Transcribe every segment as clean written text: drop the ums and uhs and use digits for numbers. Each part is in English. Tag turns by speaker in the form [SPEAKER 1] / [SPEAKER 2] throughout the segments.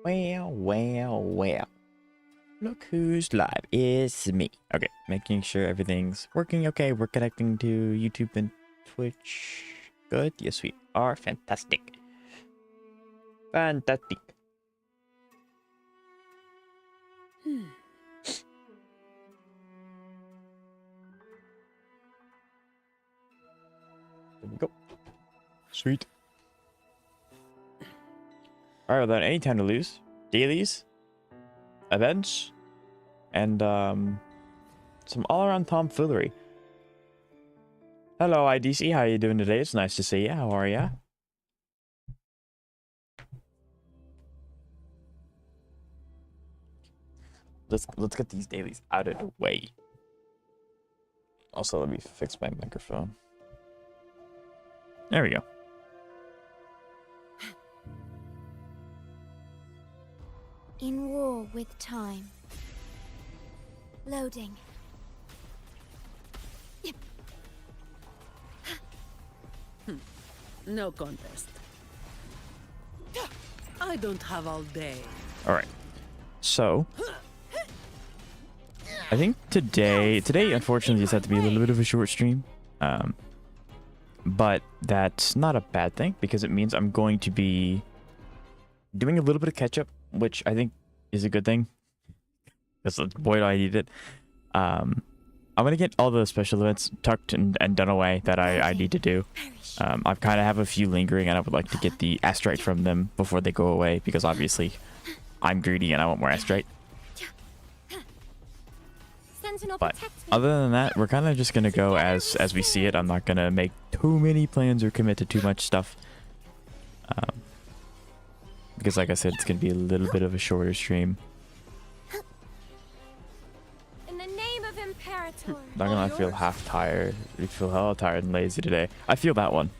[SPEAKER 1] Well, well, well. Look who's live. It's me. Okay, making sure everything's working okay. We're connecting to YouTube and Twitch. Good. Yes, we are. Fantastic. Fantastic. There we go. Sweet. Alright, without any time to lose. Dailies. Events. And some all-around tomfoolery. Hello, IDC. How you doing today? It's nice to see you. How are ya? Let's get these dailies out of the way. Also, let me fix my microphone. There we go.
[SPEAKER 2] In war with time. Loading.
[SPEAKER 3] No contest. I don't have all day.
[SPEAKER 1] All right. So, I think today unfortunately just had to be a little bit of a short stream. But that's not a bad thing because it means I'm going to be doing a little bit of catch up, which I think is a good thing. Because boy, do I need it. I'm gonna get all the special events tucked and done away that I need to do. I kind of have a few lingering, and I would like to get the Astrite from them before they go away because obviously I'm greedy and I want more Astrite. But other than that, we're kind of just gonna go as we see it. I'm not gonna make too many plans or commit to too much stuff. Because like I said, it's gonna be a little bit of a shorter stream.
[SPEAKER 2] In the name of Imperator.
[SPEAKER 1] Not gonna lie, I feel half tired. I feel hella tired and lazy today. I feel that one.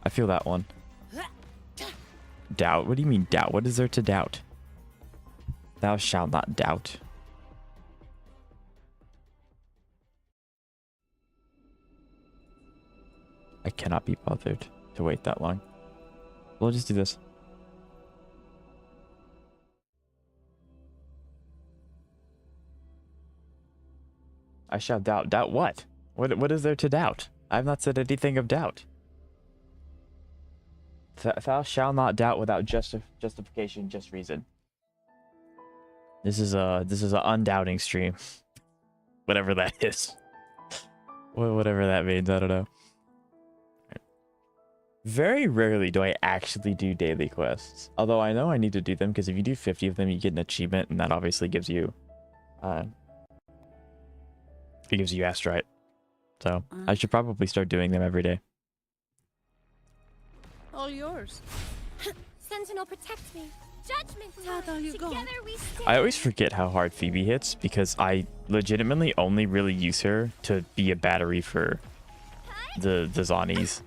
[SPEAKER 1] I feel that one. Doubt? What do you mean doubt? What is there to doubt? Thou shalt not doubt. I cannot be bothered to wait that long. We'll just do this. I shall doubt. Doubt what? What is there to doubt? I have not said anything of doubt. Thou shalt not doubt without justification, just reason. This is a undoubting stream. Whatever that is. Whatever that means, I don't know. Very rarely do I actually do daily quests. Although I know I need to do them because if you do 50 of them, you get an achievement, and that obviously gives you it gives you Astrite. So I should probably start doing them every day.
[SPEAKER 3] All yours.
[SPEAKER 2] Sentinel, protect me. Judgment time.
[SPEAKER 3] How you go?
[SPEAKER 2] Together we stand.
[SPEAKER 1] I always forget how hard Phoebe hits because I legitimately only really use her to be a battery for the Zonies.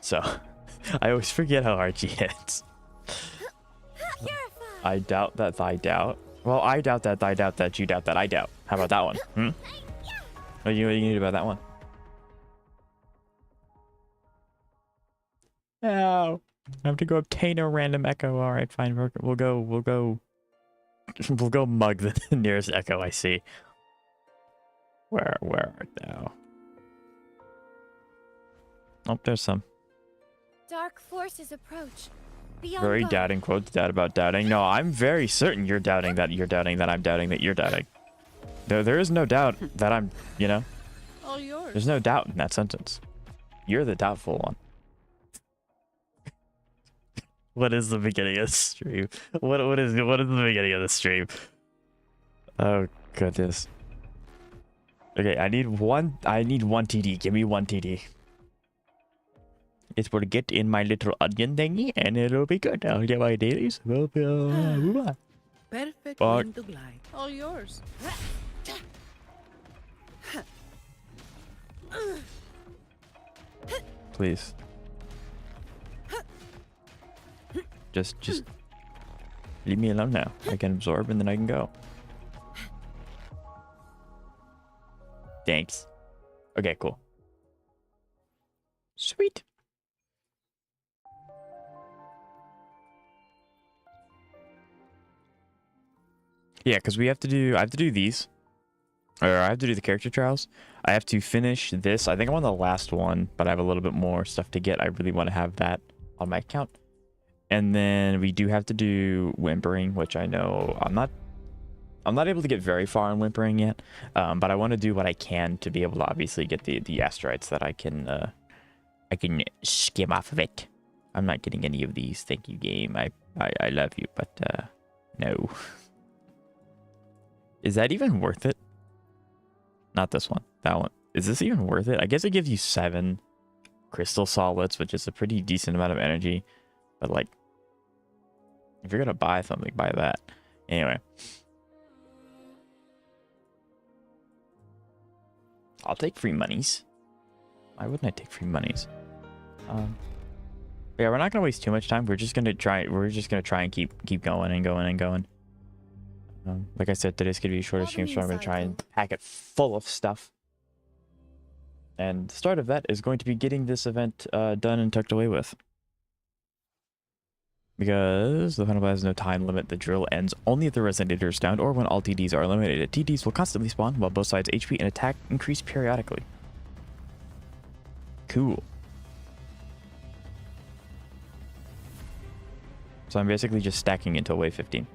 [SPEAKER 1] So I always forget how hard she hits. I doubt that I doubt. Well, I doubt that I doubt that you doubt that I doubt. How about that one? What do you need about that one? No. I have to go obtain a random echo. All right, fine. We'll go mug the nearest echo I see. Where art thou? Oh, there's some.
[SPEAKER 2] Dark forces approach.
[SPEAKER 1] Very
[SPEAKER 2] guard.
[SPEAKER 1] doubting quotes. Doubt about doubting. No, I'm very certain you're doubting that you're doubting that I'm doubting that you're doubting. There is no doubt that I'm, you know.
[SPEAKER 3] All yours.
[SPEAKER 1] There's no doubt in that sentence. You're the doubtful one. What is the beginning of the stream? What is the beginning of the stream? Oh goodness. Okay, I need one TD. Give me one TD. It will get in my little onion thingy and it'll be good. I'll get my dailies. We'll be
[SPEAKER 3] Perfect
[SPEAKER 1] Fuck.
[SPEAKER 3] wind to glide. All yours.
[SPEAKER 1] Please. Just leave me alone now. I can absorb and then I can go. Thanks. Okay, cool. Sweet. Yeah, because I have to do these. Or I have to do the character trials. I have to finish this. I think I'm on the last one, but I have a little bit more stuff to get. I really want to have that on my account. And then we do have to do Wimpering, which I know I'm not able to get very far in Wimpering yet. But I want to do what I can to be able to obviously get the Astrites that I can skim off of it. I'm not getting any of these. Thank you, game. I love you, but no. Is that even worth it? Not this one. That one. Is this even worth it? I guess it gives you 7 crystal solids, which is a pretty decent amount of energy. But like, if you're gonna buy something, buy that. Anyway. I'll take free monies. Why wouldn't I take free monies? Yeah, we're not gonna waste too much time. We're just gonna try and keep going and going and going. Like I said, today's gonna be a shorter stream, so I'm gonna try and pack it full of stuff. And the start of that is going to be getting this event done and tucked away with. Because the final blast has no time limit, the drill ends only if the resonator is down or when all TDs are eliminated. TDs will constantly spawn while both sides' HP and attack increase periodically. Cool. So I'm basically just stacking until wave 15.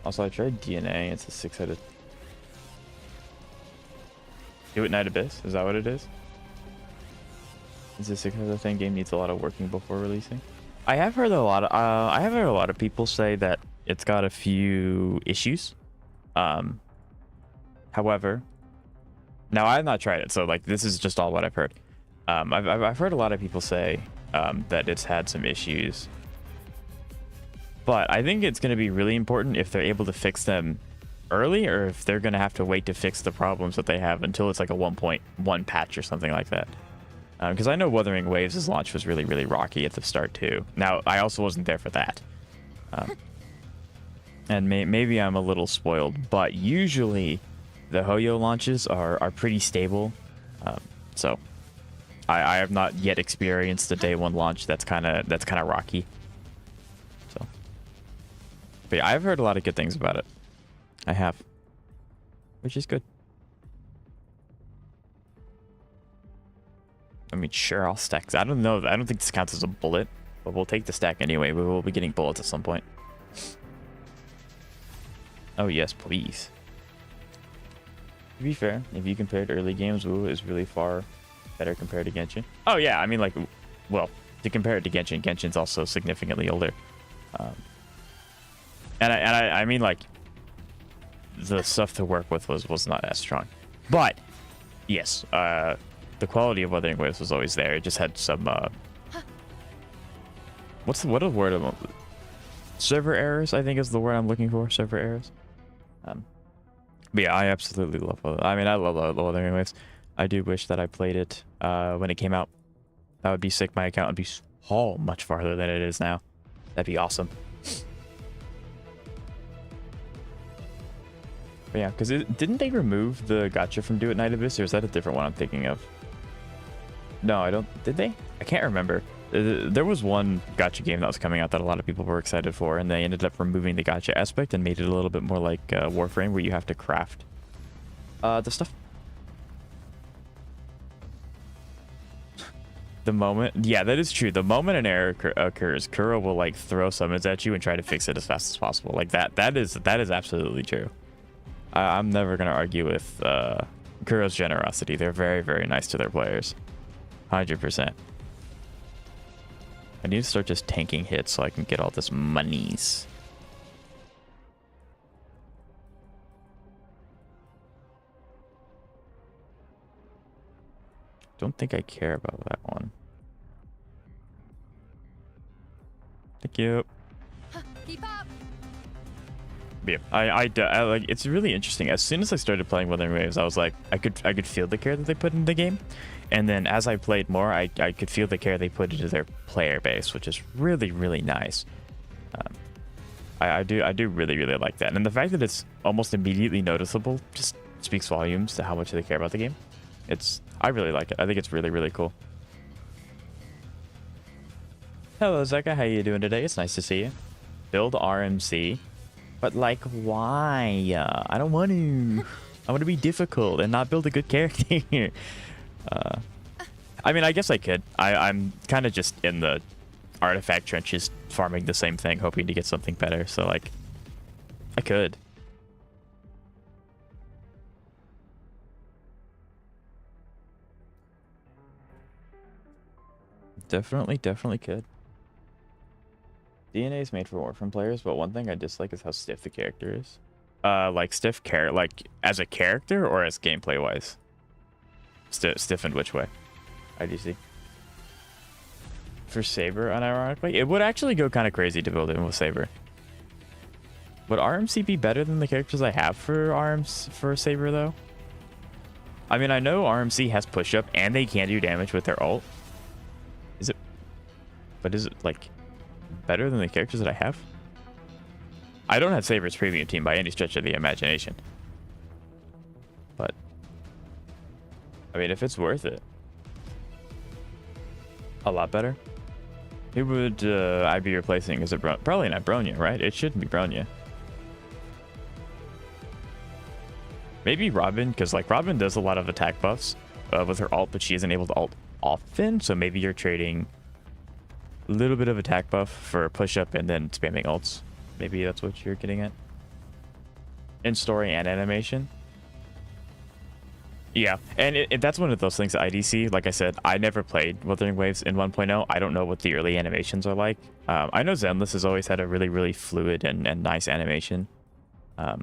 [SPEAKER 1] Also, I tried DNA. It's a 6-headed. Do it Night Abyss. Is that what it is? It's a 6-headed thing. Game needs a lot of working before releasing. I have heard a lot of people say that it's got a few issues. However, now I have not tried it, so like this is just all what I've heard. I've heard a lot of people say that it's had some issues. But I think it's going to be really important if they're able to fix them early, or if they're going to have to wait to fix the problems that they have until it's like a 1.1 patch or something like that. Because I know Wuthering Waves' launch was really, really rocky at the start too. Now, I also wasn't there for that. And maybe I'm a little spoiled, but usually the Hoyo launches are pretty stable. So I have not yet experienced the day 1 launch that's kind of rocky. But yeah, I've heard a lot of good things about it. I have. Which is good. I mean, sure, I'll stack. I don't know. I don't think this counts as a bullet. But we'll take the stack anyway. We will be getting bullets at some point. Oh, yes, please. To be fair, if you compared early games, Wu is really far better compared to Genshin. Oh, yeah. I mean, like, well, to compare it to Genshin, Genshin's also significantly older. And I mean, like, the stuff to work with was not as strong. But, yes, the quality of Wuthering Waves was always there. It just had some, what a word? Server errors, I think is the word I'm looking for. Server errors. But yeah, I absolutely love Wuthering. I mean, I love Wuthering Waves. I do wish that I played it when it came out. That would be sick. My account would be so much farther than it is now. That'd be awesome. But yeah, because didn't they remove the gacha from Do It Night Abyss, or is that a different one I'm thinking of? No, I don't. Did they? I can't remember. There was one gacha game that was coming out that a lot of people were excited for, and they ended up removing the gacha aspect and made it a little bit more like Warframe, where you have to craft the stuff. The moment, yeah, that is true. The moment an error occurs, Kuro will like throw summons at you and try to fix it as fast as possible. Like that is absolutely true. I'm never gonna argue with Kuro's generosity. They're very, very nice to their players. 100%. I need to start just tanking hits so I can get all this monies. Don't think I care about that one. Thank you.
[SPEAKER 2] Keep up.
[SPEAKER 1] Yeah, I like, it's really interesting. As soon as I started playing Wuthering Waves, I was like, I could feel the care that they put in the game, and then as I played more, I could feel the care they put into their player base, which is really, really nice. I do really, really like that, and the fact that it's almost immediately noticeable just speaks volumes to how much they care about the game. I really like it. I think it's really, really cool. Hello, Zeka. How you doing today? It's nice to see you. Build RMC. But, like, why? I don't want to. I want to be difficult and not build a good character. I mean, I guess I could. I'm kind of just in the artifact trenches farming the same thing, hoping to get something better. So, like, I could. Definitely could. DNA is made for Warframe players, but one thing I dislike is how stiff the character is. Like stiff like as a character or as gameplay wise? Stiffened which way? IDC. For Saber, unironically, it would actually go kind of crazy to build it with Saber. Would RMC be better than the characters I have for Saber though? I mean, I know RMC has push up and they can do damage with their ult. But is it like better than the characters that I have? I don't have Saber's premium team by any stretch of the imagination. But I mean, if it's worth it, a lot better. Who would I be replacing? Is it probably not Bronya, right? It shouldn't be Bronya. Maybe Robin, because like Robin does a lot of attack buffs with her ult, but she isn't able to ult often. So maybe you're trading a little bit of attack buff for a push up and then spamming ults. Maybe that's what you're getting at. In story and animation. Yeah, and that's one of those things that IDC, like I said, I never played Wuthering Waves in 1.0. I don't know what the early animations are like. I know Zenless has always had a really, really fluid and nice animation. And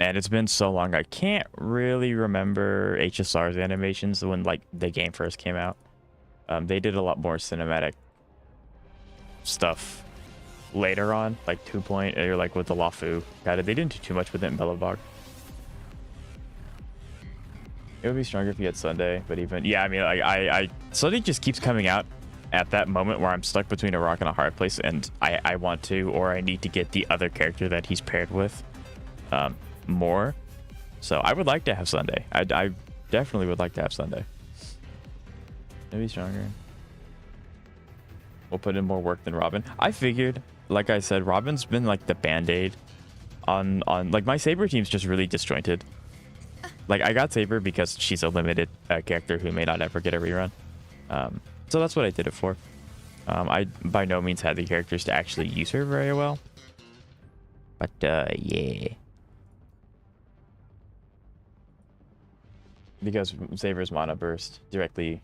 [SPEAKER 1] it's been so long, I can't really remember HSR's animations when like the game first came out. They did a lot more cinematic stuff later on, like 2 or like with the Lafu. They didn't do too much with it in Belobog. It would be stronger if you had Sunday, but even yeah, I mean, like Sunday just keeps coming out at that moment where I'm stuck between a rock and a hard place, and I want to or I need to get the other character that he's paired with more. So I would like to have Sunday. I definitely would like to have Sunday. Maybe stronger. We'll put in more work than Robin. I figured, like I said, Robin's been like the band-aid on like my Saber team's just really disjointed. Like I got Saber because she's a limited character who may not ever get a rerun. So that's what I did it for. I by no means had the characters to actually use her very well. But yeah. Because Saber's mana burst directly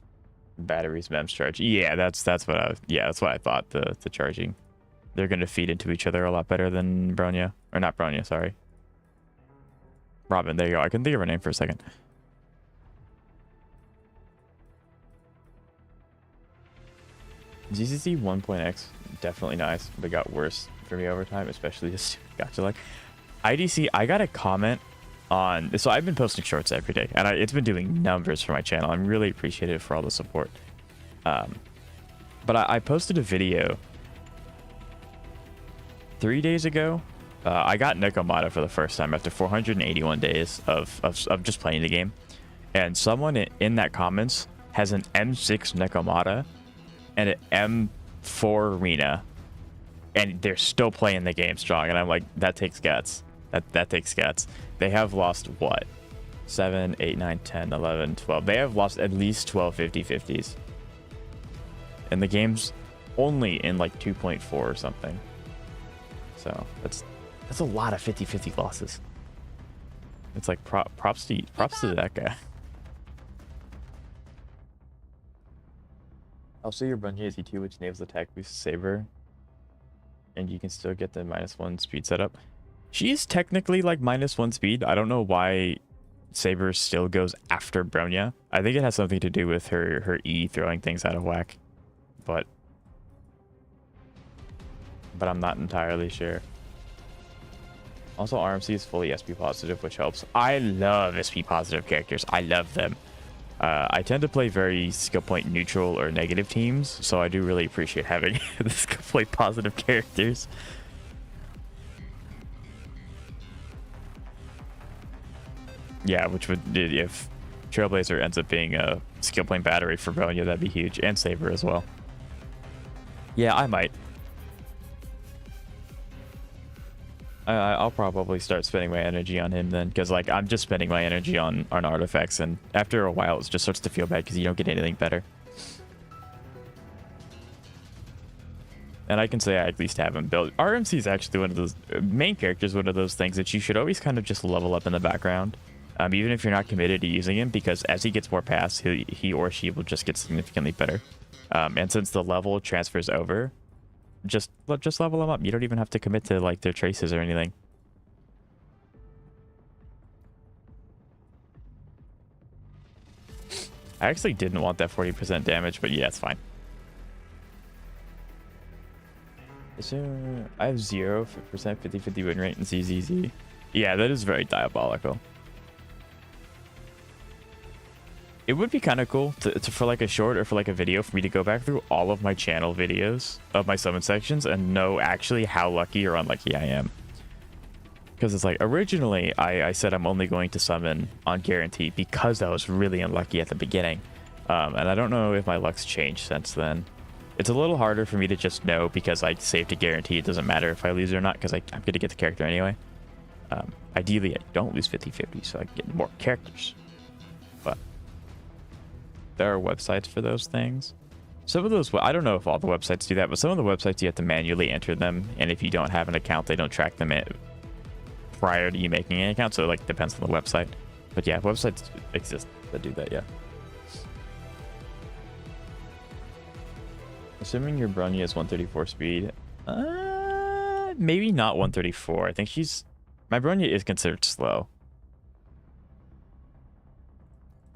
[SPEAKER 1] batteries MEMS charge. Yeah, that's what I thought. The charging, they're gonna feed into each other a lot better than Bronya, or not Bronya, sorry. Robin, there you go. I couldn't think of her name for a second. GCC 1.x definitely nice, but got worse for me over time, especially this gotcha like IDC. I got a comment on, so I've been posting shorts every day and it's been doing numbers for my channel. I'm really appreciative for all the support. But I posted a video 3 days ago. I got Nekomata for the first time after 481 days of just playing the game, and someone in that comments has an M6 Nekomata and an M4 Rina, and they're still playing the game strong, and I'm like, that takes guts. That takes guts. They have lost what? 7, 8, 9, 10, 11, 12. They have lost at least 12 50-50s. And the game's only in like 2.4 or something. So that's a lot of 50-50 losses. It's like props to that guy. Also, your Bungie is E2, which enables attack boost Saber, and you can still get the -1 speed setup. She is technically like -1 speed. I don't know why Saber still goes after Bronya. I think it has something to do with her E throwing things out of whack, but I'm not entirely sure. Also, RMC is fully SP positive, which helps. I love SP positive characters. I love them. I tend to play very skill point neutral or negative teams, so I do really appreciate having the skill point positive characters. Yeah, which would, if Trailblazer ends up being a skill point battery for Bronya, that'd be huge. And Saber as well. Yeah, I might. I'll probably start spending my energy on him then, because like I'm just spending my energy on artifacts, and after a while it just starts to feel bad because you don't get anything better. And I can say I at least have him built. RMC is actually one of those main characters, one of those things that you should always kind of just level up in the background, even if you're not committed to using him, because as he gets more pass, he or she will just get significantly better. And since the level transfers over, just level them up. You don't even have to commit to like their traces or anything. I actually didn't want that 40% damage, but yeah, it's fine. Is there, I have 0% 50-50 win rate in CZZ. Yeah, that is very diabolical. It would be kind of cool for like a short or for like a video for me to go back through all of my channel videos of my summon sections and know actually how lucky or unlucky I am. Because it's like, originally I said I'm only going to summon on guarantee because I was really unlucky at the beginning. And I don't know if my luck's changed since then. It's a little harder for me to just know because I saved a guarantee. It doesn't matter if I lose or not because I'm going to get the character anyway. Ideally, I don't lose 50-50 so I get more characters. But there are websites for those things. Some of those, I don't know if all the websites do that, but some of the websites you have to manually enter them, and if you don't have an account, they don't track them prior to you making an account, so it like depends on the website. But yeah, websites exist that do that, yeah. Assuming your Bronya is 134 speed, maybe not 134. I think my Bronya is considered slow.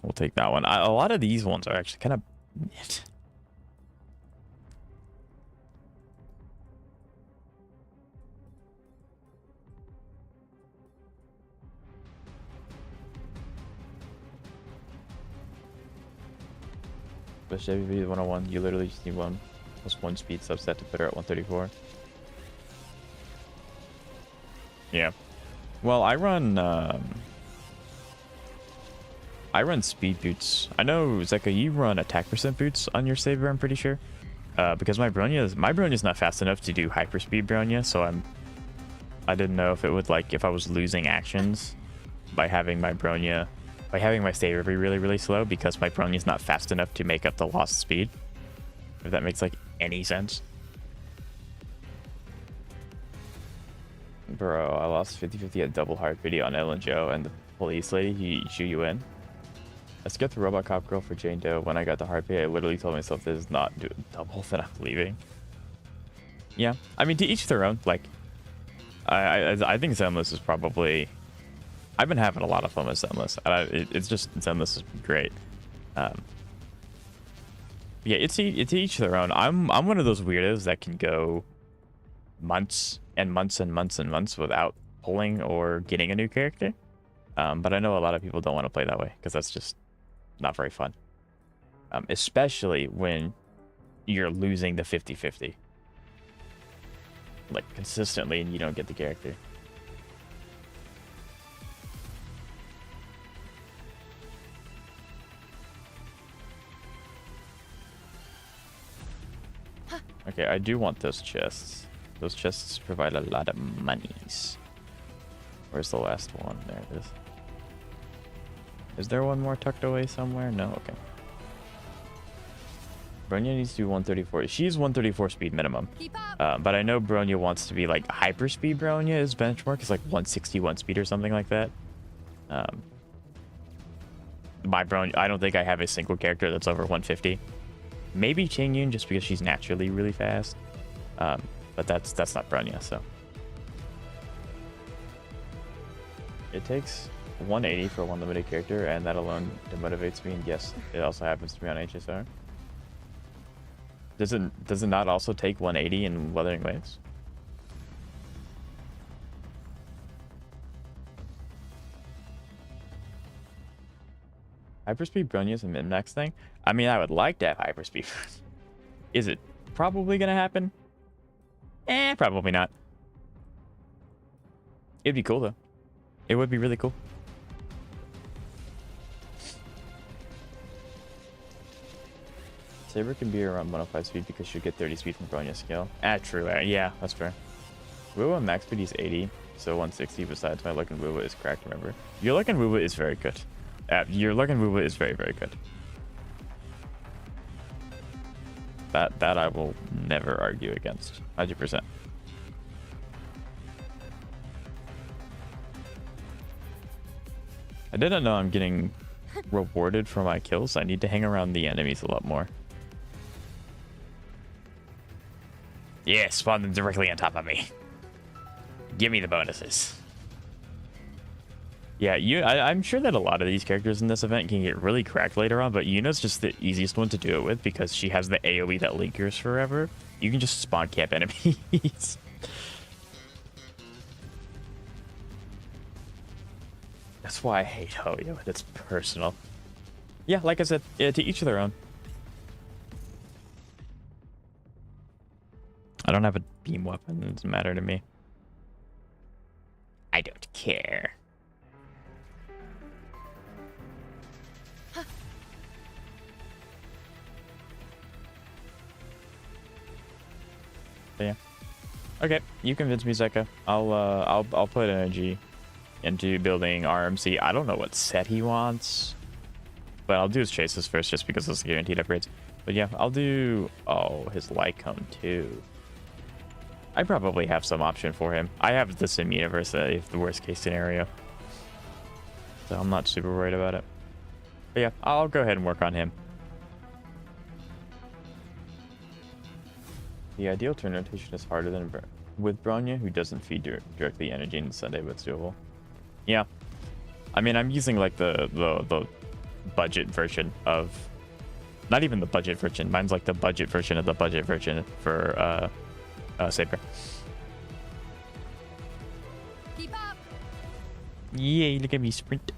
[SPEAKER 1] We'll take that one. A lot of these ones are actually kind of mid. Especially everybody 101, you literally just need one plus 1 speed subset to put her at 134. Yeah. Well, I run speed boots. I know, Zeka, you run attack percent boots on your Saber, I'm pretty sure. Because my Bronya's not fast enough to do hyperspeed Bronya, so I didn't know if it would, like, if I was losing actions by having my Saber be really, really slow, because my Bronya's not fast enough to make up the lost speed. If that makes, like, any sense. Bro, I lost 50-50 at double heart video on Ellen Joe, and the police lady, he shoot you in. I skipped the Robot Cop girl for Jane Doe. When I got the heart pay, I literally told myself this is not doing double, then I'm leaving. Yeah, I mean, to each their own. Like, I think Zenless is probably... I've been having a lot of fun with Zenless. It's just, Zenless is great. Yeah, it's each their own. I'm one of those weirdos that can go months and months and months and months without pulling or getting a new character. But I know a lot of people don't want to play that way because that's just not very fun. Especially when you're losing the 50-50. Like, consistently, and you don't get the character. Okay, I do want those chests. Those chests provide a lot of monies. Where's the last one? There it is. Is there one more tucked away somewhere? No? Okay. Bronya needs to do 134. She's 134 speed minimum. But I know Bronya wants to be like hyper speed. Bronya is benchmark. It's like 161 speed or something like that. My Bronya, I don't think I have a single character that's over 150. Maybe Chingyun just because she's naturally really fast. But that's not Bronya, so. It takes 180 for one limited character, and that alone demotivates me. And yes, it also happens to me on HSR. Does it not also take 180 in Wuthering Waves? Hyperspeed Bronya is a min-max thing? I mean, I would like to have hyperspeed. Is it probably gonna happen? Probably not. It'd be cool though. It would be really cool. Saber can be around 105 speed because she'll get 30 speed from Bronya skill. Ah, true. Yeah, that's fair. Wuwa max speed is 80, so 160 besides my luck and Wuwa is cracked, remember. Your luck and Wuwa is very good. Your luck and Wuwa is very, very good. That I will never argue against. 100%. I didn't know I'm getting rewarded for my kills. I need to hang around the enemies a lot more. Yeah, spawn them directly on top of me. Give me the bonuses. Yeah, I'm sure that a lot of these characters in this event can get really cracked later on, but Yuna's just the easiest one to do it with because she has the AoE that lingers forever. You can just spawn camp enemies. That's why I hate Hoyo. It's personal. Yeah, like I said, yeah, to each of their own. I don't have a beam weapon. It doesn't matter to me. I don't care. But yeah. Okay, you convince me, Zeka. I'll put energy into building RMC. I don't know what set he wants, but I'll do his chases first just because it's guaranteed upgrades. But yeah, I'll do his Lycone too. I probably have some option for him. I have the Sim universe if the worst case scenario, so I'm not super worried about it. But yeah, I'll go ahead and work on him. The ideal turn rotation is harder than with Bronya, who doesn't feed directly energy into Sunday, but it's doable. Yeah, I mean, I'm using like the budget version of, not even the budget version. Mine's like the budget version of the budget version for Saber.
[SPEAKER 2] Keep up.
[SPEAKER 1] Yay! Look at me sprint.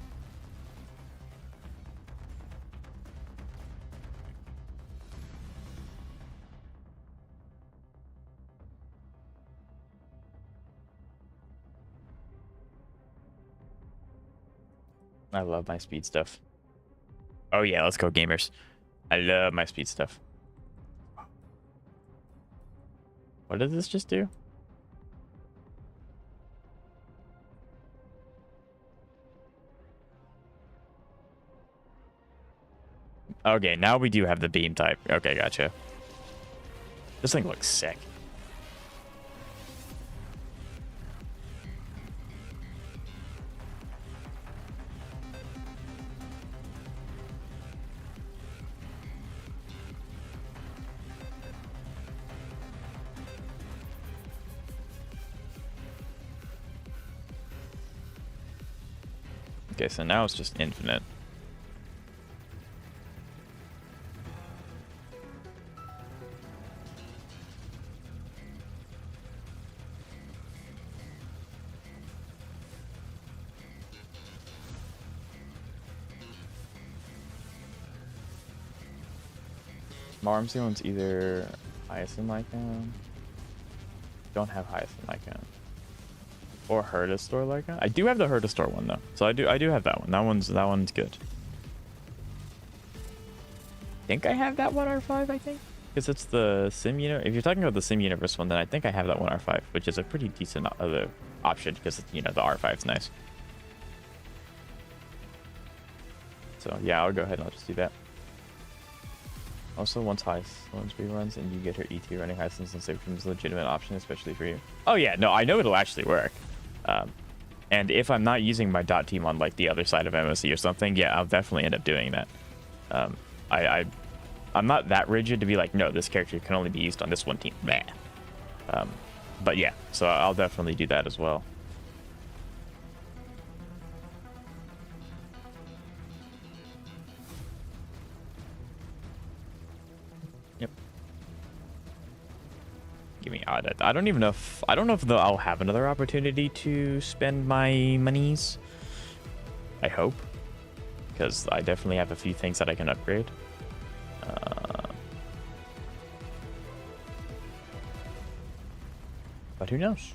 [SPEAKER 1] I love my speed stuff. Oh yeah, let's go gamers. I love my speed stuff. What did this just do? Okay, now we do have the beam type. Okay, gotcha. This thing looks sick. Okay, so now it's just infinite. Marm Sealand's either Hyacinth Lycan. Don't have Hyacinth Lycan. Or Hertastore Lycan. I do have the Hertastore one though. So I do have that one. That one's good. I think I have that one R5, I think. Because it's the Sim Universe. If you're talking about the Sim Universe one, then I think I have that one R5, which is a pretty decent other option because, you know, the R5 is nice. So yeah, I'll go ahead and I'll just do that. Also, once Hyacinth runs and you get her ET running Hyacinth and Saber is a legitimate option, especially for you. Oh yeah, no, I know it'll actually work. And if I'm not using my dot team on like the other side of MOC or something, yeah, I'll definitely end up doing that. I'm not that rigid to be like, no, this character can only be used on this one team. Nah. But yeah, so I'll definitely do that as well. Yep. Give me I don't even know if I'll have another opportunity to spend my monies. I hope, because I definitely have a few things that I can upgrade. But who knows?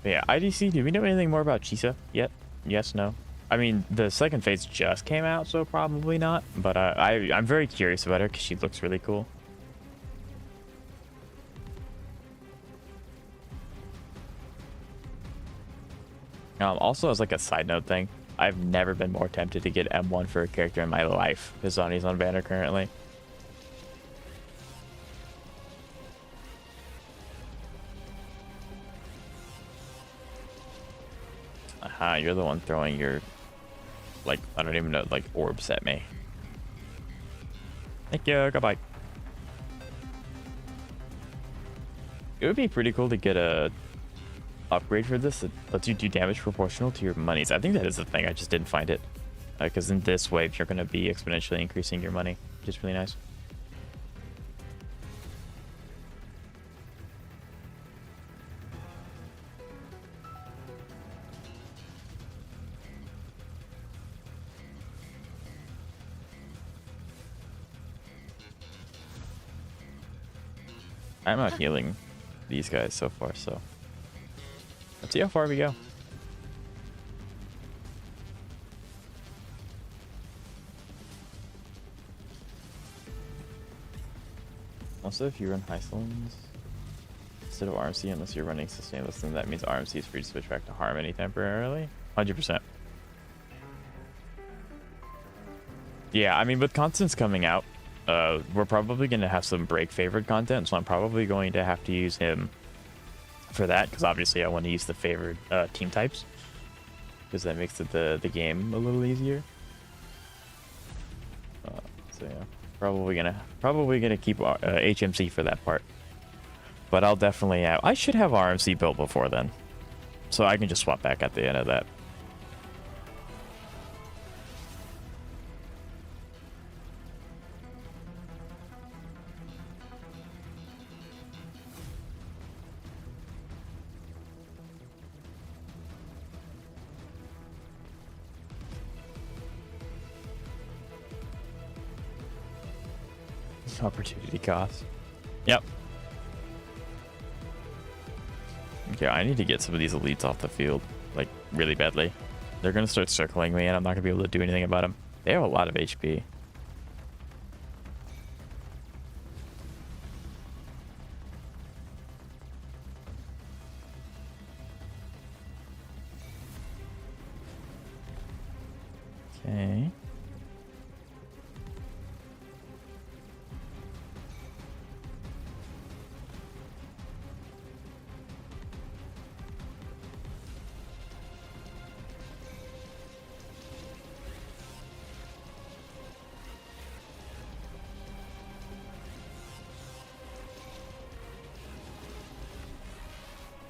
[SPEAKER 1] But yeah, IDC, do we know anything more about Chisa yet? Yes, no? I mean, the second phase just came out, so probably not. But I'm very curious about her because she looks really cool. Also, as like a side note thing, I've never been more tempted to get M1 for a character in my life. Hizani's on banner currently. Aha, you're the one throwing your, like, I don't even know, like, orbs at me. Thank you, goodbye. It would be pretty cool to get a upgrade for this that lets you do damage proportional to your monies. I think that is the thing, I just didn't find it. Because in this wave, you're going to be exponentially increasing your money, which is really nice. I'm not healing these guys so far, so let's see how far we go. Also, if you run high slums instead of RMC, unless you're running sustainless, then that means RMC is free to switch back to Harmony temporarily. 100%. Yeah, I mean, with Constance coming out, we're probably going to have some break favored content, so I'm probably going to have to use him for that, because obviously I want to use the favored team types, because that makes it the game a little easier. So yeah, probably gonna keep HMC for that part, but I'll definitely I should have RMC built before then, so I can just swap back at the end of that. Opportunity cost. Yep. Okay, I need to get some of these elites off the field, like, really badly. They're gonna start circling me and I'm not gonna be able to do anything about them. They have a lot of HP. Okay.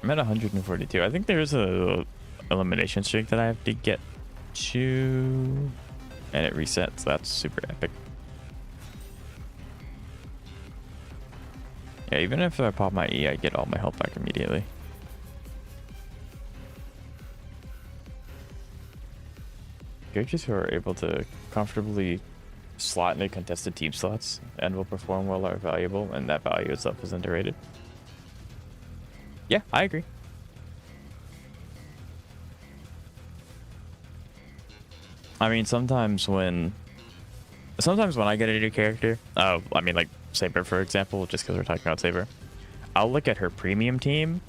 [SPEAKER 1] I'm at 142. I think there's a elimination streak that I have to get to, and it resets. That's super epic. Yeah, even if I pop my E, I get all my health back immediately. Characters who are able to comfortably slot into contested team slots and will perform well are valuable, and that value itself is underrated. Yeah, I agree. I mean, sometimes when I get a new character, I mean, like Saber, for example, just because we're talking about Saber, I'll look at her premium team,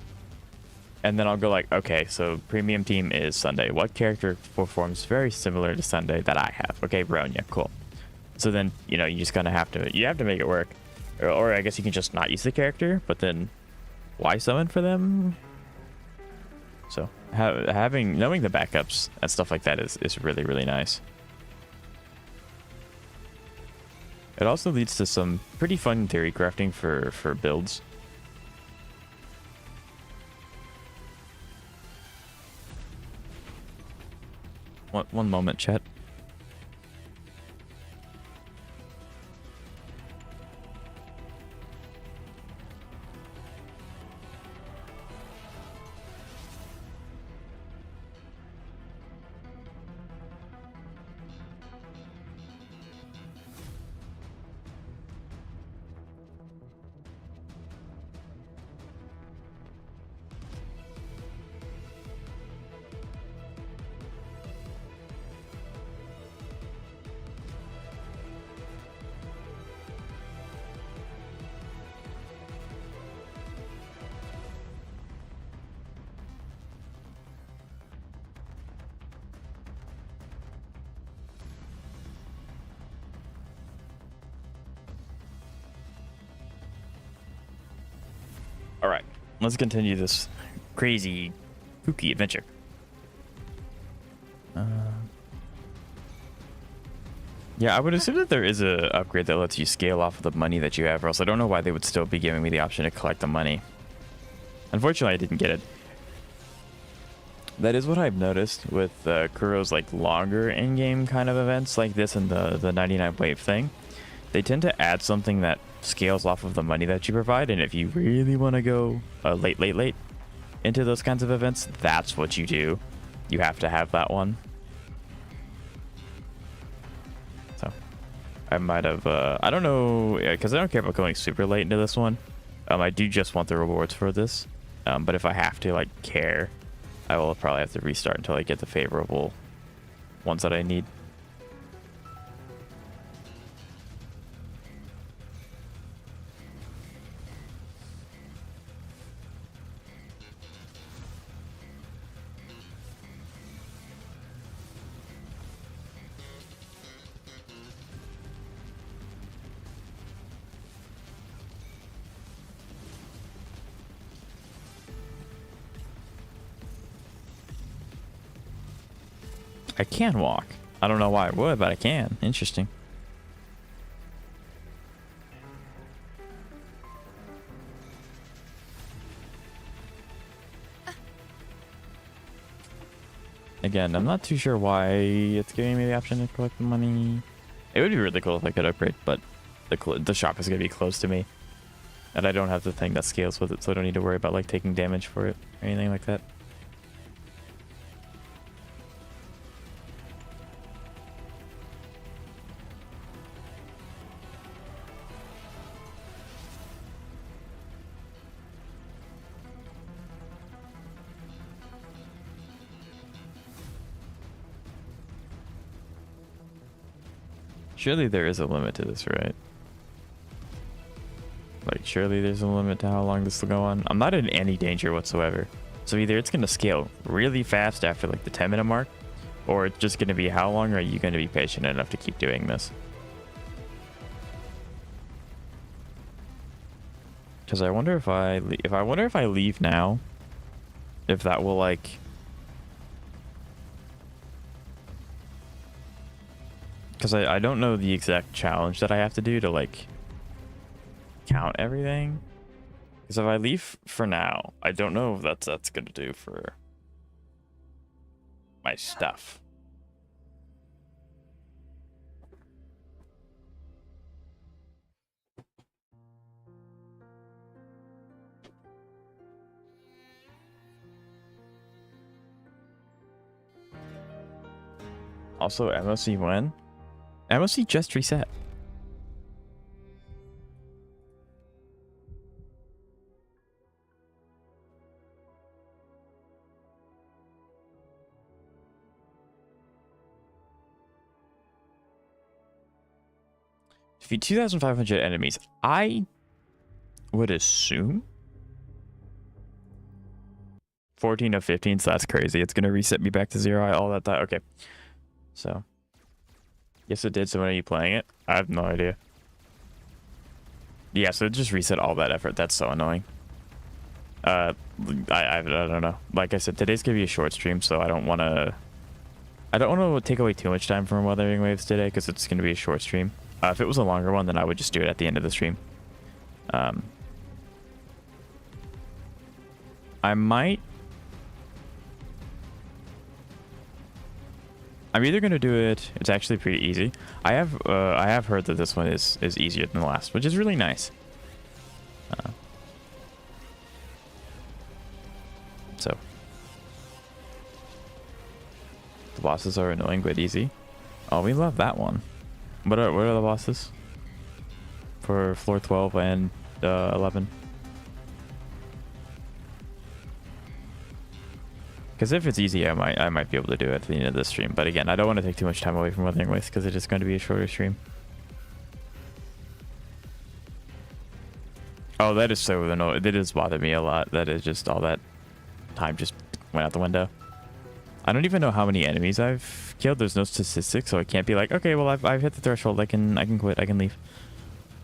[SPEAKER 1] and then I'll go like, okay, so premium team is Sunday. What character performs very similar to Sunday that I have? Okay, Bronya, cool. So then, you know, you just kind of have to make it work. Or I guess you can just not use the character, but then why summon for them? So knowing the backups and stuff like that is really, really nice. It also leads to some pretty fun theory crafting for builds. One moment, chat. let's continue this crazy, kooky adventure. Yeah, I would assume that there is a upgrade that lets you scale off of the money that you have, or else I don't know why they would still be giving me the option to collect the money. Unfortunately, I didn't get it. That is what I've noticed with Kuro's like longer in-game kind of events like this and the 99 wave thing. They tend to add something that scales off of the money that you provide, and if you really want to go late into those kinds of events, that's what you do. You have to have that one. So I might have I don't know, because I don't care about going super late into this one. I do just want the rewards for this, but if I have to like care, I will probably have to restart until I get the favorable ones that I need. I can walk. I don't know why I would, but I can. Interesting. Again, I'm not too sure why it's giving me the option to collect the money. It would be really cool if I could upgrade, but the shop is going to be close to me. And I don't have the thing that scales with it, so I don't need to worry about like taking damage for it or anything like that. Surely there is a limit to this, right? Like, surely there's a limit to how long this will go on. I'm not in any danger whatsoever. So either it's going to scale really fast after like the 10-minute mark, or it's just going to be how long are you going to be patient enough to keep doing this? Because I wonder if I leave now, if that will like... Because I don't know the exact challenge that I have to do to like count everything. Because if I leave for now, I don't know if that's going to do for my stuff. Also, MOC when? MOC just reset. Defeat 2,500 enemies. I would assume 14 of 15, so that's crazy. It's going to reset me back to 0. All that time. Okay. So, yes, it did. So, when are you playing it? I have no idea. Yeah, so it just reset all that effort. That's so annoying. I don't know. Like I said, today's gonna be a short stream, so I don't want to take away too much time from Wuthering Waves today because it's gonna be a short stream. If it was a longer one, then I would just do it at the end of the stream. I'm either gonna do it. It's actually pretty easy. I have heard that this one is easier than the last, which is really nice. So the bosses are annoying but easy. Oh, we love that one. What are the bosses for floor 12 and 11? Because if it's easy, I might be able to do it at the end of the stream. But again, I don't want to take too much time away from Wuthering Waves because it is going to be a shorter stream. Oh, that is so annoying. That does bother me a lot. That is just all that time just went out the window. I don't even know how many enemies I've killed. There's no statistics, so I can't be like, okay, well, I've hit the threshold. I can quit. I can leave.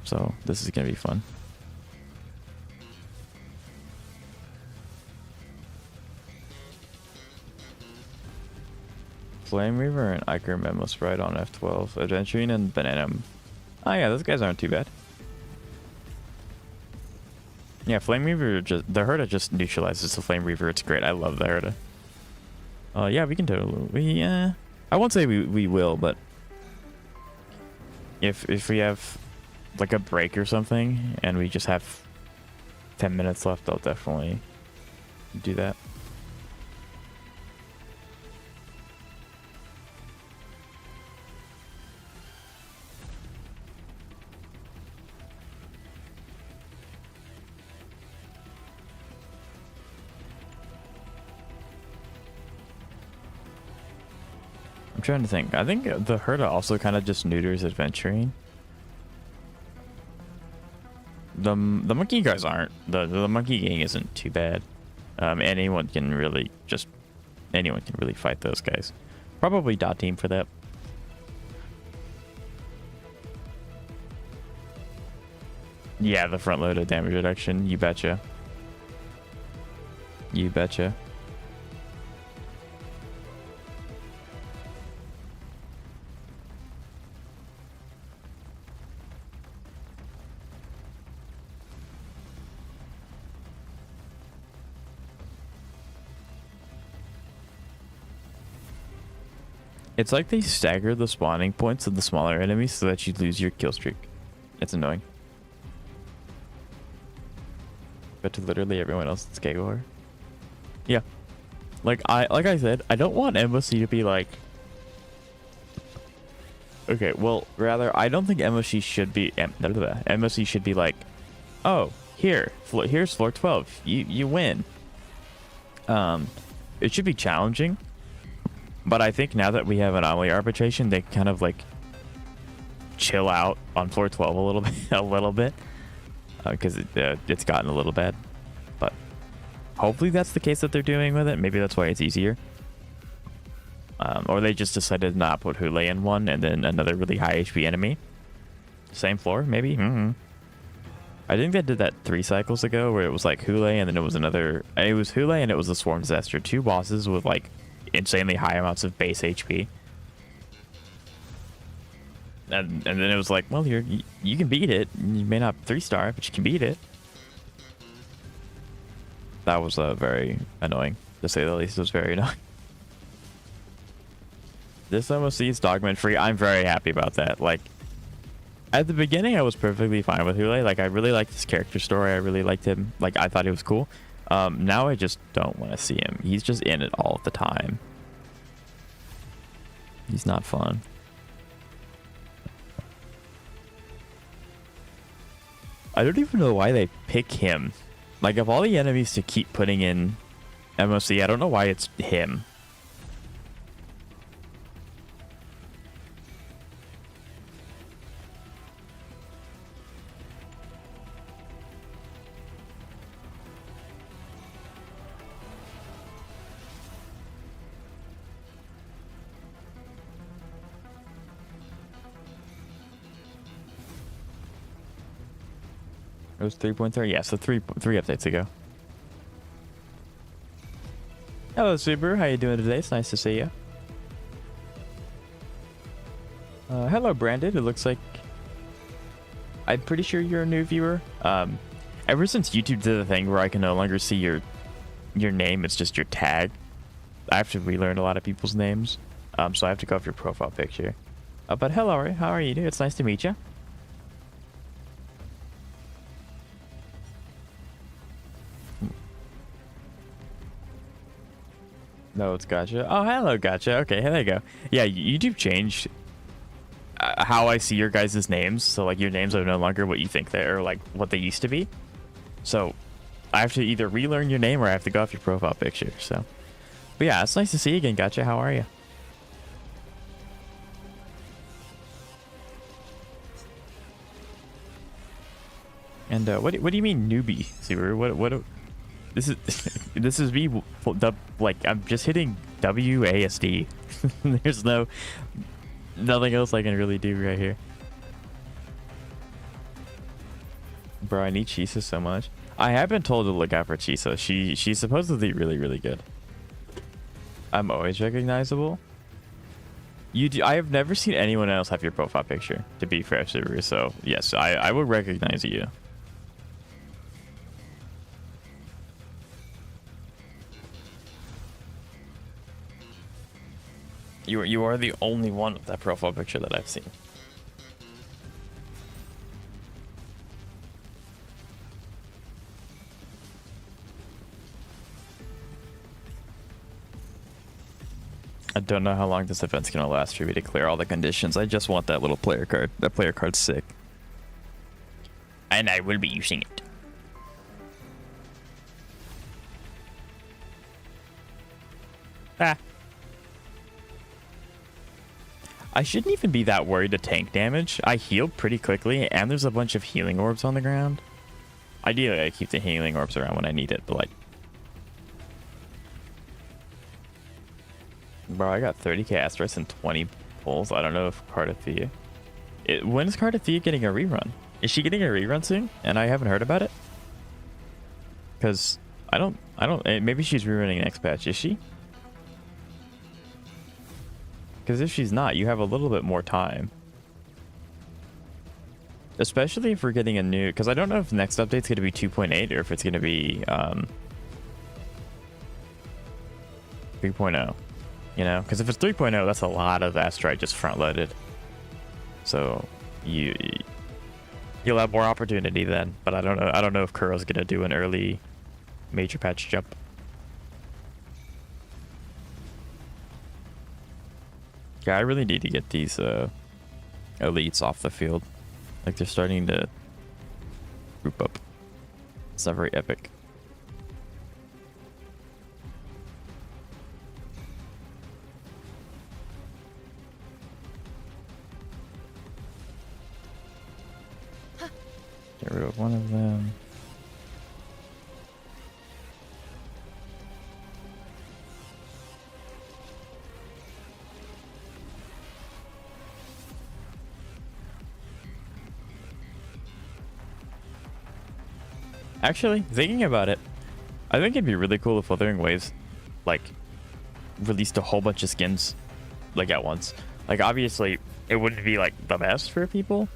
[SPEAKER 1] So this is gonna be fun. Flame Reaver and Iker Memo Sprite on F12. Adventuring and Banana. Oh yeah, those guys aren't too bad. Yeah, Flame Reaver just the Herda just neutralizes the Flame Reaver. It's great. I love the Herda. Yeah, we can totally. I won't say we will, but if we have like a break or something and we just have 10 minutes left, I'll definitely do that. I'm trying to think. I think the Herda also kind of just neuters adventuring. The monkey guys aren't. The monkey gang isn't too bad. Anyone can really fight those guys. Probably dot team for that. Yeah, the front loaded damage reduction. You betcha. You betcha. It's like they stagger the spawning points of the smaller enemies so that you lose your kill streak. It's annoying. But to literally everyone else, it's KOR. Yeah. Like I said, I don't want MOC to be like... Okay, well, rather, I don't think MOC should be... MOC should be like, oh, here's floor 12. You win. It should be challenging. But I think now that we have anomaly arbitration, they kind of like chill out on floor 12 a little bit, because it's gotten a little bad. But hopefully that's the case that they're doing with it. Maybe that's why it's easier. Or they just decided to not put Hule in one and then another really high HP enemy. Same floor, maybe. I think they did that 3 cycles ago where it was like Hule and then it was another. It was Hule and it was the Swarm Disaster. 2 bosses with like insanely high amounts of base HP, and then it was like, well, you can beat it. You may not 3-star, but you can beat it. That was very annoying, to say the least. It was very annoying. This MOC is dogman free. I'm very happy about that. Like, at the beginning, I was perfectly fine with Hule. Like, I really liked his character story. I really liked him. Like, I thought he was cool. Now I just don't want to see him. He's just in it all the time. He's not fun. I don't even know why they pick him. Like, of all the enemies to keep putting in MOC, I don't know why it's him. It was 3.3. Yeah, so three updates ago. Hello, Super. How you doing today? It's nice to see you. Hello, Brandon. It looks like I'm pretty sure you're a new viewer. Ever since YouTube did the thing where I can no longer see your name, it's just your tag. I have to relearn a lot of people's names. So I have to go off your profile picture. But hello, how are you doing? It's nice to meet you. No, it's Gotcha. Oh, hello, Gotcha. Okay, there you go. Yeah, YouTube changed how I see your guys' names. So, like, your names are no longer what you think they are, like, what they used to be. So, I have to either relearn your name or I have to go off your profile picture. So, but yeah, it's nice to see you again, Gotcha. How are you? And what do you mean newbie, Super? What? This is me. Like, I'm just hitting WASD. There's nothing else I can really do right here. Bro, I need Chisa so much. I have been told to look out for Chisa. She's supposedly really, really good. I'm always recognizable. I have never seen anyone else have your profile picture, to be fair, Subaru. So yes, I will recognize you. You are the only one with that profile picture that I've seen. I don't know how long this event's gonna last for me to clear all the conditions. I just want that little player card. That player card's sick. And I will be using it. Ah. I shouldn't even be that worried to tank damage. I heal pretty quickly, and there's a bunch of healing orbs on the ground. Ideally, I keep the healing orbs around when I need it, but like... Bro, I got 30k Astrite and 20 pulls. I don't know if Cardathea... When is Cardathea getting a rerun? Is she getting a rerun soon? And I haven't heard about it? Because I don't... Maybe she's rerunning next patch. Is she? Because if she's not, you have a little bit more time. Especially if we're getting a new... Because I don't know if the next update's going to be 2.8 or if it's going to be 3.0. You know? Because if it's 3.0, that's a lot of Astrite just front-loaded. So you'll have more opportunity then. But I don't know if Kuro's going to do an early major patch jump. Yeah, I really need to get these elites off the field. Like, they're starting to group up. It's not very epic. Get rid of one of them. Actually, thinking about it, I think it'd be really cool if Wuthering Waves, like, released a whole bunch of skins, like, at once. Like, obviously, it wouldn't be, like, the best for people,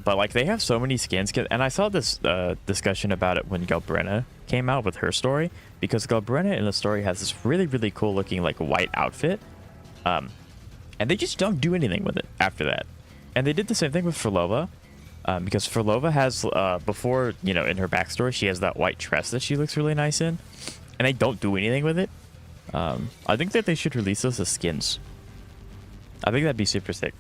[SPEAKER 1] but, like, they have so many skins. And I saw this discussion about it when Galbrenna came out with her story, because Galbrenna in the story has this really, really cool-looking, like, white outfit, and they just don't do anything with it after that. And they did the same thing with Furlova. Because Furlova has, before, you know, in her backstory, she has that white dress that she looks really nice in. And they don't do anything with it. I think that they should release those as skins. I think that'd be super sick.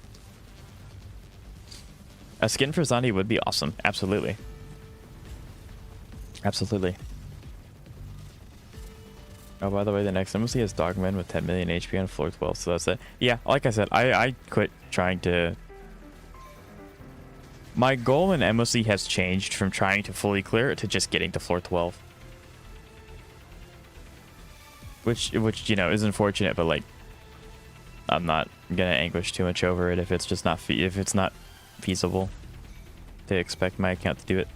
[SPEAKER 1] A skin for Zandi would be awesome. Absolutely. Absolutely. Oh, by the way, the next MOC has Dogman with 10 million HP on floor 12, so that's it. Yeah, like I said, I quit trying to... My goal in MOC has changed from trying to fully clear it to just getting to floor 12. Which you know, is unfortunate, but like, I'm not gonna anguish too much over it if it's just not feasible to expect my account to do it.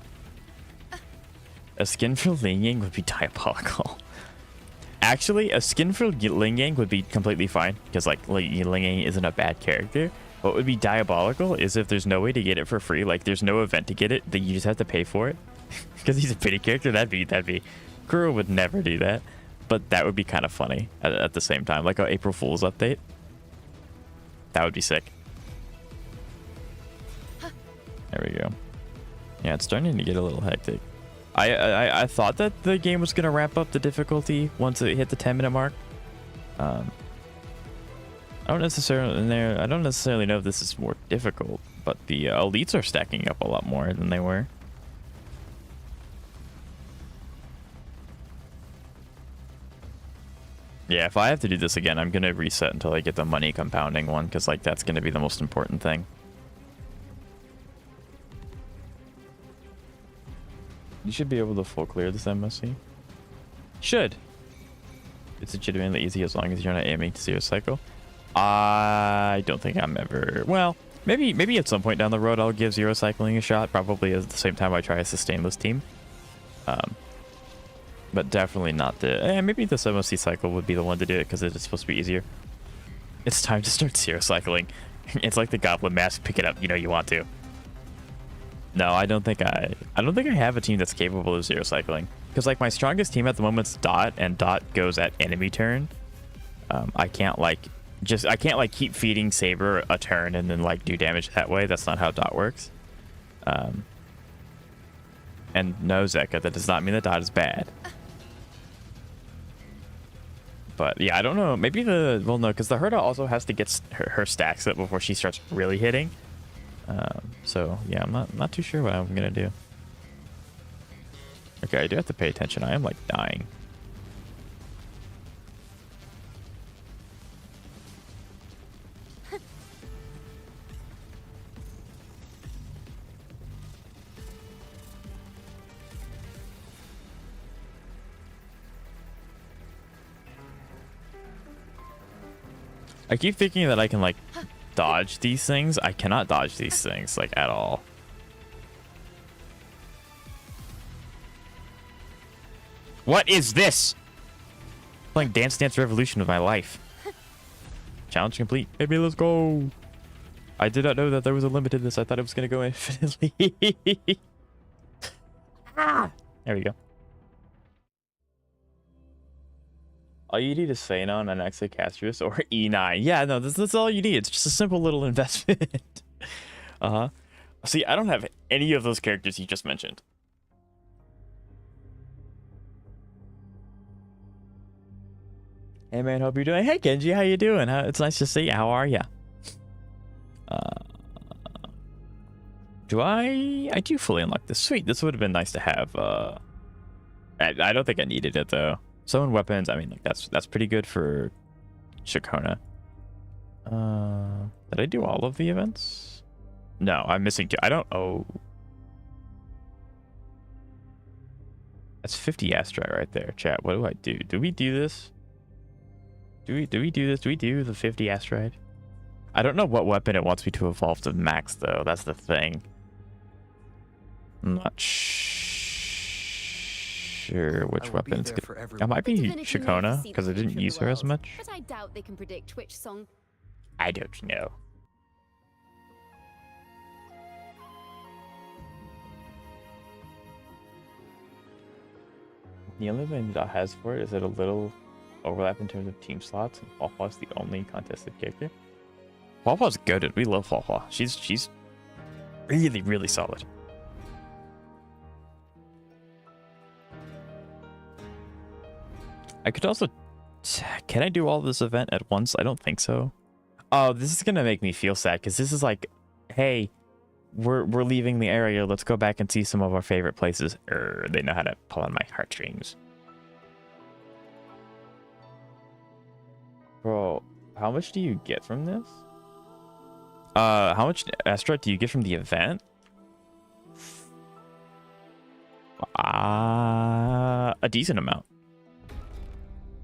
[SPEAKER 1] A skin for Ling Yang would be diabolical. Actually, a skin for Ling Yang would be completely fine, because like Ling Yang isn't a bad character. What would be diabolical is if there's no way to get it for free, like there's no event to get it, that you just have to pay for it. Because he's a pity character, that'd be Kuro would never do that, but that would be kind of funny at the same time, like an April Fool's update. That would be sick. There we go. Yeah, it's starting to get a little hectic. I thought that the game was gonna ramp up the difficulty once it hit the 10-minute mark. I don't necessarily know if this is more difficult, but the elites are stacking up a lot more than they were. Yeah, if I have to do this again, I'm gonna reset until I get the money compounding one, because like that's gonna be the most important thing. You should be able to full clear this MSC. Should. It's legitimately easy as long as you're not aiming to zero cycle. I don't think I'm ever... Well, maybe at some point down the road I'll give zero cycling a shot. Probably at the same time I try a sustainless team. But definitely not the... maybe the MOC cycle would be the one to do it because it's supposed to be easier. It's time to start zero cycling. It's like the Goblin Mask. Pick it up. You know you want to. No, I don't think I have a team that's capable of zero cycling. Because like my strongest team at the moment is Dot, and Dot goes at enemy turn. I can't like keep feeding Saber a turn and then like do damage that way. That's not how Dot works. And no, Zeka, that does not mean that Dot is bad. But yeah, I don't know. Maybe well, no, because the Herda also has to get her stacks up before she starts really hitting. So yeah, I'm not too sure what I'm gonna do. Okay, I do have to pay attention. I am like dying. I keep thinking that I can like dodge these things. I cannot dodge these things like at all. What is this? Playing Dance Dance Revolution with my life. Challenge complete. Baby, let's go. I did not know that there was a limit to this. I thought it was going to go infinitely. Ah! There we go. All you need is Phanon and Exocastris or E9. Yeah, no, that's all you need. It's just a simple little investment. See, I don't have any of those characters you just mentioned. Hey man, hope you're doing. Hey Genji, how you doing? It's nice to see you. How are ya? Do I do fully unlock this? Sweet. This would have been nice to have. I don't think I needed it though. Summon weapons. I mean, like that's pretty good for Shakona. Did I do all of the events? No, I'm missing two. I don't. Oh, that's 50 Astrite right there. Chat. What do I do? Do we do this? Do we do this? Do we do the 50 Astrite? I don't know what weapon it wants me to evolve to max though. That's the thing. I'm not sure which weapon it's good. I might be Shakona because I didn't use her as much.
[SPEAKER 2] But I doubt they can predict which song.
[SPEAKER 1] I don't know. The only thing Dot has for it is that a little overlap in terms of team slots, and Huahua's the only contested character. Huahua's goated. We love Huahua. She's really, really solid. I could also... Can I do all this event at once? I don't think so. Oh, this is gonna make me feel sad, because this is like, hey, we're leaving the area. Let's go back and see some of our favorite places. They know how to pull on my heartstrings. Bro, how much do you get from this? How much Astrite do you get from the event? A decent amount.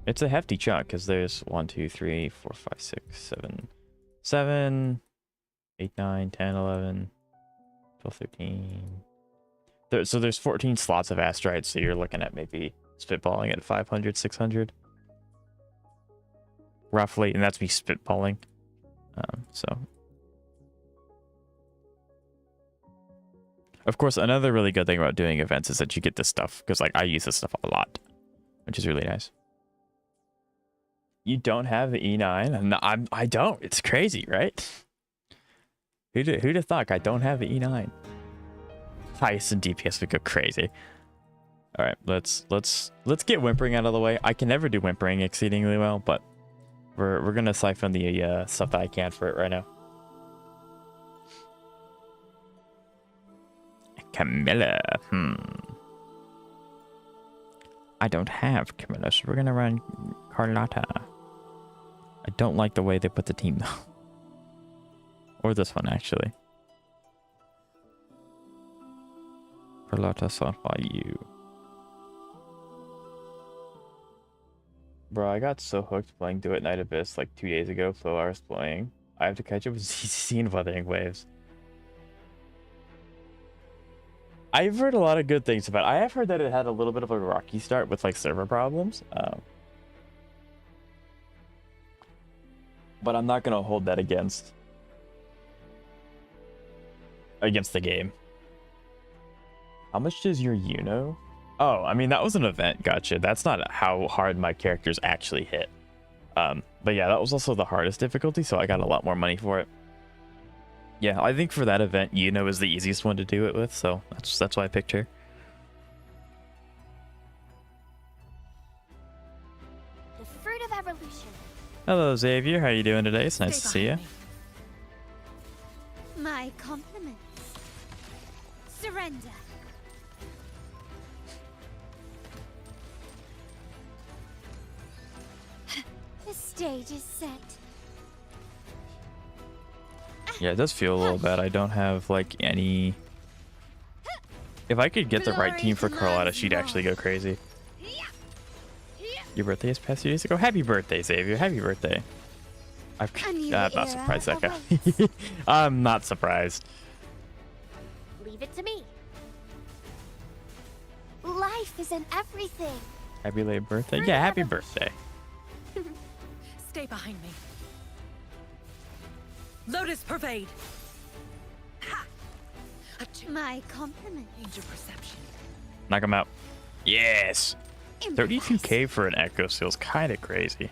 [SPEAKER 1] It's a hefty chunk because there's 1, 2, 3, 4, 5, 6, 7, 8, 9, 10, 11, 12, 13. So there's 14 slots of Astrite, so you're looking at maybe spitballing at 500, 600. Roughly, and that's me spitballing. So, of course, another really good thing about doing events is that you get this stuff because, like, I use this stuff a lot, which is really nice. You don't have the E9? No, I don't. It's crazy, right? Who'd have thought I don't have the E9? Heist and DPS would go crazy. All right, let's get Wimpering out of the way. I can never do Wimpering exceedingly well, but we're gonna siphon the stuff that I can for it right now. Camilla. I don't have Camilla, so we're gonna run Carlotta. I don't like the way they put the team though. Or this one actually. Carlotta sought by you. Bro, I got so hooked playing Do It Night Abyss like 2 days ago. Flo I was playing. I have to catch up with ZCC and Wuthering Waves. I've heard a lot of good things about it. I have heard that it had a little bit of a rocky start with like server problems. but I'm not gonna hold that against the game. How much does your Uno? Oh, I mean, that was an event. Gotcha. That's not how hard my characters actually hit. But yeah, that was also the hardest difficulty, so I got a lot more money for it. Yeah, I think for that event, Uno is the easiest one to do it with, so that's why I picked her.
[SPEAKER 2] The fruit of evolution.
[SPEAKER 1] Hello, Xavier. How you doing today? It's nice to see you.
[SPEAKER 2] My compliments. Surrender. The stage is set.
[SPEAKER 1] Yeah, it does feel a little bad. I don't have like any. If I could get the right team for Carlotta, she'd actually go crazy. Your birthday is past 2 days ago. Happy birthday, Xavier. Happy birthday. I'm not surprised that guy. I'm not surprised.
[SPEAKER 2] Leave it to me. Life is in everything.
[SPEAKER 1] Happy late birthday. Yeah, happy birthday.
[SPEAKER 3] Stay behind me. Lotus pervade. Ha!
[SPEAKER 2] My compliment.
[SPEAKER 3] Change your perception.
[SPEAKER 1] Knock him out. Yes. 32k for an Echo Seal's kind of crazy.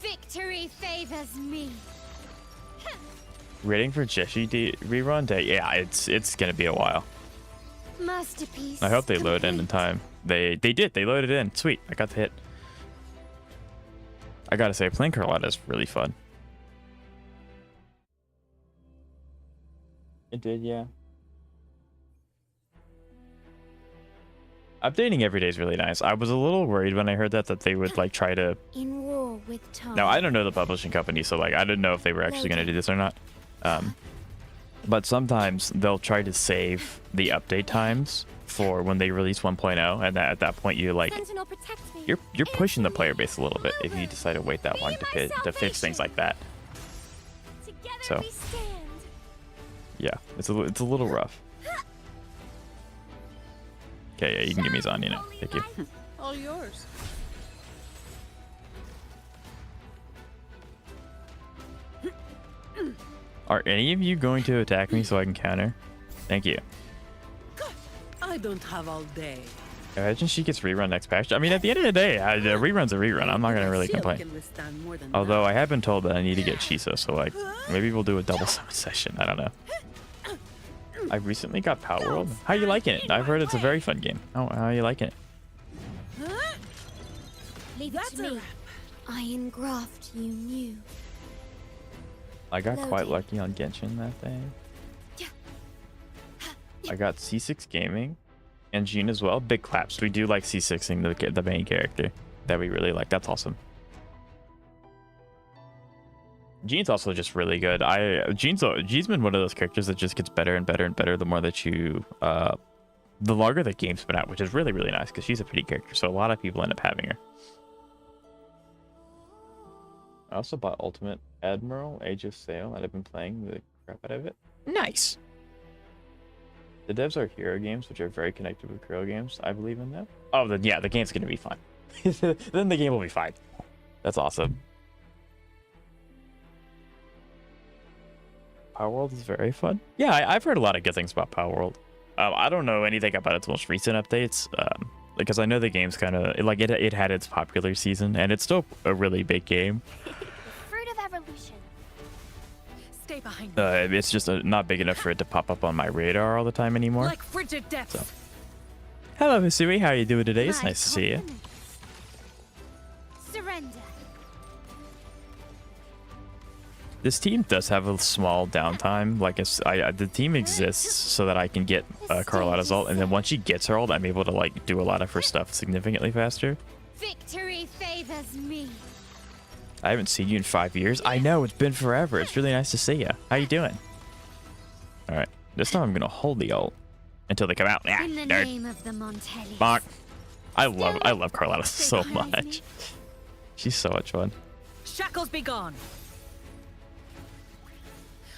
[SPEAKER 2] Victory favors me.
[SPEAKER 1] Waiting for Jessie rerun day. Yeah, it's gonna be a while.
[SPEAKER 2] Masterpiece.
[SPEAKER 1] I hope they load in time. They did. They loaded in. Sweet. I got the hit. I gotta say, playing Carlotta is really fun. It did, yeah. Updating every day is really nice. I was a little worried when I heard that they would like try to.
[SPEAKER 2] In war with time.
[SPEAKER 1] Now I don't know the publishing company, so like I didn't know if they were actually going to do this or not. But sometimes they'll try to save the update times for when they release 1.0, and at that point you like you're pushing the player base a little bit if you decide to wait that long to fix things like that. So yeah, it's a little rough. Okay, yeah, you can give me Zanya now. Thank you.
[SPEAKER 3] All yours.
[SPEAKER 1] Are any of you going to attack me so I can counter? Thank you.
[SPEAKER 3] I don't have all day.
[SPEAKER 1] Imagine she gets rerun next patch. I mean, at the end of the day, a rerun's a rerun. I'm not gonna really complain. Although I have been told that I need to get Shiso, so like maybe we'll do a double summon session. I don't know. I recently got Power World. How you liking it? I've heard it's a very fun game. How are you liking it?
[SPEAKER 2] Leave it to me. I engraft you new.
[SPEAKER 1] I got quite lucky on Genshin that day. I got C6 Gaming and Jean as well. Big claps. We do like C6ing the main character that we really like. That's awesome. Jean's also just really good. Jean's been one of those characters that just gets better and better and better the more that you the longer the game's been out, which is really, really nice because she's a pretty character, so a lot of people end up having her. I also bought Ultimate Admiral Age of Sail, and I've been playing the crap out of it. Nice. The devs are Hero Games, which are very connected with Crow Games. I believe in them. Oh, then yeah, the game's gonna be fine. Then the game will be fine. That's awesome. Power World is very fun. Yeah, I've heard a lot of good things about Power World. I don't know anything about its most recent updates, because I know the game's kind of like it had its popular season, and it's still a really big game.
[SPEAKER 2] The fruit of evolution.
[SPEAKER 3] Stay behind me.
[SPEAKER 1] It's just not big enough for it to pop up on my radar all the time anymore.
[SPEAKER 3] Like frigid depths.
[SPEAKER 1] So. Hello, Hisui. How are you doing today? It's nice to see you.
[SPEAKER 2] Surrender.
[SPEAKER 1] This team does have a small downtime. Like the team exists so that I can get Carlotta's ult, and then once she gets her ult, I'm able to like do a lot of her stuff significantly faster.
[SPEAKER 2] Victory favors me.
[SPEAKER 1] I haven't seen you in 5 years. I know, it's been forever. It's really nice to see you. How you doing? All right, this time I'm gonna hold the ult until they come out. Ah,
[SPEAKER 2] in the name of the Montellis.
[SPEAKER 1] Bonk. I love Carlotta so much. She's so much fun.
[SPEAKER 3] Shackles be gone.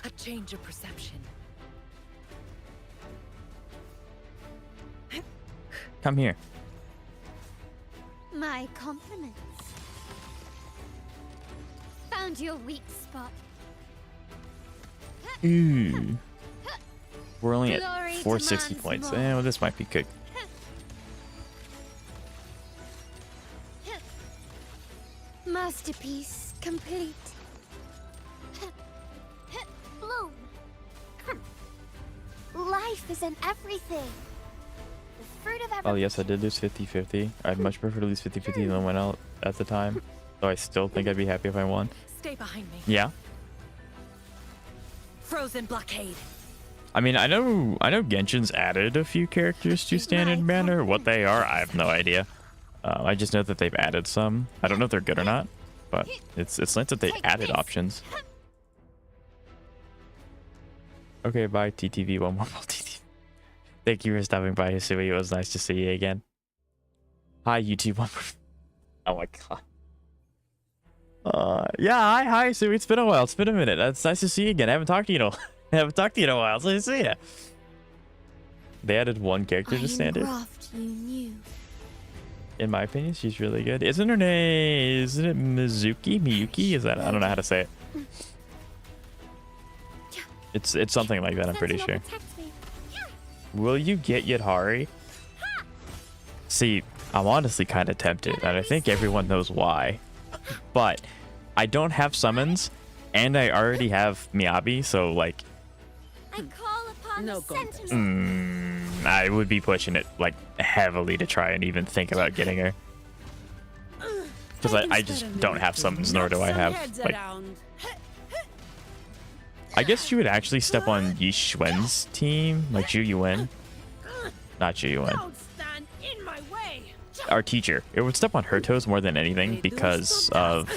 [SPEAKER 3] A change of perception.
[SPEAKER 1] Come here.
[SPEAKER 2] My compliments. Found your weak spot.
[SPEAKER 1] Ooh. We're only at
[SPEAKER 2] Glory
[SPEAKER 1] 460
[SPEAKER 2] demands
[SPEAKER 1] points.
[SPEAKER 2] more.
[SPEAKER 1] Well, this might be good.
[SPEAKER 2] Masterpiece complete. Bloom. Life is in everything. The fruit of everything.
[SPEAKER 1] Oh, yes, I did lose 50-50. I'd much prefer to lose 50-50 than win out at the time. So I still think I'd be happy if I won.
[SPEAKER 3] Stay behind me.
[SPEAKER 1] Yeah.
[SPEAKER 3] Frozen blockade.
[SPEAKER 1] I mean, I know Genshin's added a few characters to Standard Banner. What they are, I have no idea. I just know that they've added some. I don't know if they're good or not, but it's nice that they added options. Okay, bye, TTV. One more TTV. Thank you for stopping by, Hisui. It was nice to see you again. Hi, YouTube. One more. Oh my god. Yeah, hi, Hisui. It's been a while. It's been a minute. It's nice to see you again. I haven't talked to you in a while. I haven't talked to you in a while. It's nice to see you. They added one character to Standard. In my opinion, she's really good. Isn't her name? Isn't it Mizuki? Miyuki? Is that? I don't know how to say it. It's something like that. I'm pretty sure. Will you get Yadhari? See, I'm honestly kind of tempted, and I think everyone knows why. But I don't have summons, and I already have Miyabi, so like.
[SPEAKER 2] I call upon
[SPEAKER 3] No
[SPEAKER 2] the sentinel.
[SPEAKER 1] I would be pushing it like heavily to try and even think about getting her. Because I just don't have summons, nor do I have like. I guess you would actually step on Yi Xuan's team, like Zhu Yuan. Not Zhu Yuan.
[SPEAKER 3] Don't stand in my way.
[SPEAKER 1] Our teacher. It would step on her toes more than anything because of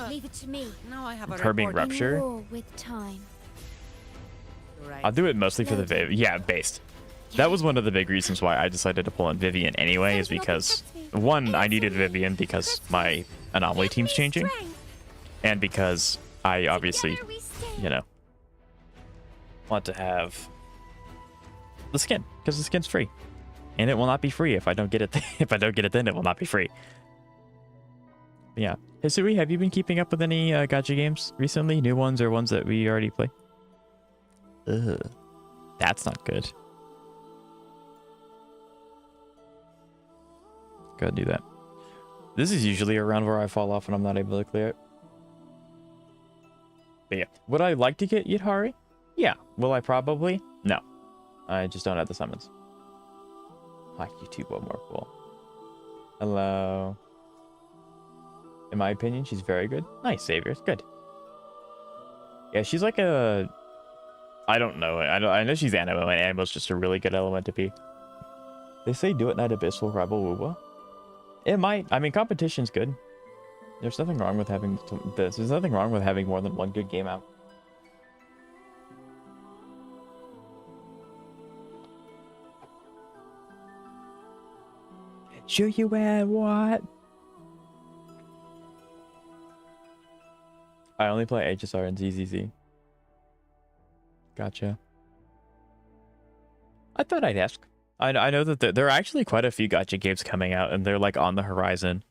[SPEAKER 2] Leave it to me.
[SPEAKER 3] Now I have a
[SPEAKER 1] her being
[SPEAKER 3] report.
[SPEAKER 1] rupture.
[SPEAKER 2] War with time.
[SPEAKER 3] Right.
[SPEAKER 1] I'll do it mostly for the Viv. Yeah, based. That was one of the big reasons why I decided to pull in Vivian anyway, is because one, I needed Vivian because my anomaly team's changing, and because I obviously, you know, want to have the skin because the skin's free, and it will not be free if I don't get it. If I don't get it, then it will not be free. But yeah, Hisui, have you been keeping up with any gacha games recently? New ones or ones that we already play? Ugh, that's not good. Go ahead and do that. This is usually around where I fall off and I'm not able to clear it. But yeah, would I like to get Yadhari? Yeah. Will I probably? No. I just don't have the summons. Hi, YouTube, one more cool. Hello. In my opinion, she's very good. Nice, Saviors. Good. Yeah, she's like a... I don't know. I know she's Animo, and Animo's just a really good element to be. They say do it night Abyssal Rebel Wuba. It might. I mean, competition's good. There's nothing wrong with having this. There's nothing wrong with having more than one good game out. Show you at what? I only play HSR and ZZZ. Gotcha. I thought I'd ask. I know that there are actually quite a few gacha games coming out, and they're like on the horizon.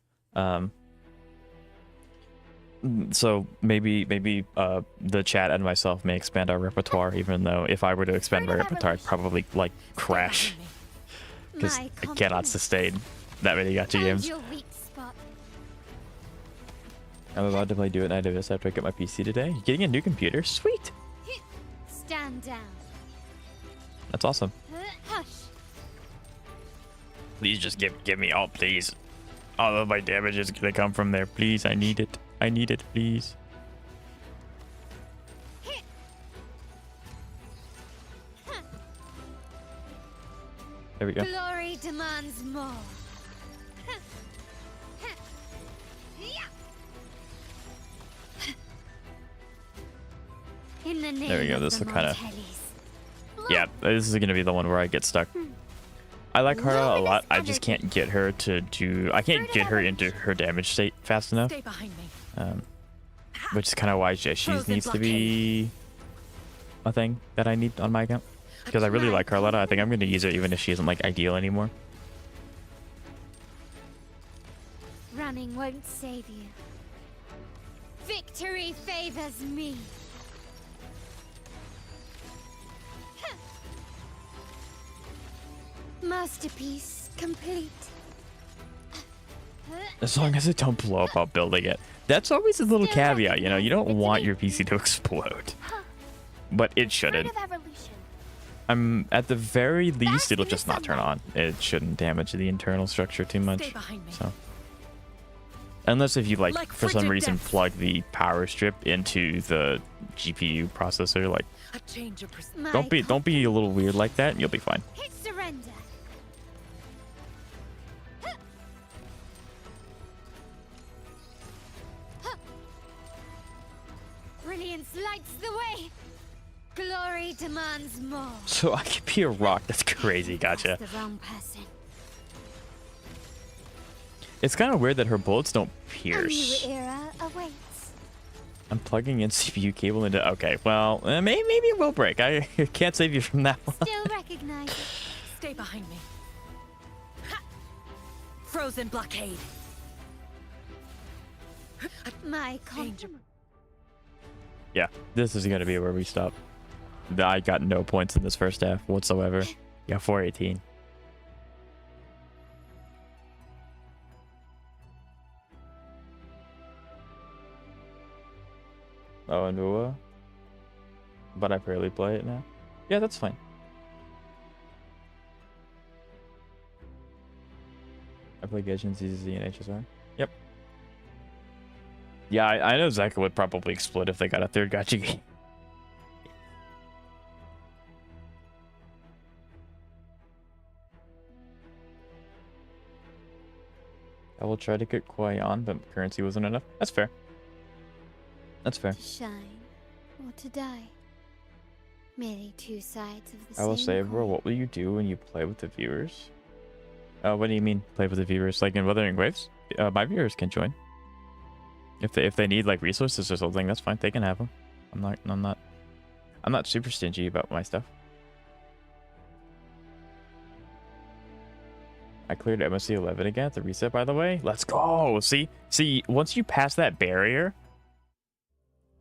[SPEAKER 1] So maybe the chat and myself may expand our repertoire, even though if I were to expand my repertoire, I'd probably like crash because I cannot sustain that many gacha games. I'm about to play Do It Night Abyss after I get my PC today. You getting a new computer? Sweet.
[SPEAKER 2] Stand down.
[SPEAKER 1] That's awesome.
[SPEAKER 2] Hush.
[SPEAKER 1] Please just give me all, please. All of my damage is gonna come from there. Please, I need it. I need it, please. There we go.
[SPEAKER 2] Glory demands more. In the name
[SPEAKER 1] There we go.
[SPEAKER 2] of
[SPEAKER 1] This
[SPEAKER 2] the
[SPEAKER 1] will kind of...
[SPEAKER 2] Martellis.
[SPEAKER 1] Yeah, this is going to be the one where I get stuck. I like Carla a lot. I just can't get her to do... I can't get her into her damage state fast enough.
[SPEAKER 3] Stay behind me.
[SPEAKER 1] Which is kind of why she needs to be a thing that I need on my account. Because I really like Carlotta. I think I'm going to use her even if she isn't like ideal anymore.
[SPEAKER 2] Running won't save you. Victory favors me. Masterpiece complete.
[SPEAKER 1] As long as it don't blow up while building it. That's always a little caveat, you know. You don't want your PC to explode. But it shouldn't. At the very least, it'll just not turn on. It shouldn't damage the internal structure too much. So, unless if you like for some reason plug the power strip into the GPU processor, like don't be a little weird like that, and you'll be fine.
[SPEAKER 2] Hit surrender. Brilliance lights the way. Glory demands more.
[SPEAKER 1] So I could be a rock. That's crazy. Gotcha.
[SPEAKER 2] That's the wrong person.
[SPEAKER 1] It's kind of weird that her bullets don't
[SPEAKER 2] A
[SPEAKER 1] pierce.
[SPEAKER 2] new era awaits.
[SPEAKER 1] I'm plugging in CPU cable into. Okay, well, maybe it will break. I can't save you from that one.
[SPEAKER 2] Still recognize it.
[SPEAKER 3] Stay behind me. Ha! Frozen blockade.
[SPEAKER 2] My
[SPEAKER 3] Danger.
[SPEAKER 1] Yeah, this is gonna be where we stop. I got no points in this first half whatsoever. Yeah, 418. Oh, and but I barely play it now. Yeah, that's fine. I play Genshin, ZZ, and HSR. Yep. Yeah, I know Zeka would probably explode if they got a third gacha game. I will try to get Koi on, but currency wasn't enough. That's fair. That's fair.
[SPEAKER 2] To shine or to die. Merely two sides of the same
[SPEAKER 1] I will say, bro,
[SPEAKER 2] coin.
[SPEAKER 1] what will you do when you play with the viewers? What do you mean, play with the viewers? Like in Wuthering Waves? My viewers can join. If they need like resources or something, that's fine. They can have them. I'm not super stingy about my stuff. I cleared MSC 11 again at the reset, by the way. Let's go. See, once you pass that barrier,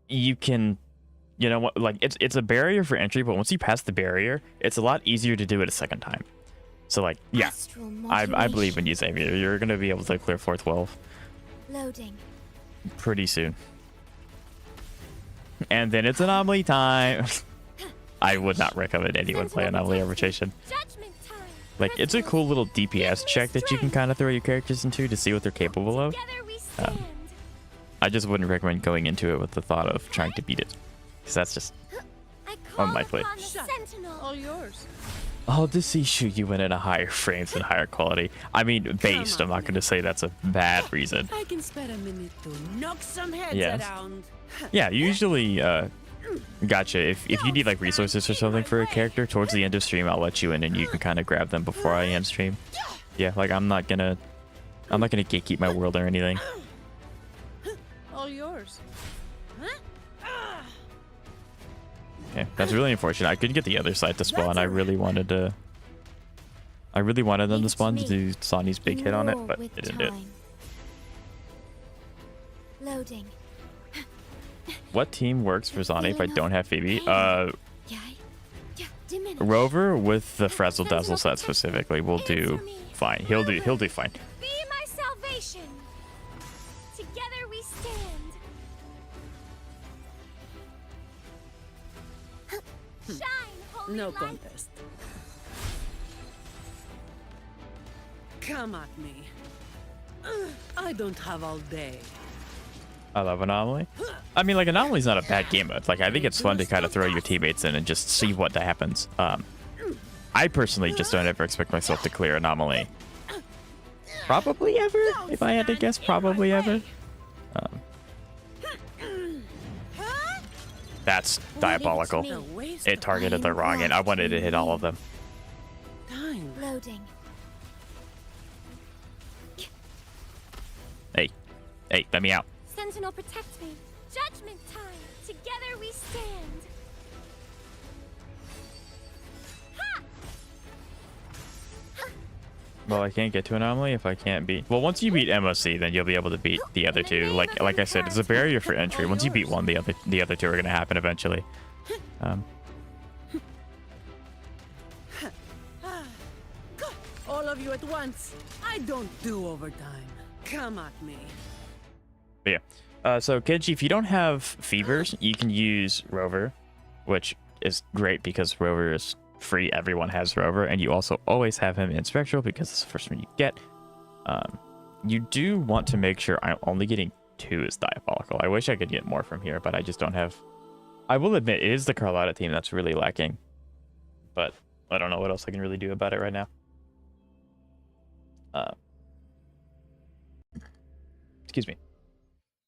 [SPEAKER 1] you can, you know what, like it's a barrier for entry, but once you pass the barrier, it's a lot easier to do it a second time. So like, yeah,
[SPEAKER 2] Astral
[SPEAKER 1] I believe in
[SPEAKER 2] modulation.
[SPEAKER 1] you, Xavier. You're gonna be able to clear 412
[SPEAKER 2] Loading.
[SPEAKER 1] pretty soon. And then it's anomaly time. I would not recommend anyone play anomaly arbitration.
[SPEAKER 2] Judgment time.
[SPEAKER 1] Like, it's a cool little DPS check that you can kind of throw your characters into to see what they're capable of.
[SPEAKER 2] Together we stand.
[SPEAKER 1] I just wouldn't recommend going into it with the thought of trying to beat it, because that's just
[SPEAKER 2] I call
[SPEAKER 1] unlikely.
[SPEAKER 2] upon the sentinel.
[SPEAKER 3] All yours.
[SPEAKER 1] I'll just see shoot you in at a higher frames and higher quality. I mean, based. I'm not going to say that's a bad reason.
[SPEAKER 3] I can spare a minute to knock some heads
[SPEAKER 1] Yes.
[SPEAKER 3] around.
[SPEAKER 1] Yeah, usually, gotcha. If you need like resources or something for a character towards the end of stream, I'll let you in and you can kind of grab them before I end stream. Yeah, like I'm not gonna gatekeep my world or anything.
[SPEAKER 3] All yours.
[SPEAKER 1] Okay, that's really unfortunate. I couldn't get the other side to spawn. I really wanted them to spawn to do Sonny's big hit on it, but it didn't do it.
[SPEAKER 2] Loading.
[SPEAKER 1] What team works for Sonny if I don't have Phoebe?
[SPEAKER 2] Diminish.
[SPEAKER 1] Rover with the Frazzle Dazzle set specifically will do fine. He'll do fine.
[SPEAKER 2] Be my salvation. Together we stand. Shine, holy
[SPEAKER 3] No
[SPEAKER 2] light.
[SPEAKER 3] contest. Come at me. I don't have all day.
[SPEAKER 1] I love Anomaly. I mean, like, Anomaly's not a bad game mode. Like, I think it's fun to kind of throw your teammates in and just see what happens. I personally just don't ever expect myself to clear Anomaly. Probably ever, if I had to guess, probably ever. That's diabolical.
[SPEAKER 3] No waste
[SPEAKER 1] It targeted the wrong end. I wanted to hit all of them.
[SPEAKER 3] time.
[SPEAKER 2] Loading.
[SPEAKER 1] Hey, let me out.
[SPEAKER 2] Sentinel, protect me. Judgment time. Together we stand. Ha!
[SPEAKER 1] Well, I can't get to anomaly if I can't beat. Well, once you beat MOC, then you'll be able to beat the other two. Like I said, it's a barrier for entry. Once you beat one, the other two are gonna happen eventually.
[SPEAKER 3] All of you at once. I don't do overtime. Come at me.
[SPEAKER 1] But yeah. So Kenji, if you don't have fevers, you can use Rover, which is great because Rover is free. Everyone has Rover, and you also always have him in Spectral because it's the first one you get. You do want to make sure I'm only getting 2 as Diabolical. I wish I could get more from here, but I just don't have. I will admit, it is the Carlotta team that's really lacking, but I don't know what else I can really do about it right now. Excuse me.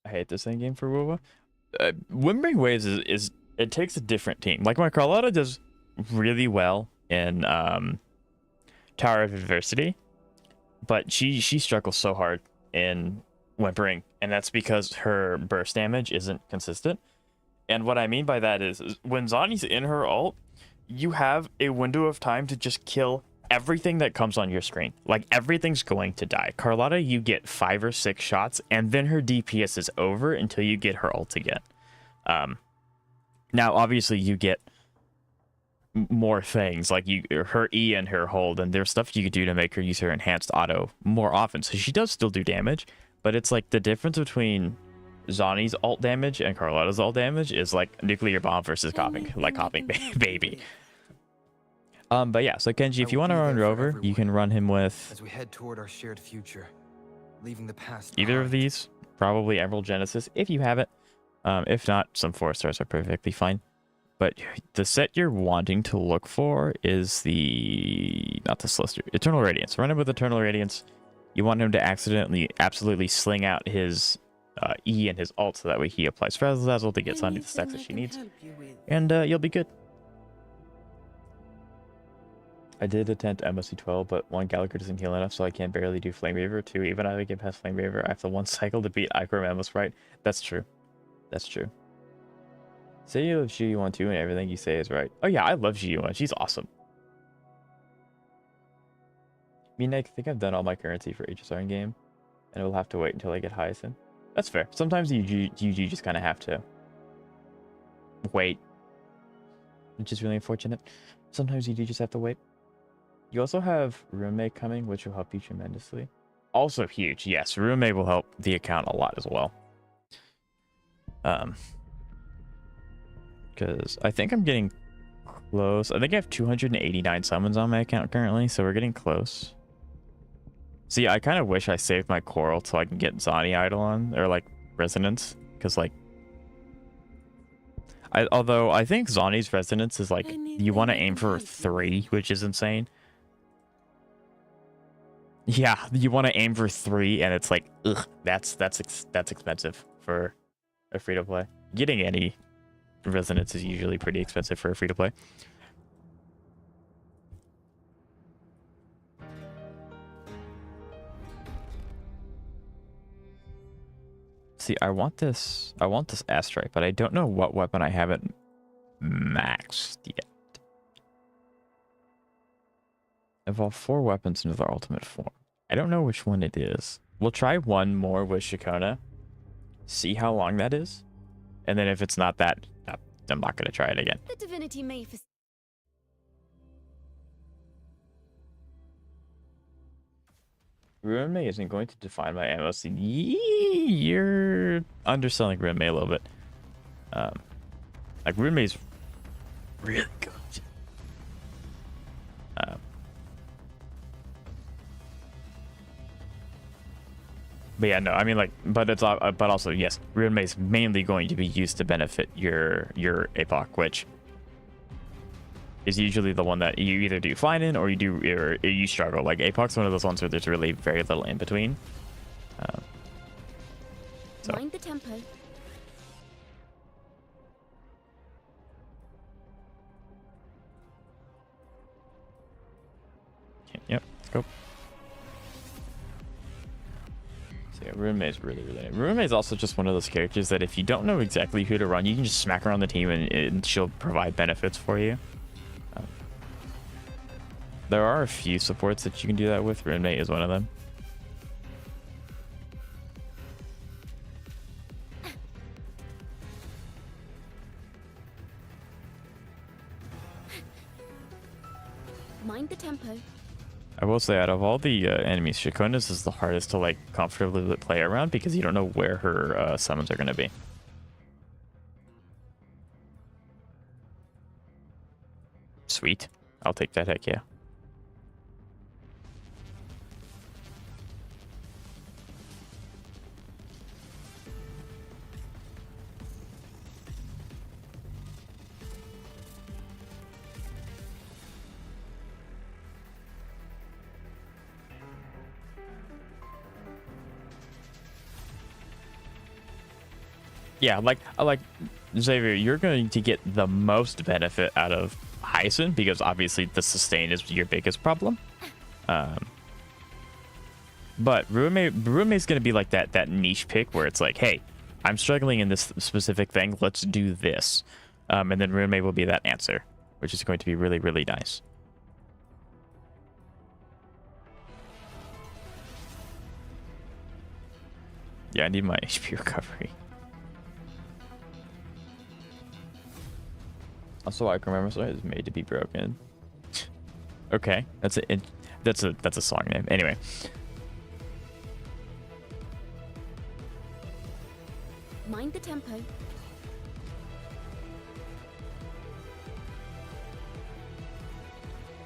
[SPEAKER 1] I hate this game for WoW. Wimpering Waves is it takes a different team. Like my Carlotta does really well in Tower of Adversity, but she struggles so hard in Wimpering, and that's because her burst damage isn't consistent. And what I mean by that is when Zani's in her ult, you have a window of time to just kill everything that comes on your screen. Like everything's going to die. Carlotta, you get 5 or 6 shots, and then her DPS is over until you get her ult again. Now obviously you get more things like her E and her hold, and there's stuff you could do to make her use her enhanced auto more often. So she does still do damage, but it's like the difference between Zani's ult damage and Carlotta's ult damage is like nuclear bomb versus coughing baby. But yeah, so Kenji, if you want to run Rover, you can run him with
[SPEAKER 4] as we head toward our shared future, leaving the past
[SPEAKER 1] either of these, probably Emerald Genesis if you have it. If not, some 4-stars are perfectly fine. But the set you're wanting to look for is not the Celestial, Eternal Radiance. Run him with Eternal Radiance. You want him to absolutely sling out his E and his ult, so that way he applies Frazzle Dazzle to get Sunny the stacks that she needs, and you'll be good. I did attempt MSC 12, but 1, Gallagher doesn't heal enough, so I can barely do Flame Waver. 2, even if I get past Flame Waver, I have to 1 cycle to beat Icro Mammoth, right? That's true. That's true. Say you love GU1 too, and everything you say is right. Oh yeah, I love GU1. She's awesome. I mean, I think I've done all my currency for HSR in game, and we'll have to wait until I get Hyacinth. That's fair. Sometimes you just kind of have to wait, which is really unfortunate. Sometimes you do just have to wait. You also have Roommate coming, which will help you tremendously. Also huge, yes. Roommate will help the account a lot as well. Because I think I'm getting close. I think I have 289 summons on my account currently, so we're getting close. See, I kind of wish I saved my Coral so I can get Zani Idol on, or like Resonance, because like, although I think Zani's Resonance is like, you want to aim for 3, which is insane. Yeah, you want to aim for 3, and it's like, ugh, that's expensive for a free-to-play. Getting any Resonance is usually pretty expensive for a free-to-play. See, I want this Astrite, but I don't know what weapon I haven't maxed yet. Evolve 4 weapons into their ultimate form. I don't know which one it is. We'll try one more with Shikona, see how long that is, and then if it's not that, I'm not gonna try it again.
[SPEAKER 2] The divinity may
[SPEAKER 1] Ruin May isn't going to define my ammo scene. You're underselling Ruin May a little bit. Like Ruin May's really good. But yeah, no, I mean like, but it's but also yes, Ruin May is mainly going to be used to benefit your APOC, which is usually the one that you either do fine in or you struggle. Like APOC's one of those ones where there's really very little in between. So.
[SPEAKER 2] mind the tempo.
[SPEAKER 1] Yep, let's go. So yeah, Ruin May is really nice. Ruin May is also just one of those characters that if you don't know exactly who to run, you can just smack her on the team and she'll provide benefits for you. There are a few supports that you can do that with. Rinmate is one of them.
[SPEAKER 2] Mind the tempo.
[SPEAKER 1] I will say, out of all the enemies, Shakona's is the hardest to like comfortably play around because you don't know where her summons are going to be. Sweet. I'll take that, heck yeah. Yeah, like Xavier, you're going to get the most benefit out of Hyson because obviously the sustain is your biggest problem. But Ruime's going to be like that niche pick where it's like, hey, I'm struggling in this specific thing. Let's do this. And then Ruime will be that answer, which is going to be really, really nice. Yeah, I need my HP recovery. Also, I can remember so it's made to be broken. Okay, that's a song name. Anyway.
[SPEAKER 2] Mind the tempo.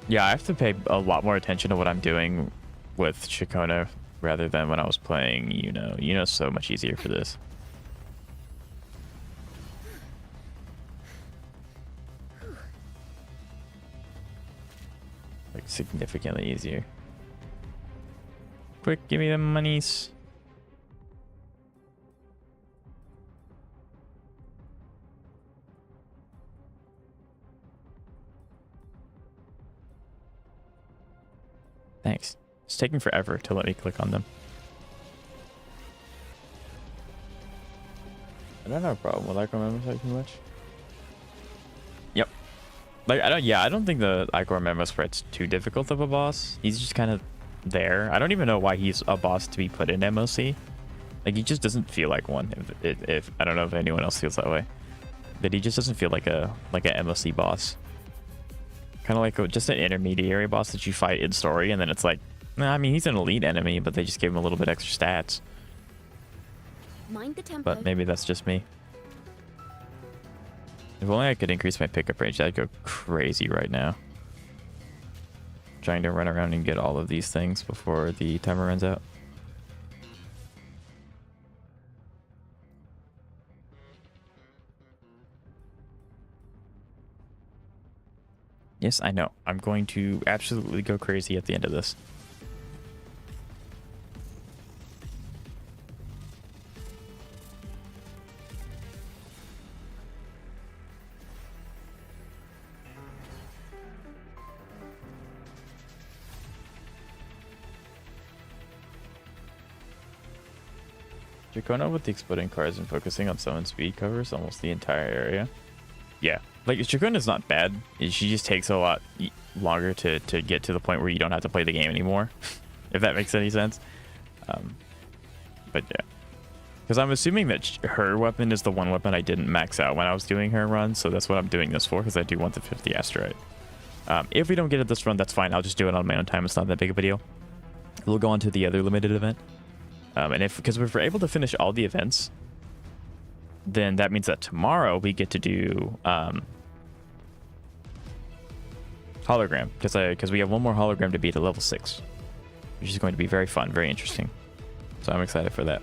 [SPEAKER 1] Yeah, I have to pay a lot more attention to what I'm doing with Shikona rather than when I was playing Yuno. Yuno's so much easier for this. Like, significantly easier. Quick, give me the monies. Thanks. It's taking forever to let me click on them. I don't have a problem with Ichor Memos too much. Yep. Like, I don't think the Ichor Memo sprite's too difficult of a boss. He's just kind of there. I don't even know why he's a boss to be put in MOC. Like, he just doesn't feel like one. If I don't know if anyone else feels that way. But he just doesn't feel like a MOC boss. Kind of like just an intermediary boss that you fight in story, and then it's like, nah, I mean, he's an elite enemy, but they just gave him a little bit extra stats.
[SPEAKER 2] Mind the tempo.
[SPEAKER 1] But maybe that's just me. If only I could increase my pickup range, I'd go crazy right now. Trying to run around and get all of these things before the timer runs out. Yes, I know. I'm going to absolutely go crazy at the end of this. Dracona with the exploding cards and focusing on summon speed covers almost the entire area. Yeah, like Dracona's not bad. She just takes a lot longer to get to the point where you don't have to play the game anymore, if that makes any sense. But yeah, because I'm assuming that her weapon is the one weapon I didn't max out when I was doing her run, so that's what I'm doing this for, because I do want the 50 Astrite. If we don't get it this run, that's fine. I'll just do it on my own time. It's not that big of a deal. We'll go on to the other limited event. And because if we're able to finish all the events, then that means that tomorrow we get to do hologram, because we have one more hologram to beat at level 6, which is going to be very fun, very interesting. So I'm excited for that.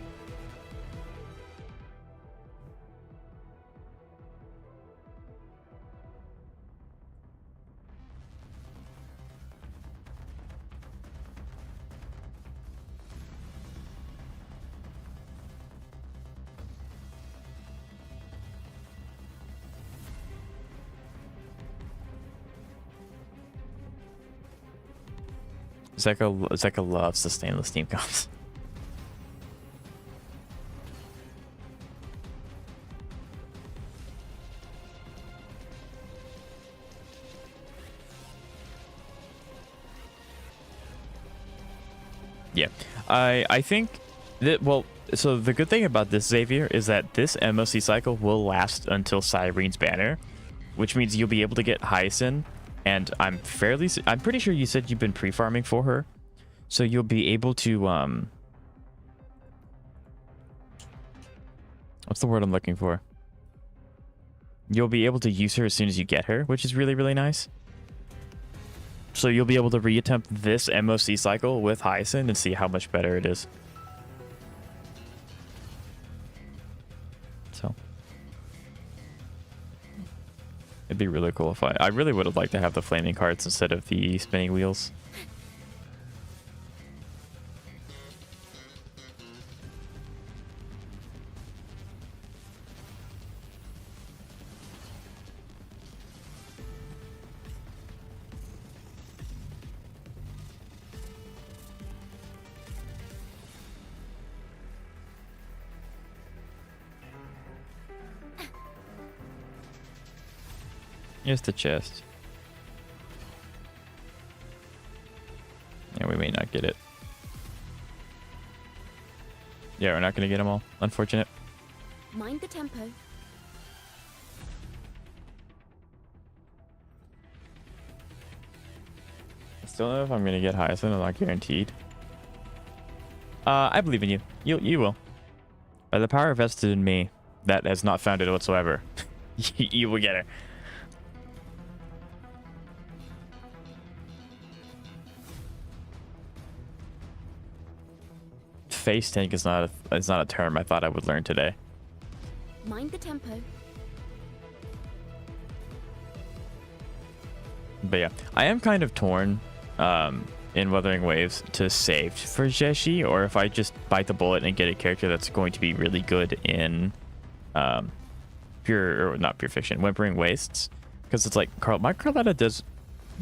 [SPEAKER 1] Zeka loves the stainless team comps. Yeah, I think that, well, so the good thing about this Xavier is that this MOC cycle will last until Cyrene's banner, which means you'll be able to get Hyacinth, and I'm pretty sure you said you've been pre-farming for her, so you'll be able to what's the word I'm looking for? You'll be able to use her as soon as you get her, which is really, really nice. So you'll be able to reattempt this MOC cycle with Hyacinth and see how much better it is. So it'd be really cool if I really would have liked to have the flaming carts instead of the spinning wheels. Here's the chest. Yeah, we may not get it. Yeah, we're not going to get them all. Unfortunate.
[SPEAKER 2] Mind the tempo.
[SPEAKER 1] I still don't know if I'm going to get Hyacinth. I'm not guaranteed. I believe in you. You will. By the power vested in me, that has not found it whatsoever. You will get her. Face tank is not a term I thought I would learn today.
[SPEAKER 2] Mind the tempo.
[SPEAKER 1] But yeah, I am kind of torn in Wuthering Waves to save for Jeshi, or if I just bite the bullet and get a character that's going to be really good in not pure fiction, Wimpering Wastes, because it's like my Carletta does,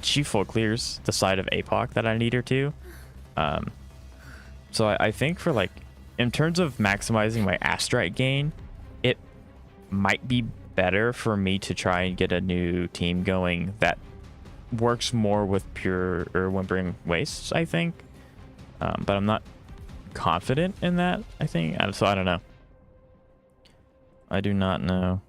[SPEAKER 1] she full clears the side of APOC that I need her to. So I think for like, in terms of maximizing my Astrite gain, it might be better for me to try and get a new team going that works more with pure or Wimpering Wastes, I think. But I'm not confident in that, I think. So I don't know. I do not know.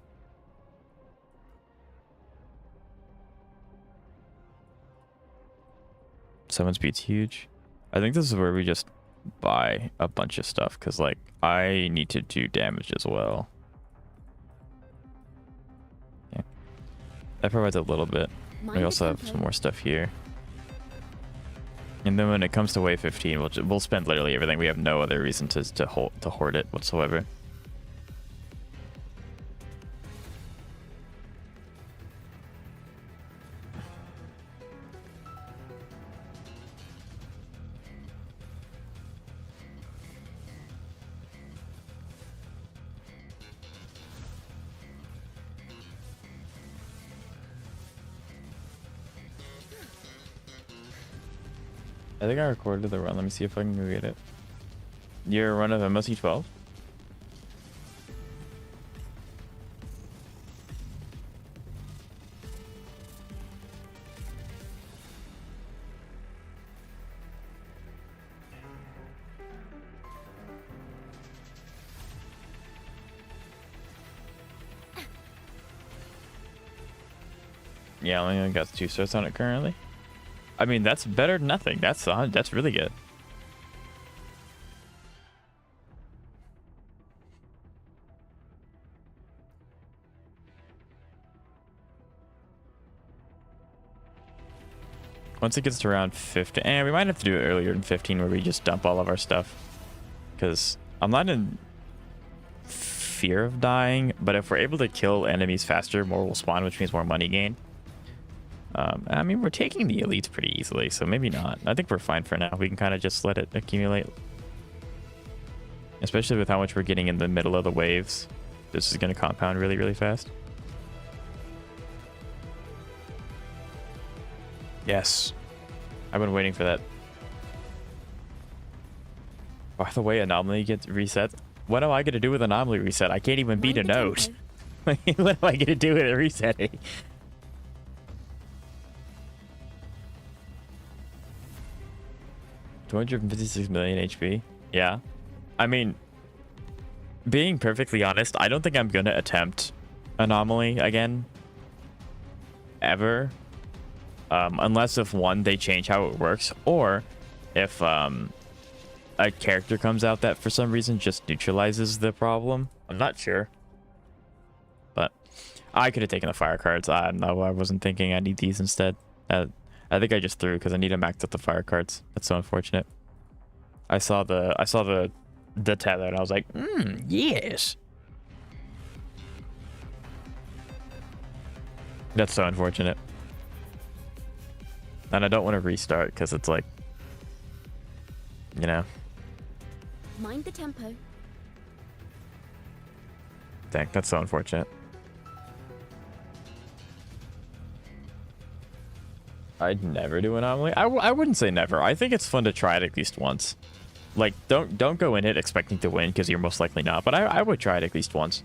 [SPEAKER 1] Summon speed's huge. I think this is where we just buy a bunch of stuff, because like I need to do damage as well. Yeah, that provides a little bit. We also have some more stuff here, and then when it comes to wave 15, we'll spend literally everything. We have no other reason to hoard it whatsoever. I think I recorded the run. Let me see if I can go get it. Your run of MOC 12? Yeah, I only got 2 starts on it currently. I mean, that's better than nothing. That's really good. Once it gets to around 15, and we might have to do it earlier than 15, where we just dump all of our stuff, because I'm not in fear of dying, but if we're able to kill enemies faster, more will spawn, which means more money gain. I mean, we're taking the elites pretty easily, so maybe not. I think we're fine for now. We can kind of just let it accumulate. Especially with how much we're getting in the middle of the waves. This is going to compound really, really fast. Yes. I've been waiting for that. By the way, anomaly gets reset. What am I going to do with anomaly reset? I can't even beat a node. What am I going to do with it resetting? 256 million HP. Yeah. I mean, being perfectly honest, I don't think I'm gonna attempt Anomaly again. Ever. Unless if one, they change how it works, or if a character comes out that for some reason just neutralizes the problem. I'm not sure. But I could have taken the fire cards. I know I wasn't thinking I need these instead. I think I just threw because I need to max out the fire cards. That's so unfortunate. I saw the tether and I was like, yes. That's so unfortunate. And I don't want to restart because it's like, you know.
[SPEAKER 2] Mind the tempo.
[SPEAKER 1] Dang, that's so unfortunate. I'd never do Anomaly. I wouldn't say never. I think it's fun to try it at least once. Like, don't go in it expecting to win because you're most likely not. But I would try it at least once.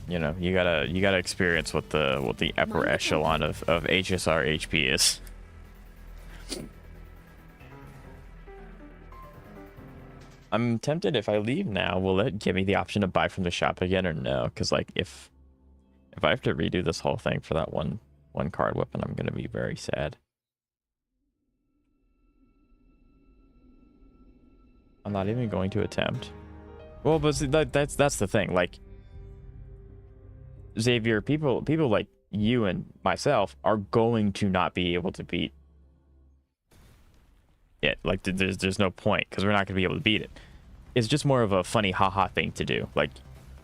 [SPEAKER 1] You know, you gotta experience what the upper echelon of HSR HP is. I'm tempted if I leave now, will it give me the option to buy from the shop again or no? Because like if I have to redo this whole thing for that one card weapon, I'm gonna be very sad. I'm not even going to attempt. Well, but see, that's the thing. Like, Xavier, people like you and myself are going to not be able to beat it. Like, there's no point because we're not going to be able to beat it. It's just more of a funny haha thing to do. Like,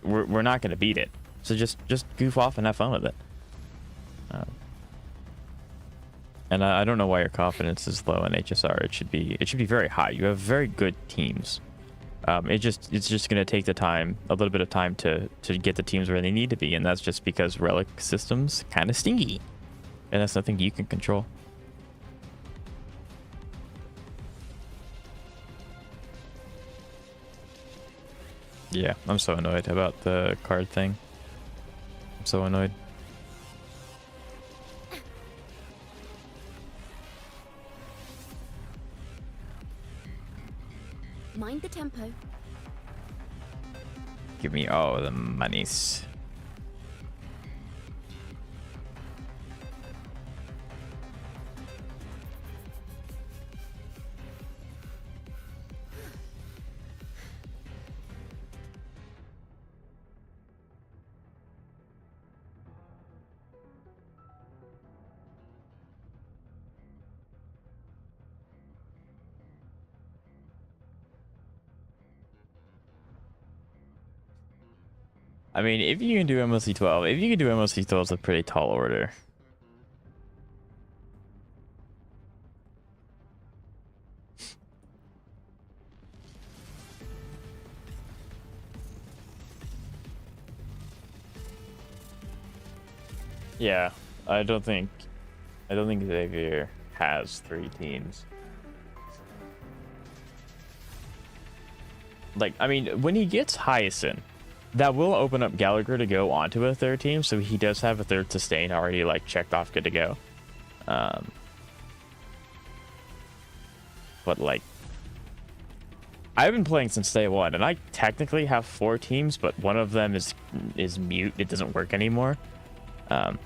[SPEAKER 1] we're not going to beat it, so just goof off and have fun with it. And I don't know why your confidence is low in HSR. It should be very high. You have very good teams. It's just going to take a little bit of time to get the teams where they need to be, and that's just because relic systems kind of stingy, and that's nothing you can control. Yeah, I'm so annoyed about the card thing. I'm so annoyed.
[SPEAKER 2] Mind the tempo.
[SPEAKER 1] Give me all the monies. I mean, if you can do MLC 12, it's a pretty tall order. Yeah, I don't think Xavier has 3 teams. Like, I mean, when he gets Hyacinth, that will open up Gallagher to go onto a 3rd team, so he does have a 3rd sustain already, like, checked off, good to go. But, like, I've been playing since day 1, and I technically have 4 teams, but one of them is mute. It doesn't work anymore. And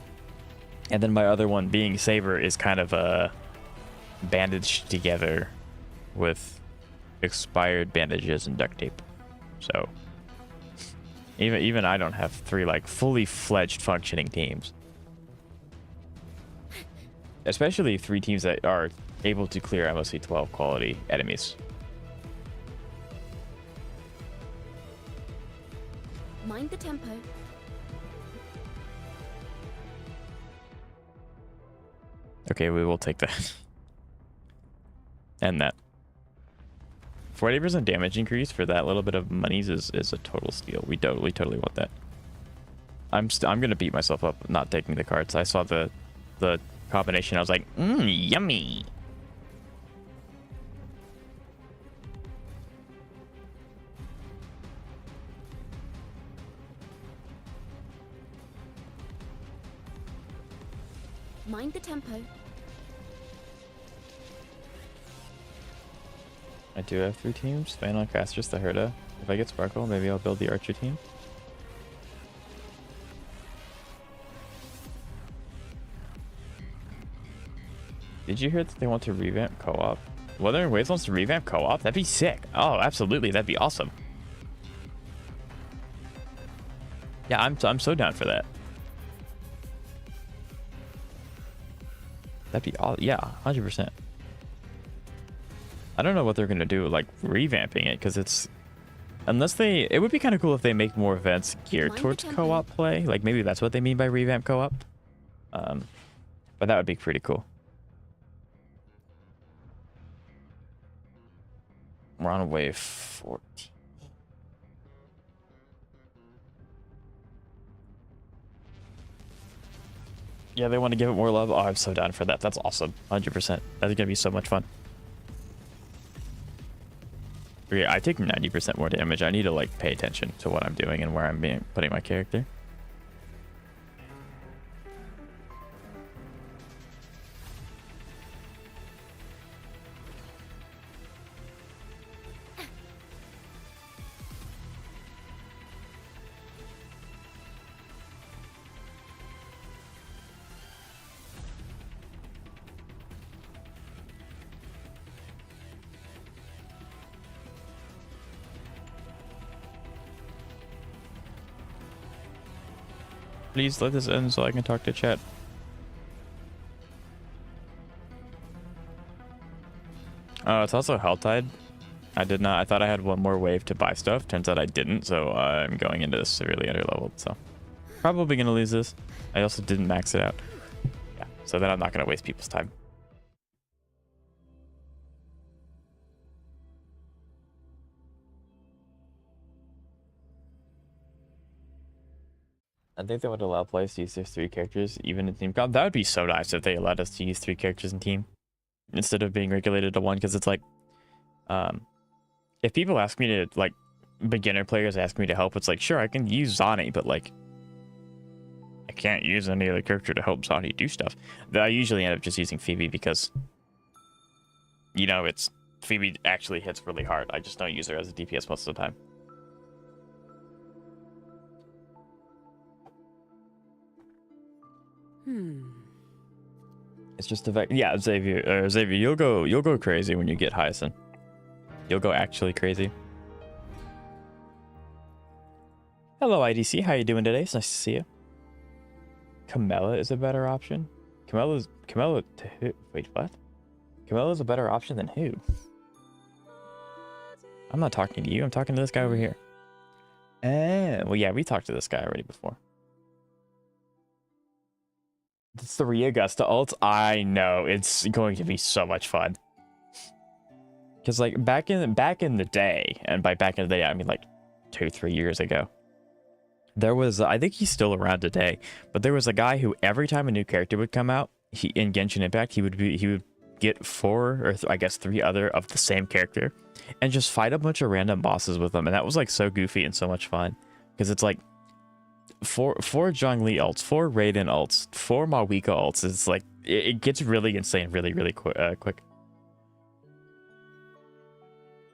[SPEAKER 1] then my other one, being Saber, is kind of bandaged together with expired bandages and duct tape. So even I don't have 3 like fully fledged functioning teams. Especially 3 teams that are able to clear MOC 12 quality enemies.
[SPEAKER 2] Mind the tempo.
[SPEAKER 1] Okay, we will take that. And that. 40% damage increase for that little bit of monies is a total steal. We totally want that. I'm gonna beat myself up not taking the cards. I saw the combination. I was like, yummy.
[SPEAKER 5] Mind the tempo.
[SPEAKER 1] I do have 3 teams. Fan on casters the Herda. If I get Sparkle, maybe I'll build the Archer team. Did you hear that they want to revamp co-op? Wuthering Waves wants to revamp co-op? That'd be sick. Oh, absolutely. That'd be awesome. Yeah, I'm so down for that. That'd be all. Yeah, 100%. I don't know what they're gonna do, like revamping it, because it's unless they. It would be kind of cool if they make more events geared towards co-op play. Like maybe that's what they mean by revamp co-op. But that would be pretty cool. We're on wave 14. Yeah, they want to give it more love. Oh, I'm so down for that. That's awesome. 100%. That's gonna be so much fun. Yeah, I take 90% more damage. I need to like pay attention to what I'm doing and where I'm putting my character. Please let this end so I can talk to chat. It's also Helltide. I did not. I thought I had one more wave to buy stuff. Turns out I didn't, so I'm going into this severely underleveled. So probably gonna lose this. I also didn't max it out. Yeah, so then I'm not gonna waste people's time. I think they would allow players to use their 3 characters even in team comp. That would be so nice if they allowed us to use 3 characters in team instead of being regulated to 1. Because it's like, if people ask me to, like, beginner players ask me to help, it's like, sure, I can use Zani, but like, I can't use any other character to help Zani do stuff. I usually end up just using Phoebe because, you know, it's Phoebe actually hits really hard. I just don't use her as a DPS most of the time. It's just the fact. Yeah, Xavier, you'll go crazy when you get Hyacinth. You'll go actually crazy. Hello, IDC. How you doing today? It's nice to see you. Camilla is a better option. Camilla to who? Wait, what? Camilla's a better option than who? I'm not talking to you. I'm talking to this guy over here. Well, yeah, we talked to this guy already before. The 3 Augusta ults, I know it's going to be so much fun. Because like back in the day, and by back in the day I mean like 2-3 years ago, there was, I think he's still around today, but there was a guy who every time a new character would come out, in Genshin Impact, he would get 4 or I guess 3 other of the same character, and just fight a bunch of random bosses with them, and that was like so goofy and so much fun because it's like. 4 Zhongli ults, 4 Raiden ults, 4 Mawika ults. It's like it gets really insane really quick.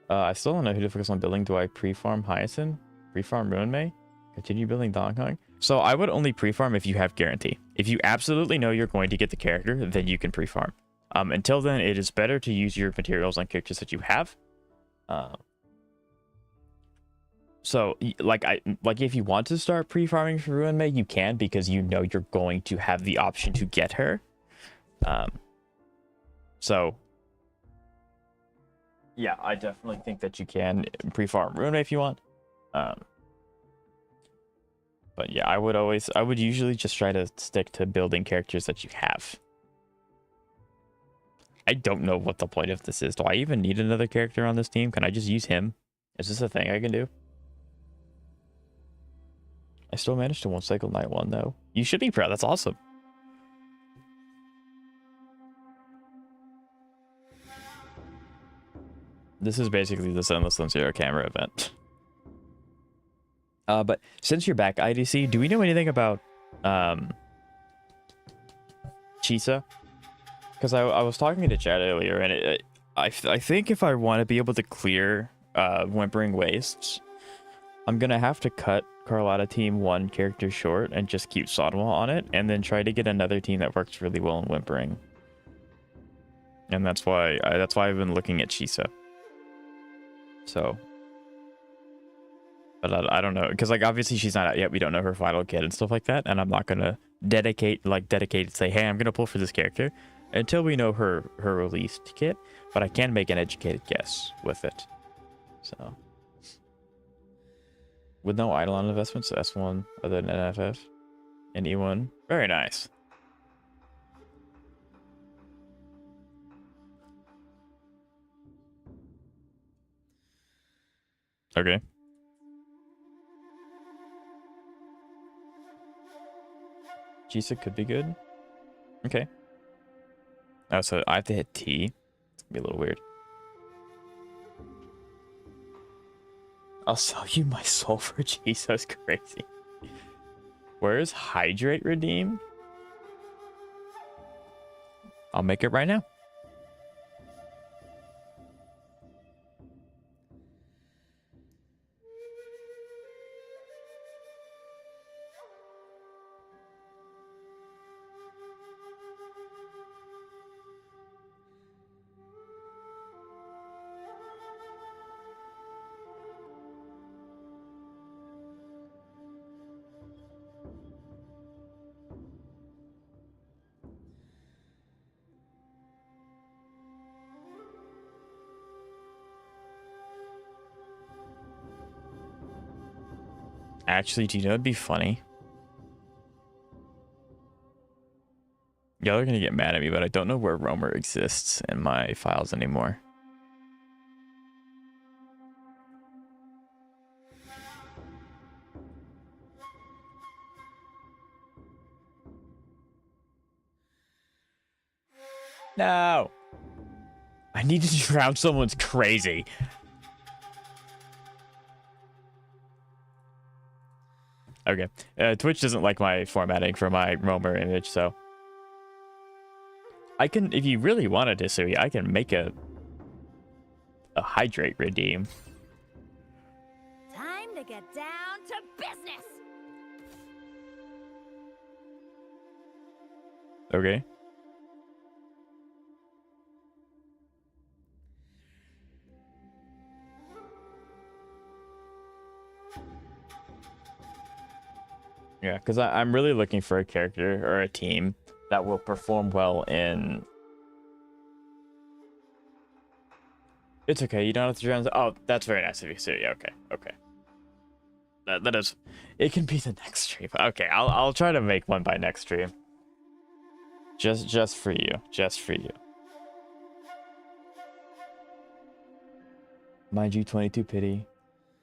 [SPEAKER 1] I still don't know who to focus on building. Do I pre-farm Hyacinth, pre-farm Ruinmei, continue building Dong Kong? So I would only pre-farm if you have guarantee. If you absolutely know you're going to get the character, then you can pre-farm. Until then, it is better to use your materials on characters that you have. So, like if you want to start pre-farming for Ruinmei, you can, because you know you're going to have the option to get her. So, yeah, I definitely think that you can pre-farm Ruinmei if you want. But yeah, I would usually just try to stick to building characters that you have. I don't know what the point of this is. Do I even need another character on this team? Can I just use him? Is this a thing I can do? I still managed to 1 cycle night 1 though. You should be proud. That's awesome. This is basically the Sunless Zero camera event. But since you're back, IDC, do we know anything about Chisa, because I was talking to Chad earlier, and I think if I want to be able to clear Wimpering Wastes, I'm gonna have to cut Carlotta Team 1 character short and just keep Sodoma on it, and then try to get another team that works really well in Wimpering. And that's why I've been looking at Chisa. So, but I don't know, because like obviously she's not out yet. We don't know her final kit and stuff like that, and I'm not gonna dedicate and say, hey, I'm gonna pull for this character until we know her released kit. But I can make an educated guess with it. So, with no Eidolon investments, S1 other than NFF and E1, very nice. Okay. Chisa could be good. Okay. Oh, so I have to hit T. It's gonna be a little weird. I'll sell you my soul for Jesus. Crazy. Where's Hydrate Redeem? I'll make it right now. Actually, do you know what'd be funny? Y'all are gonna get mad at me, but I don't know where Roamer exists in my files anymore. No! I need to drown someone's crazy. Okay. Twitch doesn't like my formatting for my Roamer image, so I can, if you really wanted to, Sui, I can make a Hydrate Redeem.
[SPEAKER 2] Time to get down to business.
[SPEAKER 1] Okay. Yeah, because I'm really looking for a character or a team that will perform well in... It's okay, you don't have to drown... Oh, that's very nice of you, Sui. Okay, okay. That is... It can be the next stream. Okay, I'll try to make one by next stream. Just for you. Just for you. Mind you, 22 pity.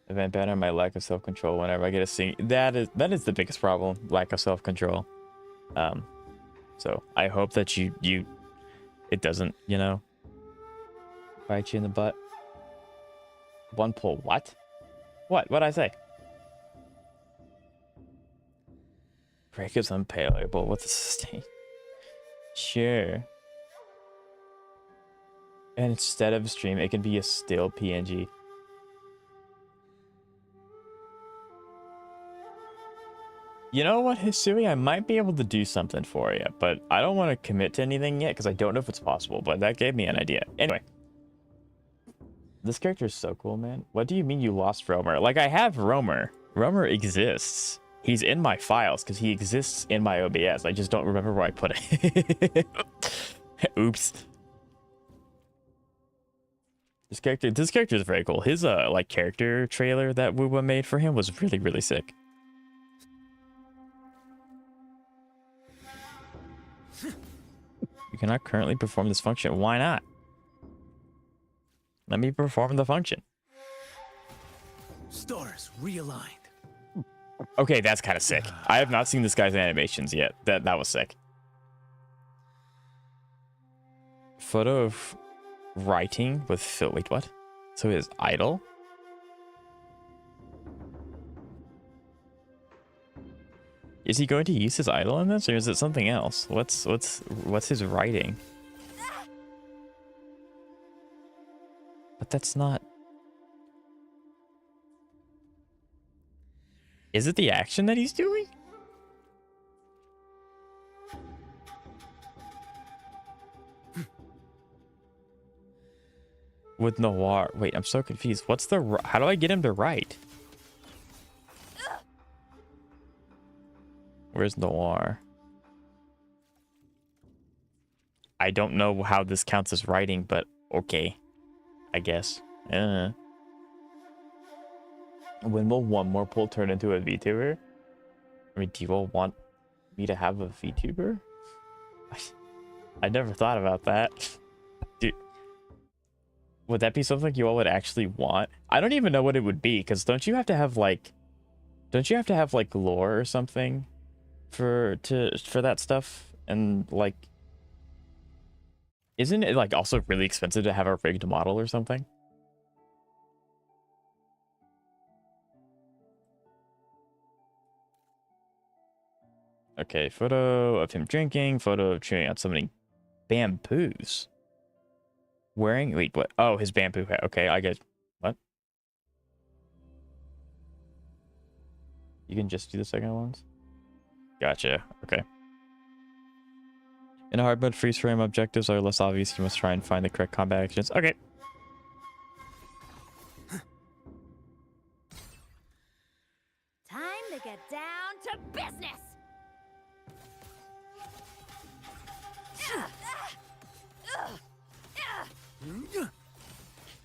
[SPEAKER 1] Event banner, my lack of self-control whenever I get a sing. That is the biggest problem. Lack of self-control. So I hope that it doesn't, you know, bite you in the butt. One pull, what? What'd I say? Break is unpayable. What's the sustain? Sure. And instead of a stream, it can be a still PNG. You know what, Hisui? I might be able to do something for you, but I don't want to commit to anything yet because I don't know if it's possible, but that gave me an idea. Anyway. This character is so cool, man. What do you mean you lost Roamer? Like, I have Roamer. Roamer exists. He's in my files because he exists in my OBS. I just don't remember where I put it. Oops. This character is very cool. His like character trailer that Wuwa made for him was really, really sick. You cannot currently perform this function. Why not? Let me perform the function.
[SPEAKER 5] Stars realigned.
[SPEAKER 1] Okay, that's kind of sick. I have not seen this guy's animations yet. That was sick. Photo of writing with Phil. Wait, what? So his idol? Is he going to use his idol in this, or is it something else? What's his writing? But that's not. Is it the action that he's doing? With Noir. Wait, I'm so confused. What's the... How do I get him to write? Where's Noir? I don't know how this counts as writing, but okay. I guess. When will one more pull turn into a VTuber? I mean, do you all want me to have a VTuber? I never thought about that. Dude, would that be something you all would actually want? I don't even know what it would be, because don't you have to have like lore or something for that stuff? And like, isn't it like also really expensive to have a rigged model or something? Okay, photo of him drinking, photo of chewing on somebody bamboos. Wearing, wait, what? Oh, his bamboo hat. Okay, I guess. What? You can just do the second ones? Gotcha. Okay. In a hard mode, freeze frame objectives are less obvious. You must try and find the correct combat actions. Okay.
[SPEAKER 2] Time to get down to business.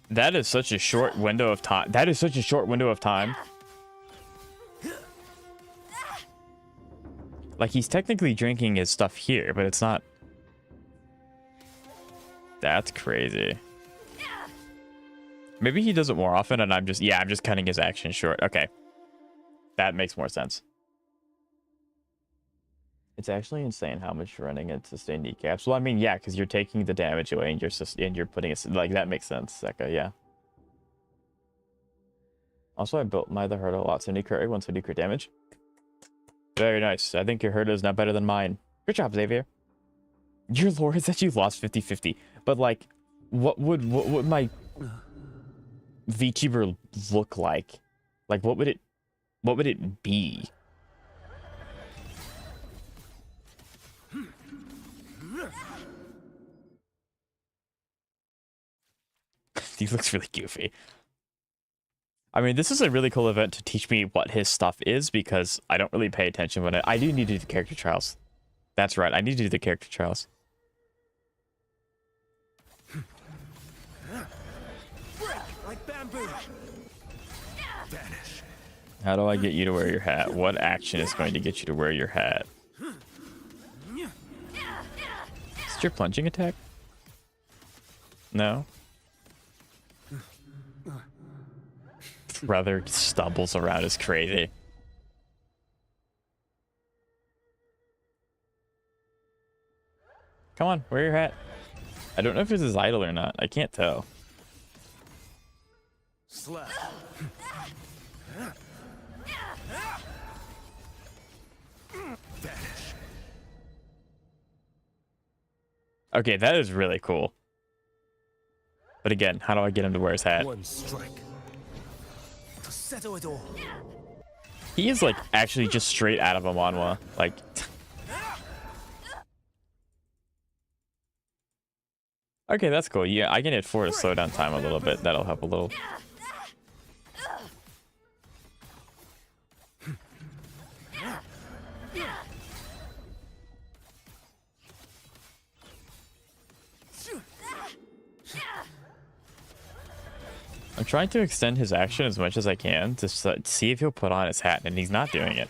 [SPEAKER 1] That is such a short window of time. That is such a short window of time. Like, he's technically drinking his stuff here, but it's not. That's crazy. Maybe he does it more often, and I'm just cutting his action short. Okay. That makes more sense. It's actually insane how much running and sustained kneecaps. Well, I mean, yeah, because you're taking the damage away and you're putting it, like, that makes sense, Seka, yeah. Also, I built my other hurdle a lot, so crit rate, 170 crit damage. Very nice. I think your hurdle is not better than mine. Good job, Xavier. Your lore is that you lost 50-50. But, like, what would my VTuber look like? Like, what would it be? He looks really goofy. I mean, this is a really cool event to teach me what his stuff is, because I don't really pay attention when I do need to do the character trials. That's right, I need to do the character trials.
[SPEAKER 4] Like bamboo. Vanish.
[SPEAKER 1] How do I get you to wear your hat? What action is going to get you to wear your hat? Is it your plunging attack? No? Brother stumbles around is crazy. Come on, wear your hat. I don't know if it's his idol or not. I can't tell.
[SPEAKER 4] Slap.
[SPEAKER 1] Okay, that is really cool. But again, how do I get him to wear his hat?
[SPEAKER 4] One strike. To settle it all.
[SPEAKER 1] He is like actually just straight out of a manhwa. Like okay, that's cool. Yeah, I can hit 4 to slow down time a little bit. That'll help a little. I'm trying to extend his action as much as I can to see if he'll put on his hat, and he's not doing it.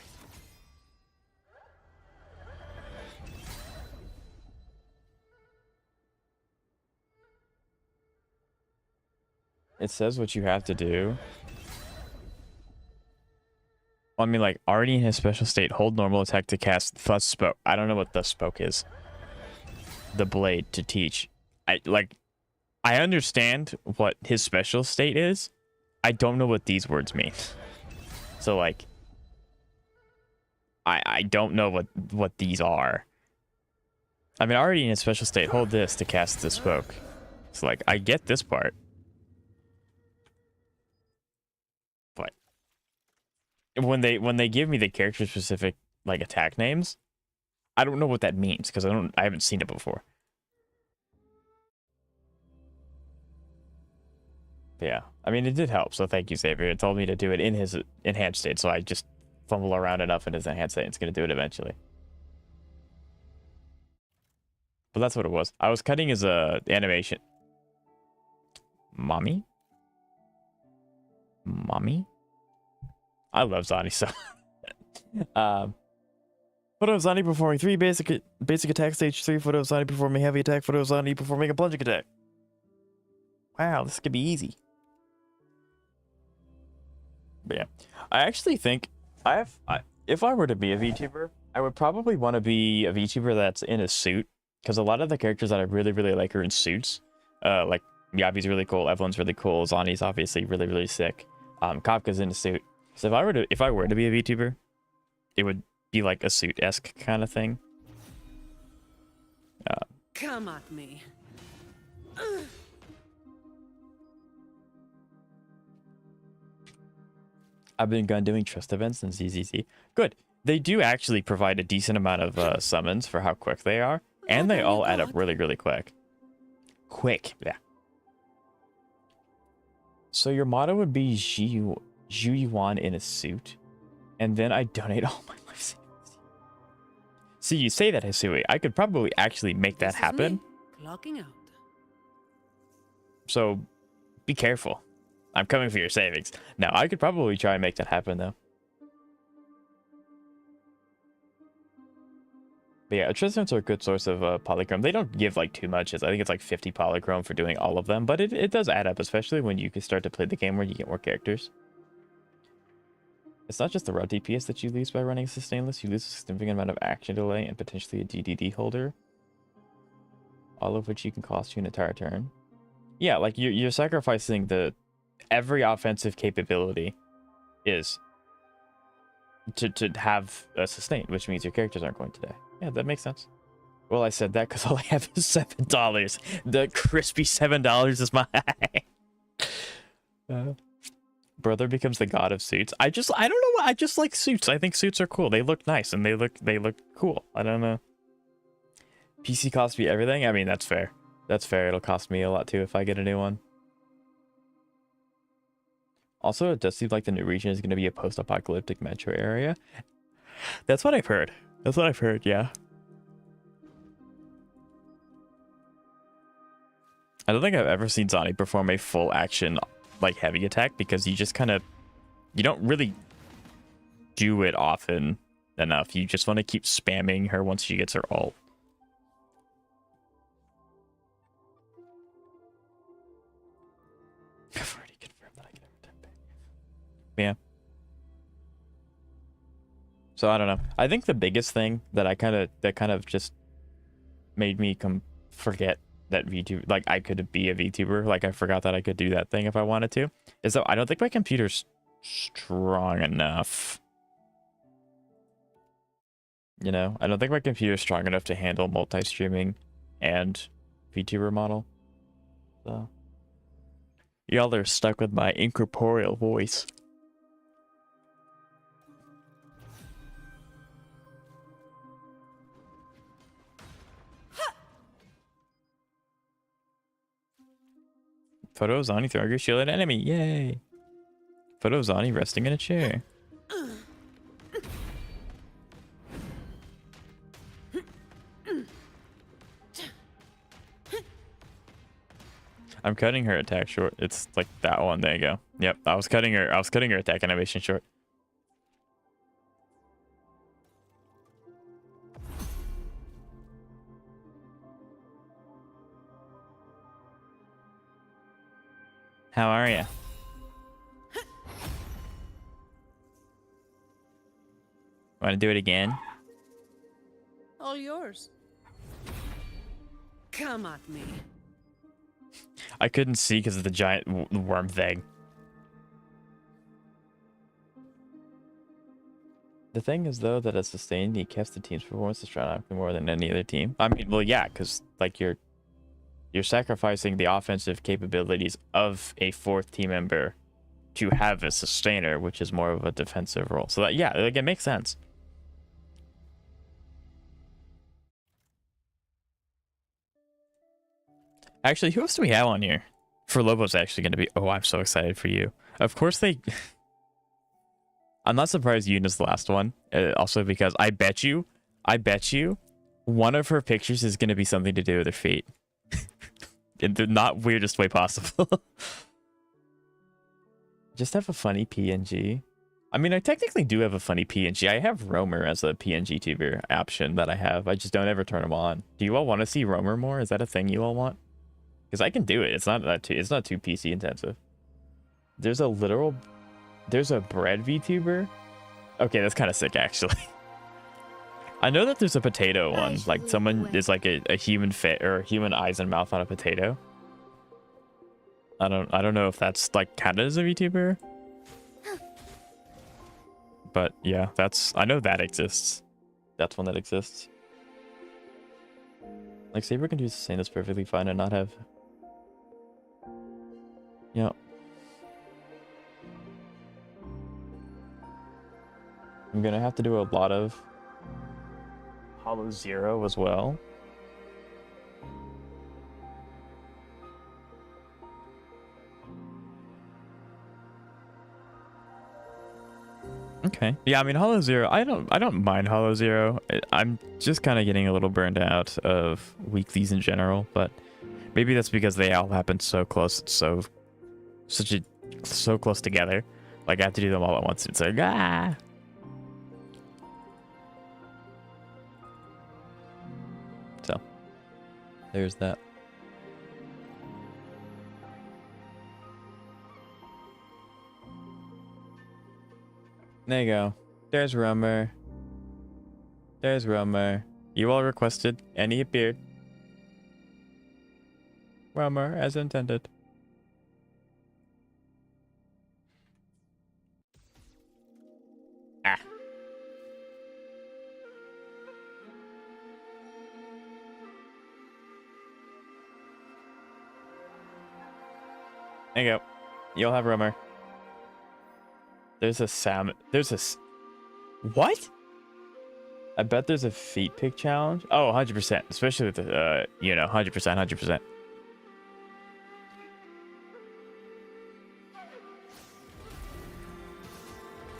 [SPEAKER 1] It says what you have to do. I mean, like, already in his special state, hold normal attack to cast Thus Spoke. I don't know what Thus Spoke is. The blade to teach. I understand what his special state is. I don't know what these words mean. So, like, I don't know what these are. I mean, already in a special state, hold this to cast the smoke. So like, I get this part. But when they give me the character specific like attack names, I don't know what that means because I haven't seen it before. But yeah, I mean, it did help, so thank you, Xavier. It told me to do it in his enhanced state, so I just fumble around enough in his enhanced state, and it's going to do it eventually. But that's what it was. I was cutting his animation. Mommy? I love Zani so. Photo of Zani performing 3 basic attack, stage 3. Photo of Zani performing heavy attack. Photo of Zani performing a plunging attack. Wow, this could be easy. But yeah, I actually think if I were to be a VTuber, I would probably want to be a VTuber that's in a suit, because a lot of the characters that I really like are in suits. Like Yabi's really cool, Evelyn's really cool, Zani's obviously really sick. Kafka's in a suit. So if I were to be a VTuber, it would be like a suit-esque kind of thing.
[SPEAKER 3] Come at me.
[SPEAKER 1] I've been doing trust events in ZZZ. Good. They do actually provide a decent amount of summons for how quick they are, and they all add up really quick. Yeah. So your motto would be Zhu Yuan in a suit, and then I donate all my life savings. See, you say that, Hisui. I could probably actually make that happen.
[SPEAKER 3] Clocking out.
[SPEAKER 1] So be careful. I'm coming for your savings. Now, I could probably try and make that happen, though. But yeah, Atristones are a good source of polychrome. They don't give like too much. I think it's like 50 polychrome for doing all of them, but it does add up, especially when you can start to play the game where you get more characters. It's not just the raw DPS that you lose by running Sustainless. You lose a significant amount of action delay and potentially a DDD holder, all of which you can cost you an entire turn. Yeah, like you're sacrificing every offensive capability is to have a sustain, which means your characters aren't going to die. Yeah, that makes sense. Well, I said that because all I have is $7. The crispy $7 is my brother becomes the god of suits. I don't know what, I just like suits. I think suits are cool. They look nice and they look cool. I don't know. PC costs me everything. I mean, that's fair. That's fair. It'll cost me a lot too if I get a new one. Also, it does seem like the new region is going to be a post-apocalyptic metro area. That's what I've heard. Yeah. I don't think I've ever seen Zani perform a full action, like, heavy attack, because you just you don't really do it often enough. You just want to keep spamming her once she gets her ult. I've already confirmed that I can never turn back. Yeah. So I don't know. I think the biggest thing that that kind of just made me forget that VTuber, like I could be a VTuber, like I forgot that I could do that thing if I wanted to, is that I don't think my computer's strong enough. You know, I don't think my computer's strong enough to handle multi-streaming and VTuber model. So y'all are stuck with my incorporeal voice. Photo of Zani throwing her shield at enemy. Yay. Photo of Zani resting in a chair. I'm cutting her attack short. It's like that one. There you go. Yep, I was cutting her attack animation short. How are you? Want to do it again?
[SPEAKER 3] All yours. Come at me.
[SPEAKER 1] I couldn't see because of the giant worm thing. The thing is, though, that as sustained, he kept the team's performance astronomically more than any other team. I mean, well, yeah, because like you're sacrificing the offensive capabilities of a fourth team member to have a sustainer, which is more of a defensive role. So that, yeah, like it makes sense. Actually, who else do we have on here? For Lobo's actually going to be. Oh, I'm so excited for you. Of course they. I'm not surprised Yuna's the last one. Also because I bet you, one of her pictures is going to be something to do with her feet. In the not weirdest way possible. Just have a funny PNG. I mean, I technically do have a funny PNG. I have Roamer as a PNG tuber option that I have. I just don't ever turn them on. Do you all want to see Roamer more? Is that a thing you all want? Because I can do it. It's not too PC intensive. There's a bread VTuber. Okay, that's kind of sick actually. I know that there's a potato one. Like someone is like a human fit or human eyes and mouth on a potato. I don't know if that's like counted as a VTuber. But yeah, I know that exists. That's one that exists. Like Saber can do sustain this perfectly fine and not have. Yeah. I'm gonna have to do a lot of Hollow Zero as well. Okay. Yeah, I mean Hollow Zero, I don't mind Hollow Zero. I'm just kind of getting a little burned out of weeklies in general, but maybe that's because they all happen so close. It's so close together. Like I have to do them all at once. It's like ah. So there's that. There you go. There's Roamer. There's Roamer. You all requested, and he appeared. Roamer, as intended. Ah. There you go. You'll have Roamer. There's a salmon. What? I bet there's a feet pick challenge. Oh, 100%. Especially with the, 100%, 100%.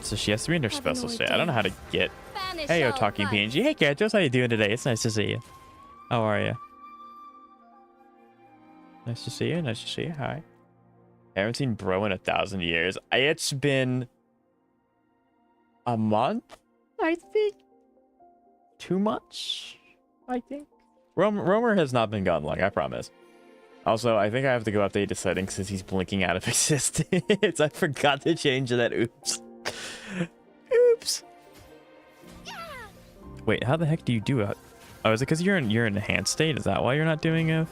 [SPEAKER 1] So she has to be in her special state. I don't know how to get. Hey, yo, talking PNG. Hey, Gatos, how you doing today? It's nice to see you. How are you? Nice to see you. Nice to see you. Hi. I haven't seen Bro in 1,000 years. It's been a month, I think. 2 months, I think. Roamer has not been gone long, I promise. Also, I think I have to go update the settings since he's blinking out of existence. I forgot to change that. Oops. Oops. Wait, how the heck do you do it? Oh, is it because you're in enhanced state? Is that why you're not doing a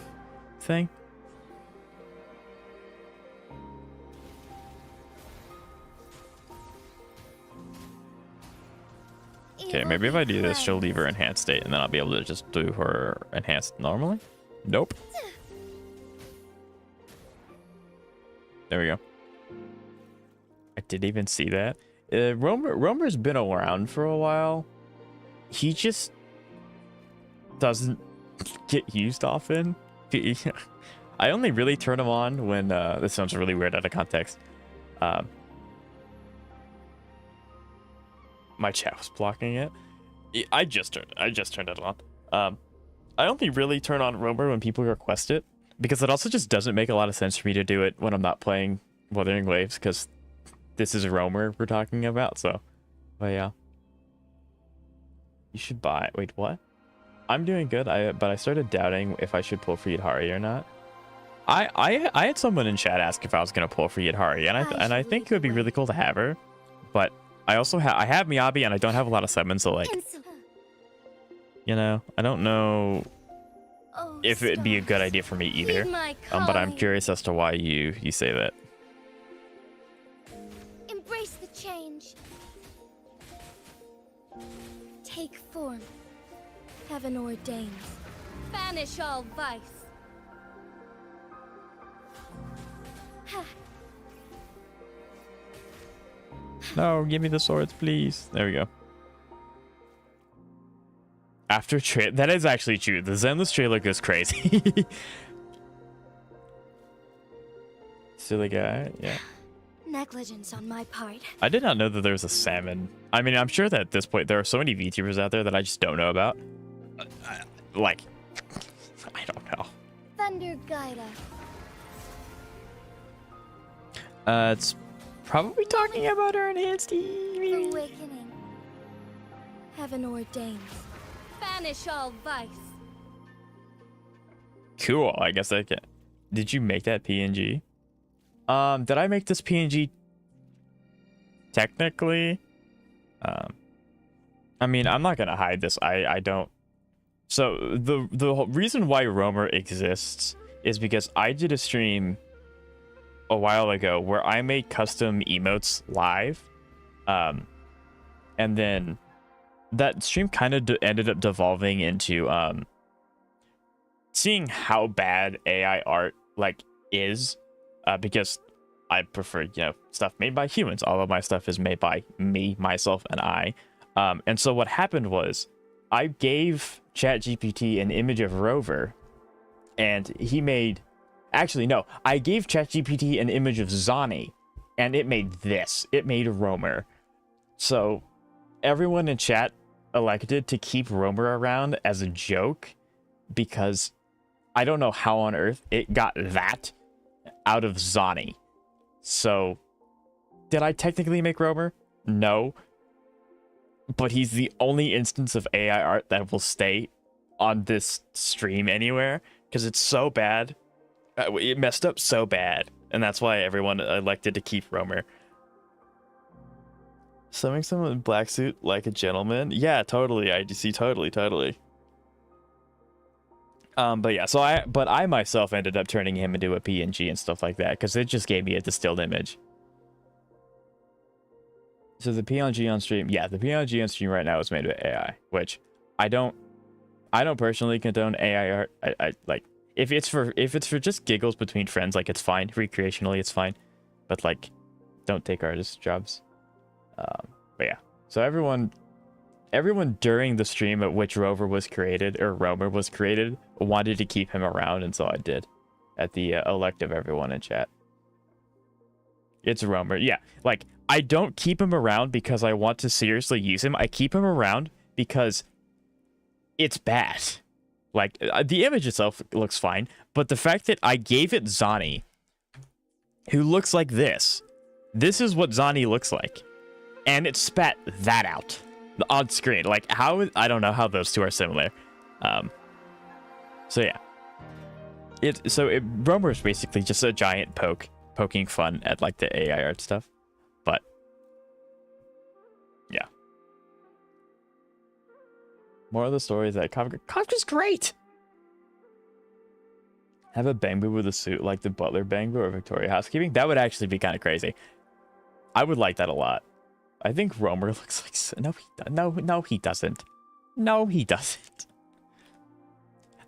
[SPEAKER 1] thing? Okay, maybe if I do this, she'll leave her enhanced state, and then I'll be able to just do her enhanced normally. Nope. There we go. I didn't even see that. Roamer's been around for a while. He just doesn't get used often. I only really turn him on when this sounds really weird out of context. My chat was blocking it. I just turned it on. I only really turn on Roamer when people request it, because it also just doesn't make a lot of sense for me to do it when I'm not playing Wuthering Waves, because this is Roamer we're talking about. So, but yeah, you should buy. Wait, what? I'm doing good. But I started doubting if I should pull for Yadhari or not. I had someone in chat ask if I was gonna pull for Yadhari, and I think it would be really cool to have her, but I also I have Miyabi and I don't have a lot of summons, so like, I don't know if it'd be a good idea for me either. But I'm curious as to why you say that.
[SPEAKER 2] Embrace the change. Take form. Heaven ordains. Banish all vice. Ha.
[SPEAKER 1] No, give me the swords, please. There we go. After that is actually true. The Zenless trailer goes crazy. Silly guy, yeah.
[SPEAKER 2] Negligence on my part.
[SPEAKER 1] I did not know that there was a salmon. I mean, I'm sure that at this point there are so many VTubers out there that I just don't know about. Like, I don't know.
[SPEAKER 2] Thunder guide us.
[SPEAKER 1] It's probably talking about our enhanced TV.
[SPEAKER 2] Awakening. Heaven ordains. Banish all vice.
[SPEAKER 1] Cool. I guess I can. Did you make that PNG? Did I make this PNG? Technically, I mean, I'm not gonna hide this. I don't. So the reason why Roamer exists is because I did a stream a while ago where I made custom emotes live, and then that stream kind of ended up devolving into seeing how bad AI art like is, because I prefer stuff made by humans. All of my stuff is made by me, myself, and I. And so what happened was I gave ChatGPT an image of Rover, and he made. Actually, no, I gave ChatGPT an image of Zani, and it made this. It made Roamer. So everyone in chat elected to keep Roamer around as a joke because I don't know how on earth it got that out of Zani. So did I technically make Roamer? No. But he's the only instance of AI art that will stay on this stream anywhere because it's so bad. It messed up so bad, and that's why everyone elected to keep Roamer. Summoning someone in black suit like a gentleman? Yeah, totally. IDC, totally. But yeah, so I myself ended up turning him into a PNG and stuff like that because it just gave me a distilled image. So the PNG on stream, yeah, the PNG on stream right now is made by AI, which I don't personally condone AI art. I like. If it's for just giggles between friends, like it's fine. Recreationally, it's fine, but like, don't take artist jobs. But yeah, so everyone during the stream at which Roamer was created wanted to keep him around, and so I did, at the elect of everyone in chat. It's Roamer, yeah. Like I don't keep him around because I want to seriously use him. I keep him around because it's bad. Like, the image itself looks fine, but the fact that I gave it Zani, who looks like this is what Zani looks like, and it spat that out on screen. Like, how, I don't know how those two are similar. So yeah. Roamer is basically just a giant poking fun at, like, the AI art stuff, but, yeah. More of the stories that Kafka's great. Have a Bangbu with a suit like the Butler Bangbu or Victoria Housekeeping. That would actually be kind of crazy. I would like that a lot. I think Roamer looks like no he doesn't. No, he doesn't.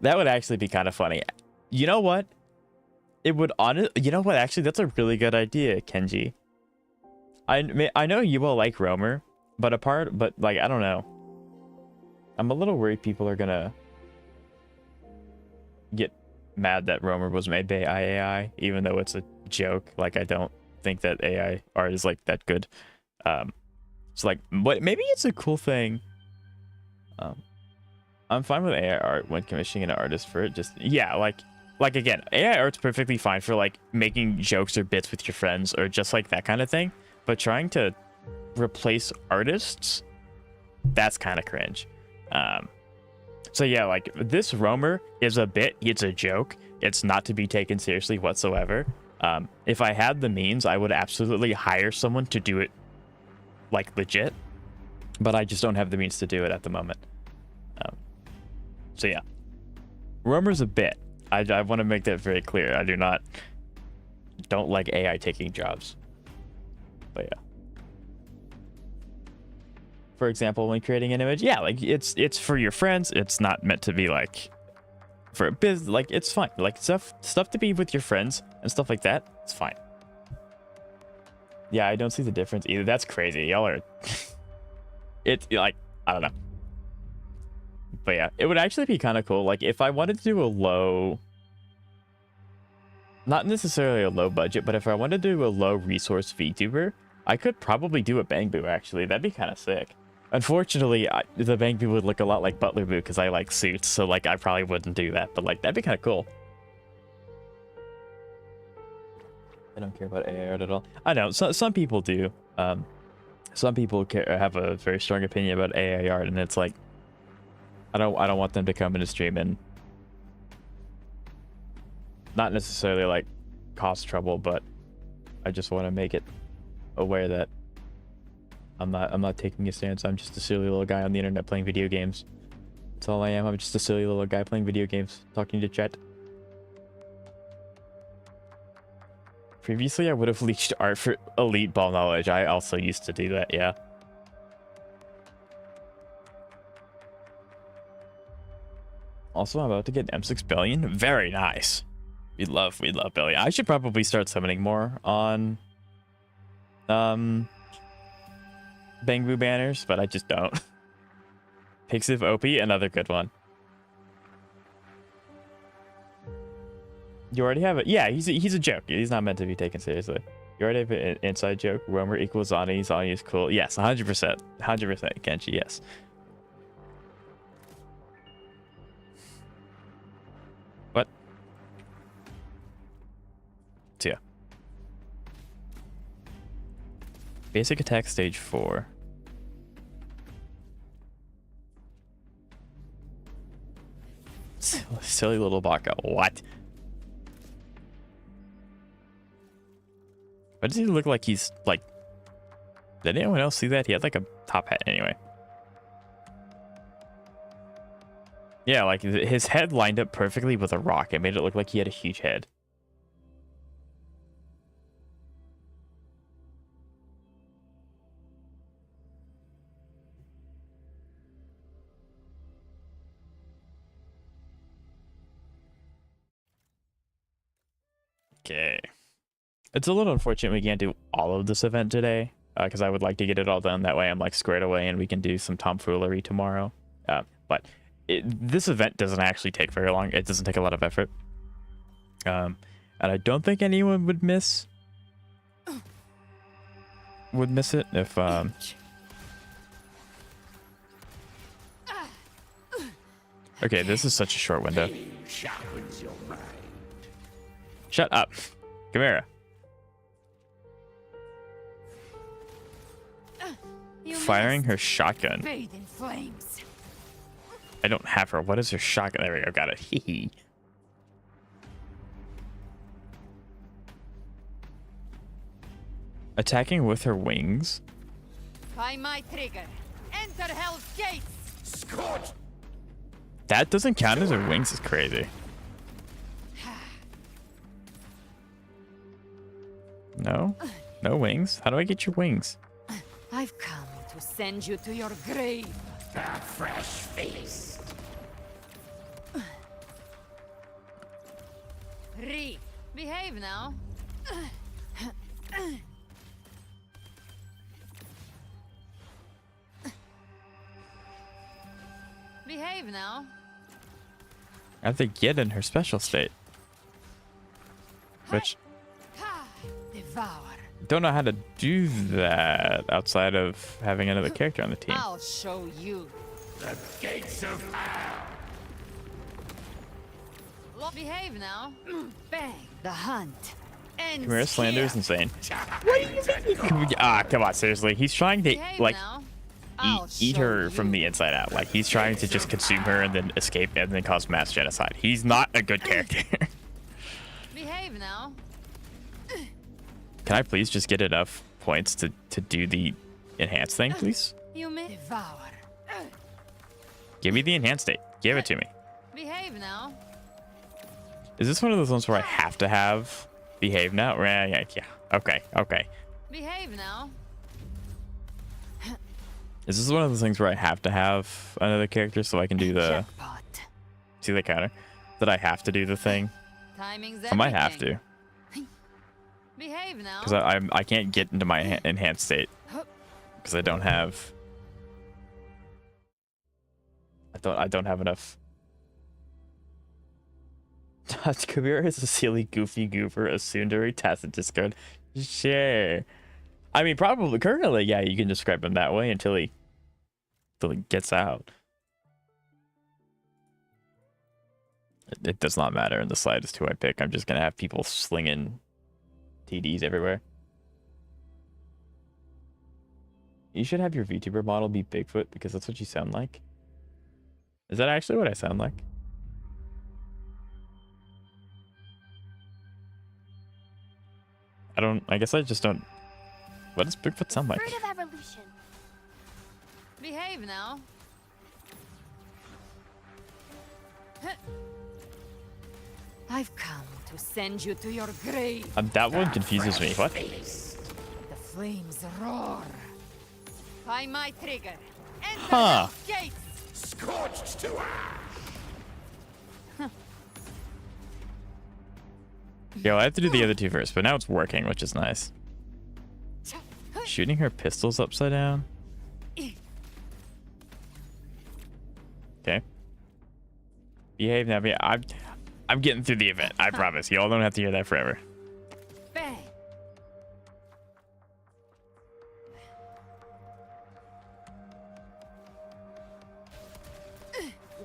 [SPEAKER 1] That would actually be kind of funny. You know what? It would you know what? Actually, that's a really good idea, Kenji. I know you will like Roamer, but like I don't know. I'm a little worried people are gonna get mad that Roamer was made by AI, even though it's a joke. Like, I don't think that AI art is like that good. So like, but maybe it's a cool thing. I'm fine with AI art when commissioning an artist for it. Just yeah, like again, AI art's perfectly fine for like making jokes or bits with your friends or just like that kind of thing. But trying to replace artists, that's kind of cringe. So yeah, like this Roamer is a bit, it's a joke. It's not to be taken seriously whatsoever. If I had the means, I would absolutely hire someone to do it like legit, but I just don't have the means to do it at the moment. So yeah, Roamer's a bit. I want to make that very clear. I don't like AI taking jobs, but yeah. for example, when creating an image, yeah, like it's for your friends. It's not meant to be like for a business. Like it's fine. Like stuff to be with your friends and stuff like that. It's fine. Yeah, I don't see the difference either. That's crazy. Y'all are. It's like I don't know. But yeah, it would actually be kind of cool. Like if I wanted to do a low, not necessarily a low budget, but if I wanted to do a low resource VTuber, I could probably do a Bang Boo actually. That'd be kind of sick. Unfortunately, the Bang Boo would look a lot like Butler Boo because I like suits, so like I probably wouldn't do that. But like that'd be kind of cool. I don't care about AI art at all. I know some people do. Some people have a very strong opinion about AI art, and it's like I don't want them to come into stream and not necessarily like cause trouble, but I just want to make it aware that I'm not taking a stance. I'm just a silly little guy on the internet playing video games. That's all I am. I'm just a silly little guy playing video games, talking to chat. Previously, I would have leached art for elite ball knowledge. I also used to do that, yeah. Also, I'm about to get M6 Billion. Very nice. We'd love Billion. I should probably start summoning more on Bang Boo banners, but I just don't. Pixiv OP, another good one. You already have it. Yeah, he's a joke. He's not meant to be taken seriously. You already have an inside joke. Roamer equals Zani. Zani is cool. Yes, 100%. 100%, Kenshi, yes. What? So yeah. Basic attack stage 4. Silly little baka. What? Why does he look like he's like... Did anyone else see that? He had like a top hat anyway. Yeah, like his head lined up perfectly with a rock. It made it look like he had a huge head. Okay. It's a little unfortunate we can't do all of this event today, because I would like to get it all done. That way I'm like squared away and we can do some tomfoolery tomorrow. But this event doesn't actually take very long. It doesn't take a lot of effort. And I don't think anyone would miss it if okay, this is such a short window. Shut up. Come here. Firing her shotgun. I don't have her. What is her shotgun? There we go. Got it. Hee. Attacking with her wings.
[SPEAKER 5] By my trigger. Enter Hell's Gates.
[SPEAKER 4] Scott!
[SPEAKER 1] That doesn't count as her wings. Is crazy. No? No wings? How do I get your wings?
[SPEAKER 5] I've come to send you to your grave.
[SPEAKER 4] A fresh feast.
[SPEAKER 5] Re, behave now. Behave now.
[SPEAKER 1] I have to get in her special state. Which...
[SPEAKER 5] Devour.
[SPEAKER 1] don't know how to do that outside of having another character on the team.
[SPEAKER 5] I'll show you.
[SPEAKER 4] The gates of hell.
[SPEAKER 5] Behave now. Bang. The hunt. Ends
[SPEAKER 1] Chimera Slander is
[SPEAKER 5] here.
[SPEAKER 1] insane. What do you think? Come on, seriously. He's trying to
[SPEAKER 5] Behave
[SPEAKER 1] like
[SPEAKER 5] now. I'll
[SPEAKER 1] eat
[SPEAKER 5] show
[SPEAKER 1] her from
[SPEAKER 5] you.
[SPEAKER 1] the inside out. Like he's trying to just consume her and then escape and then cause mass genocide. He's not a good character.
[SPEAKER 5] Behave now.
[SPEAKER 1] Can I please just get enough points to do the enhanced thing, please?
[SPEAKER 5] You may devour.
[SPEAKER 1] Give me the enhanced state. Give it to me.
[SPEAKER 5] Behave now.
[SPEAKER 1] Is this one of those ones where I have to have behave now? Yeah. Okay.
[SPEAKER 5] Behave now.
[SPEAKER 1] Is this one of those things where I have to have another character so I can do the
[SPEAKER 5] Jackpot.
[SPEAKER 1] see the counter? That I have to do the thing?
[SPEAKER 5] Timing's
[SPEAKER 1] I might have
[SPEAKER 5] everything.
[SPEAKER 1] to,
[SPEAKER 5] Behave now.
[SPEAKER 1] because I can't get into my enhanced state because I don't have have enough. Kabir is a silly, goofy goober, a tsundere, tacit discard. Sure. I mean, probably currently, yeah, you can describe him that way until he gets out. It does not matter in the slightest who I pick. I'm just gonna have people slinging TDs everywhere. You should have your VTuber model be Bigfoot because that's what you sound like. Is that actually what I sound like? I guess I just don't. What does Bigfoot sound like?
[SPEAKER 2] Fruit of evolution.
[SPEAKER 5] Behave now. I've come to send you to your grave.
[SPEAKER 1] That one confuses me. What?
[SPEAKER 5] The flames roar. By my trigger. Enter
[SPEAKER 1] Huh.
[SPEAKER 5] the gates.
[SPEAKER 6] Scorched to ash!
[SPEAKER 1] Yo, I have to do the other two first, but now it's working, which is nice. Shooting her pistols upside down. Okay. Behave now. I'm getting through the event. I promise. Y'all don't have to hear that forever.
[SPEAKER 5] Bang.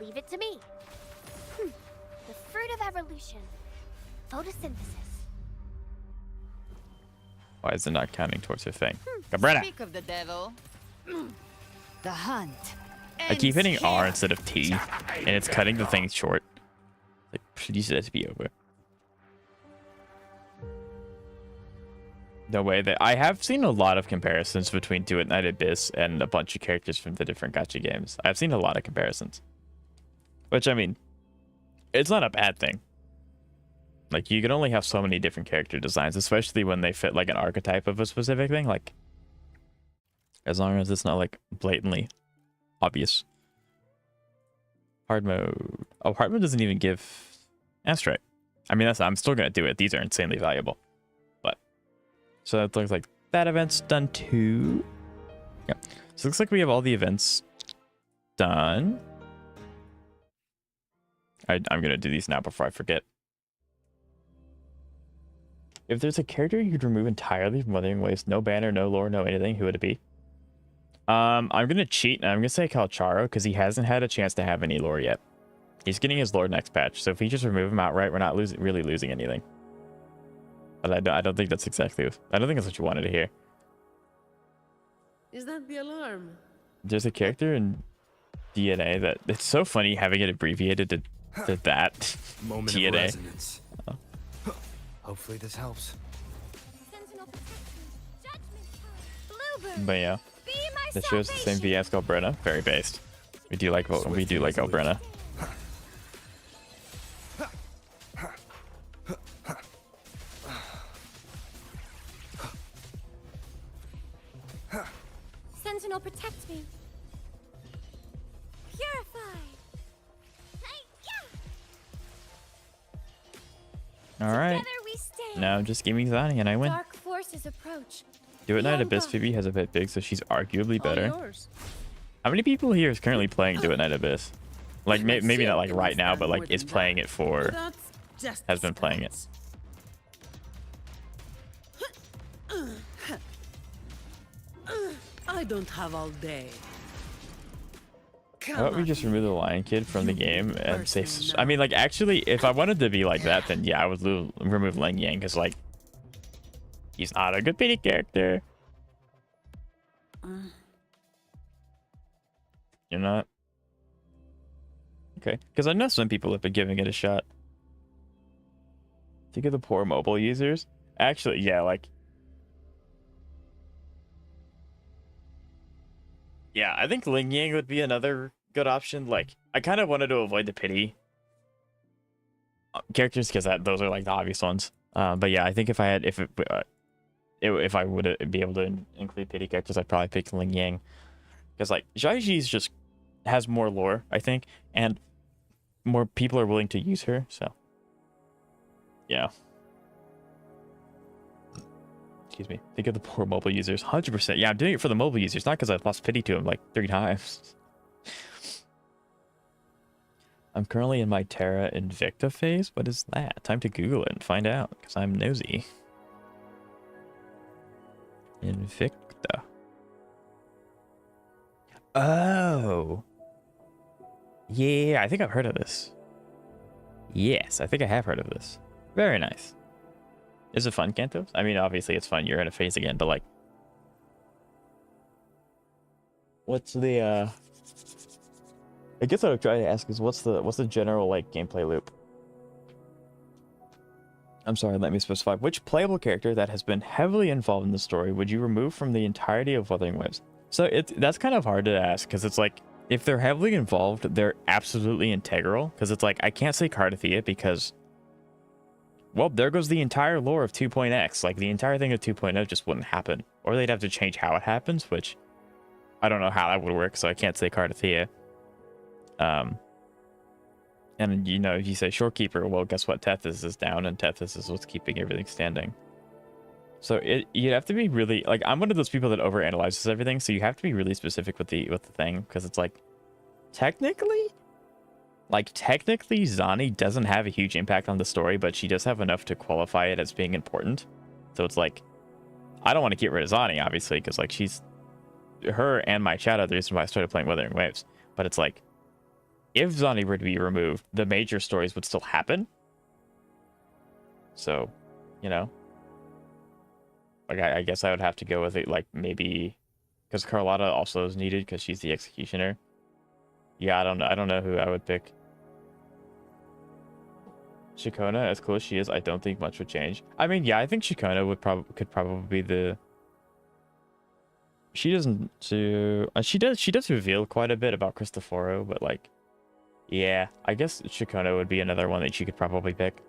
[SPEAKER 2] Leave it to me. The fruit of evolution. Photosynthesis.
[SPEAKER 1] Why is it not counting towards her thing? Cabrera.
[SPEAKER 5] Speak of the devil. The hunt.
[SPEAKER 1] I keep hitting
[SPEAKER 5] ends
[SPEAKER 1] R
[SPEAKER 5] here.
[SPEAKER 1] instead of T, and it's cutting the thing short. Like, please let it be over. No way. That I have seen a lot of comparisons between Do It Night Abyss and a bunch of characters from the different gacha games. I've seen a lot of comparisons. Which, I mean, it's not a bad thing. Like, you can only have so many different character designs, especially when they fit, like, an archetype of a specific thing. Like, as long as it's not, like, blatantly obvious. Hard mode. Oh, hard mode doesn't even give Astrite. I mean, I'm still going to do it. These are insanely valuable. But, so it looks like that event's done too. Yeah. So it looks like we have all the events done. I'm going to do these now before I forget. If there's a character you could remove entirely from Wuthering Waves, no banner, no lore, no anything, who would it be? I'm gonna cheat and I'm gonna say Calcharo because he hasn't had a chance to have any lore yet. He's getting his lore next patch, so if we just remove him outright, we're not really losing anything. But I don't think that's exactly. I don't think that's what you wanted to hear.
[SPEAKER 3] Is that the alarm?
[SPEAKER 1] There's a character in DNA that it's so funny having it abbreviated to that
[SPEAKER 4] Moment of
[SPEAKER 1] DNA.
[SPEAKER 4] resonance. Hopefully this helps.
[SPEAKER 2] Sentinel protection. Judgment time. Bluebird.
[SPEAKER 1] But yeah,
[SPEAKER 2] Be my
[SPEAKER 1] that shows the same
[SPEAKER 2] salvation.
[SPEAKER 1] VS called Brenna. Very based. We do like Brenna.
[SPEAKER 2] Sentinel protect me. Purify.
[SPEAKER 1] All right.
[SPEAKER 2] Together we stand.
[SPEAKER 1] Now just give me Zani and I win.
[SPEAKER 2] Dark forces approach.
[SPEAKER 1] Do It Night
[SPEAKER 2] Young
[SPEAKER 1] Abyss
[SPEAKER 2] God.
[SPEAKER 1] Phoebe has a bit big, so she's arguably
[SPEAKER 3] All
[SPEAKER 1] better.
[SPEAKER 3] yours.
[SPEAKER 1] How many people here is currently playing Do It Night Abyss? Like maybe not like right now, but like is playing it for,
[SPEAKER 3] That's just
[SPEAKER 1] has been playing it.
[SPEAKER 3] I don't have all day.
[SPEAKER 1] How about we just remove the Lion Kid from the game and say? I mean, like actually, if I wanted to be like that, then yeah, I would remove Lang Yang because like he's not a good pity character. You're not. Okay, because I know some people have been giving it a shot. Think of the poor mobile users. Actually, yeah, like. Yeah, I think Ling Yang would be another good option. Like, I kind of wanted to avoid the pity characters because those are like the obvious ones. But yeah, I think if I would be able to include pity characters, I'd probably pick Ling Yang Because like Zhaiji's just has more lore, I think, and more people are willing to use her. So yeah. Excuse me. Think of the poor mobile users. 100%. Yeah, I'm doing it for the mobile users, not because I've lost pity to them like 3 times. I'm currently in my Terra Invicta phase. What is that? Time to Google it and find out, because I'm nosy. Invicta. Oh. Yeah, I think I've heard of this. Yes, I think I have heard of this. Very nice. Is it fun, Cantos? I mean, obviously it's fun. You're in a phase again, but like, what's the I guess what I'm trying to ask is what's the general like gameplay loop? I'm sorry, let me specify. Which playable character that has been heavily involved in the story would you remove from the entirety of Wuthering Waves? So that's kind of hard to ask, because it's like, if they're heavily involved, they're absolutely integral. Because it's like, I can't say Cardathea because, well, there goes the entire lore of 2.x. Like, the entire thing of 2.0 just wouldn't happen. Or they'd have to change how it happens, which I don't know how that would work, so I can't say Cardathea. And, you know, if you say Shorekeeper, well, guess what? Tethys is down, and Tethys is what's keeping everything standing. So you'd have to be really, like, I'm one of those people that overanalyzes everything, so you have to be really specific with the thing, because it's like, technically, Zani doesn't have a huge impact on the story, but she does have enough to qualify it as being important. So it's like, I don't want to get rid of Zani, obviously, because, like, her and my shadow, the reason why I started playing Wuthering Waves. But it's like, if Zani were to be removed, the major stories would still happen. So, you know, like, I guess I would have to go with it, like, maybe, because Carlotta also is needed because she's the executioner. Yeah, I don't know who I would pick. Shikona, as cool as she is, I don't think much would change. I mean, yeah, I think Shikona could probably be the. She doesn't do. She does reveal quite a bit about Cristoforo, but like, yeah, I guess Shikona would be another one that she could probably pick.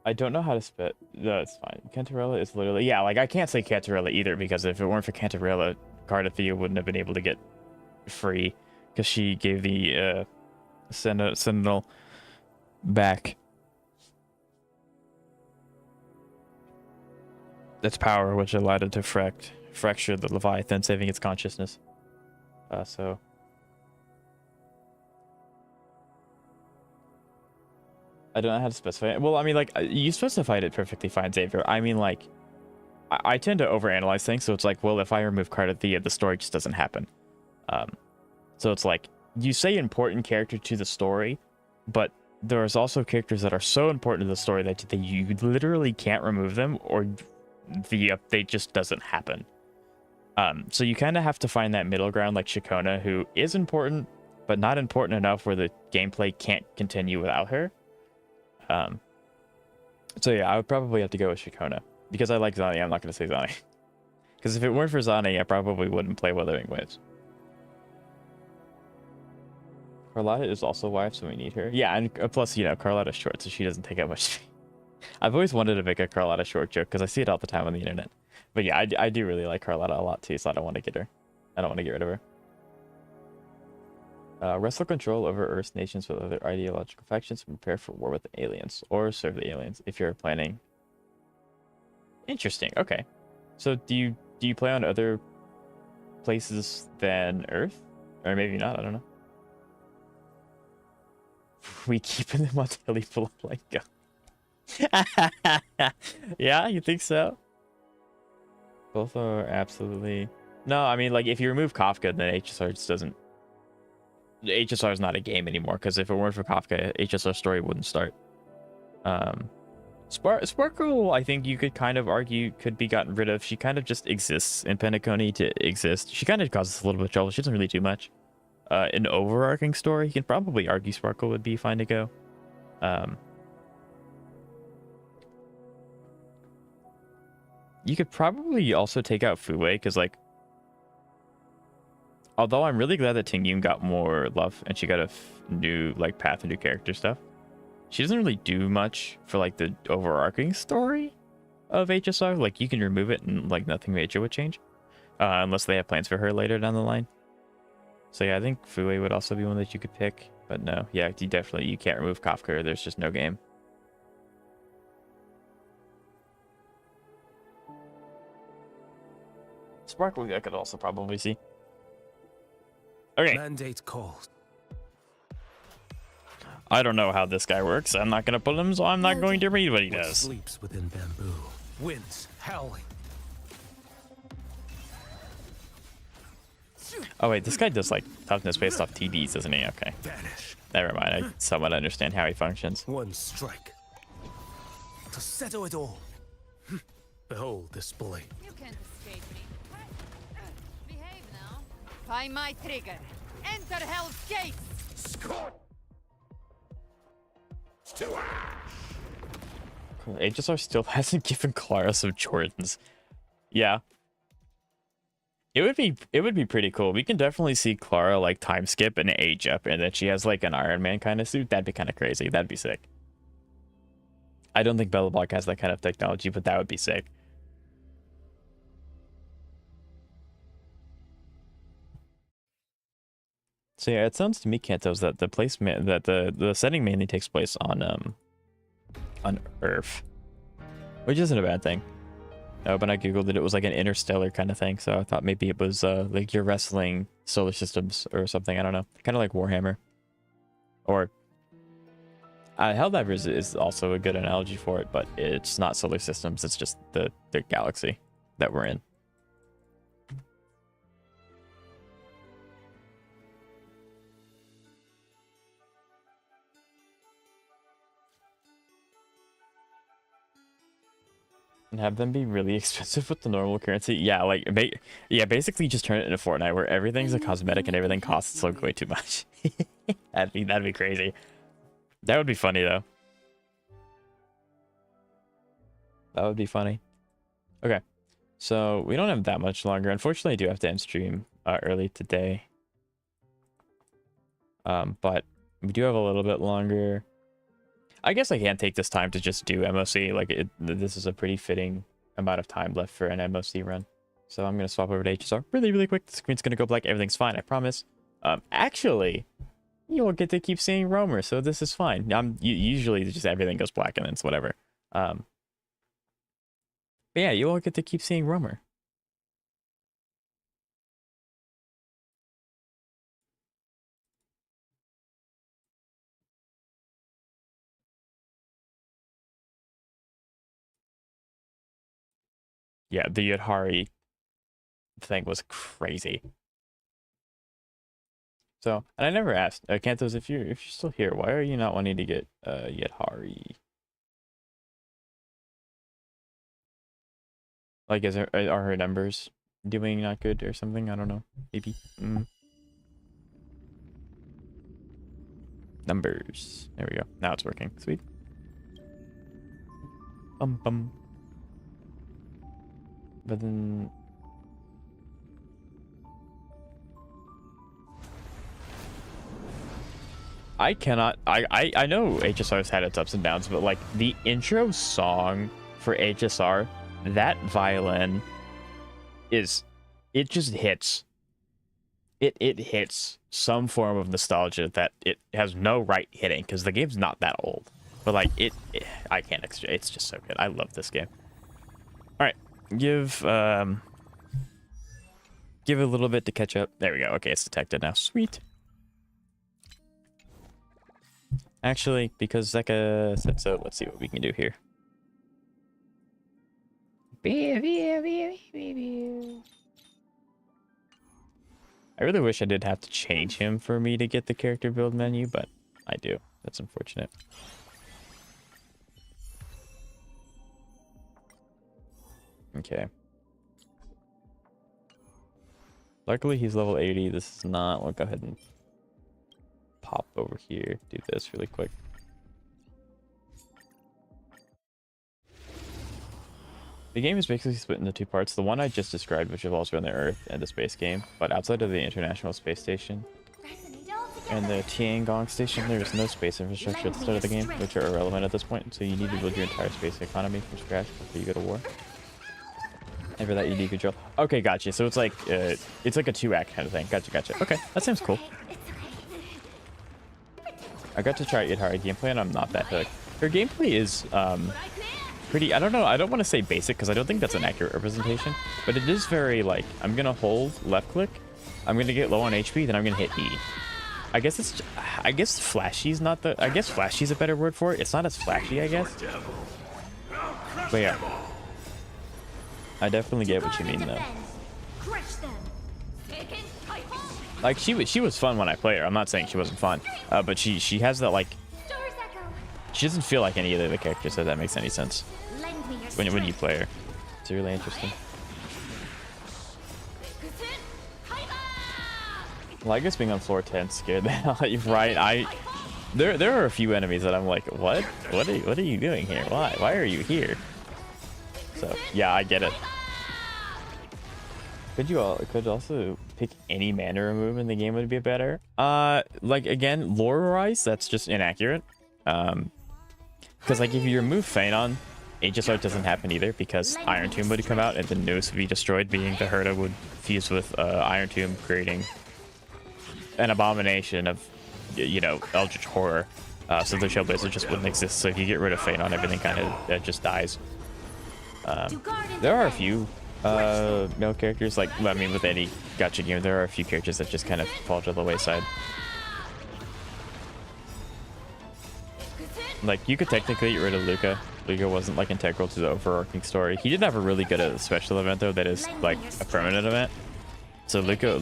[SPEAKER 1] I don't know how to spit. No, it's fine. Cantarella is literally, yeah, like I can't say Cantarella either, because if it weren't for Cantarella, Cardathea wouldn't have been able to get free, because she gave the Sentinel back its power, which allowed it to fracture the Leviathan, saving its consciousness. So I don't know how to specify it. Well, I mean, like, you specified it perfectly fine, Xavier. I mean, like, I tend to overanalyze things, so it's like, well, if I remove Cardathea, the story just doesn't happen. So it's like, you say important character to the story, but there's also characters that are so important to the story that you literally can't remove them, or the update just doesn't happen. So you kind of have to find that middle ground, like Shikona, who is important, but not important enough where the gameplay can't continue without her. So yeah, I would probably have to go with Shikona. Because I like Zani, I'm not going to say Zani. Because if it weren't for Zani, I probably wouldn't play Wuthering Waves. Carlotta is also wife, so we need her. Yeah, and plus, you know, Carlotta's short, so she doesn't take up much. I've always wanted to make a Carlotta short joke, because I see it all the time on the internet. But yeah, I do really like Carlotta a lot, too, so I don't want to get her. I don't want to get rid of her. Wrestle control over Earth's nations with other ideological factions and prepare for war with the aliens, or serve the aliens, if you're planning. Interesting. Okay. So do you play on other places than Earth? Or maybe not, I don't know. We keeping them on Telepolanka. Yeah, you think so? Both are absolutely. No, I mean, like, if you remove Kafka, then HSR just doesn't. HSR is not a game anymore, because if it weren't for Kafka, HSR story wouldn't start. Sparkle, I think you could kind of argue, could be gotten rid of. She kind of just exists in Penacony to exist. She kind of causes a little bit of trouble. She doesn't really do much. An overarching story, you can probably argue Sparkle would be fine to go. You could probably also take out Fuwei, because, like, although I'm really glad that Tingyun got more love and she got a new, like, path and new character stuff, she doesn't really do much for, like, the overarching story of HSR. Like, you can remove it and, like, nothing major would change. unless they have plans for her later down the line. So yeah, I think Fue would also be one that you could pick, but no, yeah, you can't remove Kafka. There's just no game. Sparkly, I could also probably see. Okay.
[SPEAKER 4] Mandate calls.
[SPEAKER 1] I don't know how this guy works. I'm not gonna pull him, so I'm not going to read what he
[SPEAKER 4] What
[SPEAKER 1] does.
[SPEAKER 4] sleeps within bamboo? Winds howling.
[SPEAKER 1] Oh wait, this guy does like toughness based off TDs, doesn't he? Okay.
[SPEAKER 4] Vanish.
[SPEAKER 1] Never mind. I somewhat understand how he functions.
[SPEAKER 4] One strike. To settle it all. Behold this blade.
[SPEAKER 5] You can't escape me. Behave now. Find my trigger. Enter Hell's Gates.
[SPEAKER 6] Scorched to ash.
[SPEAKER 1] HSR still hasn't given Clara some Jordans. Yeah. It would be pretty cool. We can definitely see Clara like time skip and age up, and then she has like an Iron Man kind of suit. That'd be kind of crazy. That'd be sick. I don't think Bellablock has that kind of technology, but that would be sick. So yeah, it sounds to me, Kantos, that the setting mainly takes place on Earth, which isn't a bad thing. But I googled it, it was like an interstellar kind of thing, so I thought maybe it was like you're wrestling solar systems or something. I don't know, kind of like Warhammer, or Helldivers is also a good analogy for it, but it's not solar systems. It's just the galaxy that we're in. And have them be really expensive with the normal currency. Yeah, like, basically just turn it into Fortnite where everything's a cosmetic and everything costs so way too much. that'd be crazy. That would be funny though. That would be funny. Okay, so we don't have that much longer. Unfortunately, I do have to end stream early today. But we do have a little bit longer. I guess I can't take this time to just do MOC. Like, this is a pretty fitting amount of time left for an MOC run. So I'm going to swap over to HSR really, really quick. The screen's going to go black. Everything's fine, I promise. Actually, you won't get to keep seeing Roamer, so this is fine. Usually just everything goes black and then it's whatever. But yeah, you won't get to keep seeing Roamer. Yeah, the Yadhari thing was crazy. So, and I never asked, Kantos, if you're still here, why are you not wanting to get Yadhari? Like, are her numbers doing not good or something? I don't know. Maybe. Numbers. There we go. Now it's working. Sweet. Bum. But then I cannot. I know HSR's had its ups and downs, but like the intro song for HSR, that violin it just hits. It hits some form of nostalgia that it has no right hitting because the game's not that old. But like I can't. It's just so good. I love this game. All right. Give a little bit to catch up. There we go. Okay, it's detected now. Sweet. Actually, because Zeka said so, let's see what we can do here. I really wish I did have to change him for me to get the character build menu, but I do. That's unfortunate. Okay. Luckily, he's level 80. This is not. We'll go ahead and pop over here. Do this really quick. The game is basically split into two parts. The one I just described, which revolves around the Earth and the space game. But outside of the International Space Station and the Tiangong Station, there is no space infrastructure at the start of the game, which are irrelevant at this point. So you need to build your entire space economy from scratch before you go to war. And for that you need control. Okay, gotcha. So it's like a 2-act kind of thing. Gotcha. Okay, that seems cool. I got to try Itahari gameplay and I'm not that hooked. Her gameplay is pretty, I don't know, I don't want to say basic because I don't think that's an accurate representation, but it is very like, I'm gonna hold left click, I'm gonna get low on HP, then I'm gonna hit E. I guess flashy's not the, I guess flashy's a better word for it. It's not as flashy, I guess. But yeah. I definitely get what you mean though. Like she was fun when I played her. I'm not saying she wasn't fun, but she has that like, she doesn't feel like any of the other characters, if that makes any sense. When you play her, it's really interesting. Well, I guess being on floor 10 scared the hell out of you, right? There are a few enemies that I'm like, what are you doing here? Why are you here? So yeah, I get it. Could also pick any mana remove in the game would be better. Like again, lore-wise, that's just inaccurate. Because like if you remove Phanon, Aegis Art doesn't happen either because Iron Tomb would come out and the Noose would be destroyed, being the Herda would fuse with Iron Tomb, creating an abomination of, you know, Eldritch Horror. So the Trailblazer just wouldn't exist. So if you get rid of Phanon, everything kind of just dies. There are a few male characters, like, I mean, with any gacha game, there are a few characters that just kind of fall to the wayside. Like, you could technically get rid of Luca. Luca wasn't, like, integral to the overarching story. He did have a really good special event, though, that is, like, a permanent event. So Luca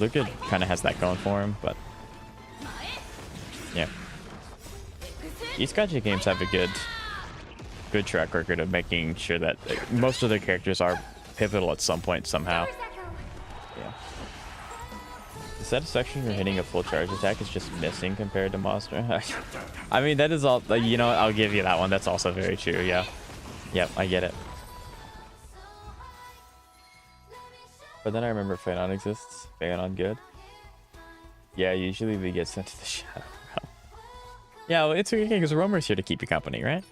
[SPEAKER 1] kind of has that going for him, but... yeah. These gacha games have a good track record of making sure that most of their characters are pivotal at some point somehow. Yeah. The satisfaction you're hitting a full charge attack is just missing compared to Monster. I mean, that is all, you know, I'll give you that one. That's also very true. Yeah. Yep, I get it. But then I remember Phanon exists. Phanon good. Yeah, usually we get sent to the shadow realm. Yeah, well, it's okay because Roamer's here to keep you company, right?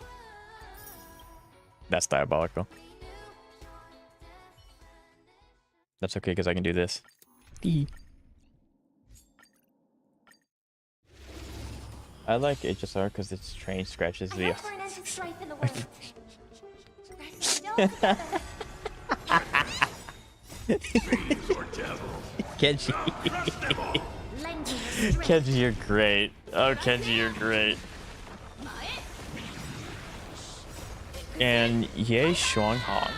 [SPEAKER 1] That's diabolical. That's okay because I can do this. I like HSR because its train scratches the... Kenji. Kenji, you're great. Oh, Kenji, you're great. And Ye Xuanghong.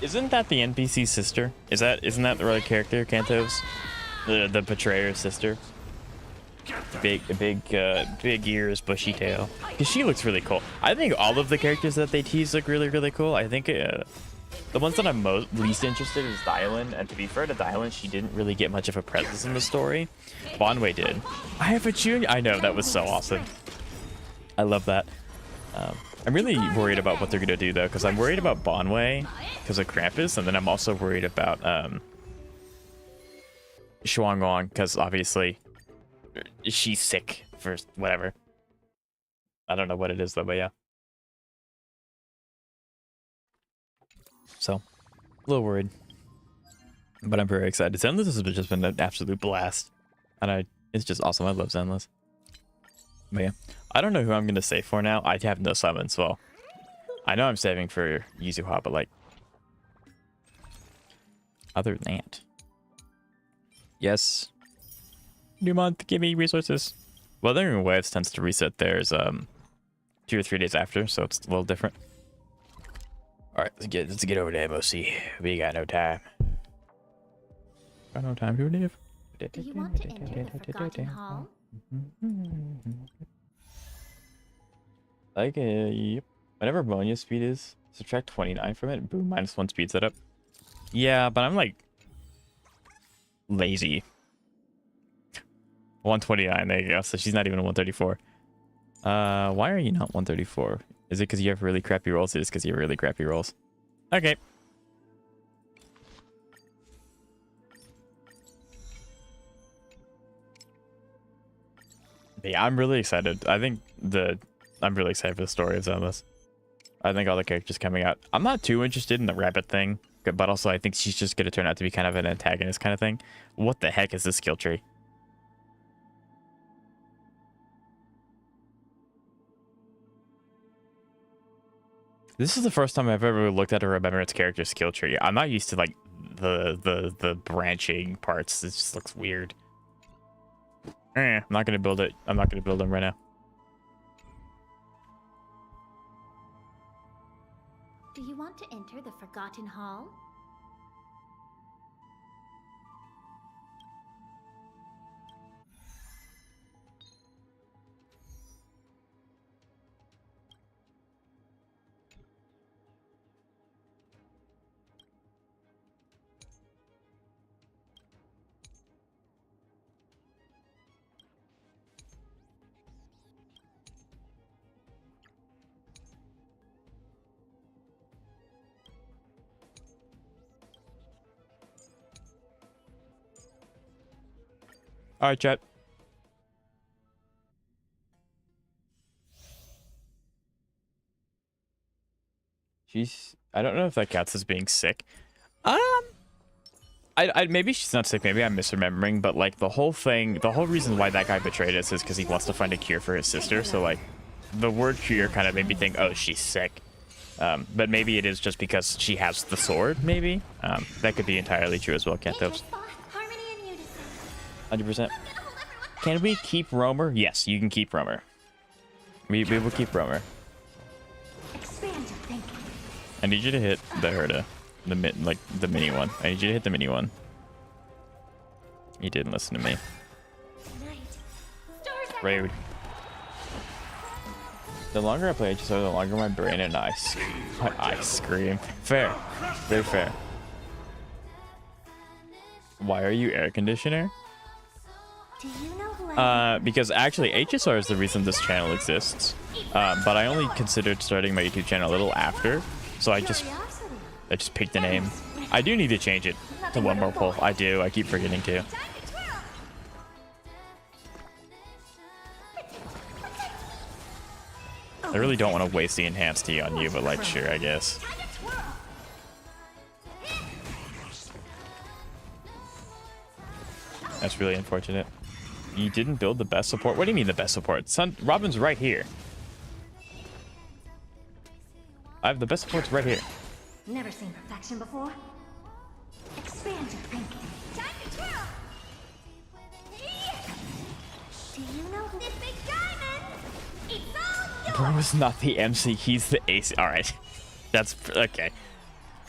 [SPEAKER 1] Isn't that the NPC sister? Isn't that the right character, Kanto's? The betrayer's sister. Big ears, bushy tail. Cause she looks really cool. I think all of the characters that they tease look really, really cool. I think the ones that I'm least interested in is Dylan, and to be fair to Dylan, she didn't really get much of a presence in the story. Bonwei did. I have a junior. I know, that was so awesome. I love that. I'm really worried about what they're gonna do though, because I'm worried about Bonwei because of Krampus, and then I'm also worried about Xuanguang because obviously she's sick for whatever. I don't know what it is though, but yeah. So, a little worried, but I'm very excited. Zenless has just been an absolute blast, and it's just awesome. I love Zenless. But yeah, I don't know who I'm gonna save for now. I have no summons. Well, I know I'm saving for Yuzuha, but like, other than that, yes. New month, give me resources. Wuthering Waves tends to reset theirs 2 or 3 days after, so it's a little different. All right, let's get over to MOC. We got no time. Got no time to live.
[SPEAKER 2] Do you want to enter the Forgotten Hall?
[SPEAKER 1] Like, yep. Whenever Monia speed is, subtract 29 from it. Boom, -1 speeds it up. Yeah, but I'm like lazy. 129, there you go. So she's not even a 134. Why are you not 134? Is it because you have really crappy rolls? It is because you have really crappy rolls. Okay. Yeah, I'm really excited. I'm really excited for the story of Zenless. I think all the characters coming out. I'm not too interested in the rabbit thing. but also I think she's just going to turn out to be kind of an antagonist kind of thing. What the heck is this skill tree? This is the first time I've ever looked at a Remembrance character skill tree. I'm not used to like the branching parts. It just looks weird. I'm not gonna build it. I'm not gonna build them right now.
[SPEAKER 2] Do you want to enter the Forgotten Hall?
[SPEAKER 1] All right, chat. I don't know if that counts as being sick. Maybe she's not sick. Maybe I'm misremembering. But like the whole reason why that guy betrayed us is because he wants to find a cure for his sister. So like, the word cure kind of made me think, oh, she's sick. But maybe it is just because she has the sword. Maybe that could be entirely true as well. Cantos. 100%. Can we keep Roamer? Yes, you can keep Roamer. We will keep Roamer.
[SPEAKER 2] Expand your thinking.
[SPEAKER 1] I need you to hit the Herda. The mini one. I need you to hit the mini one. You didn't listen to me. Rude. The longer I play HSO, the longer my brain and I scream. Fair. Very fair. Why are you air conditioner?
[SPEAKER 2] Do you know who
[SPEAKER 1] Because actually HSR is the reason this channel exists. But I only considered starting my YouTube channel a little after. So I just picked the name. I do need to change it to one more pull. I do. I keep forgetting to. I really don't want to waste the enhanced T on you, but like, sure, I guess. That's really unfortunate. You didn't build the best support? What do you mean the best support? Son, Robin's right here. I have the best supports right here.
[SPEAKER 2] Never seen perfection before. Expand your thinking. Time to twirl. Do you know who this big diamond? It's all yours.
[SPEAKER 1] Bro is not the MC, he's the AC. All right, that's okay.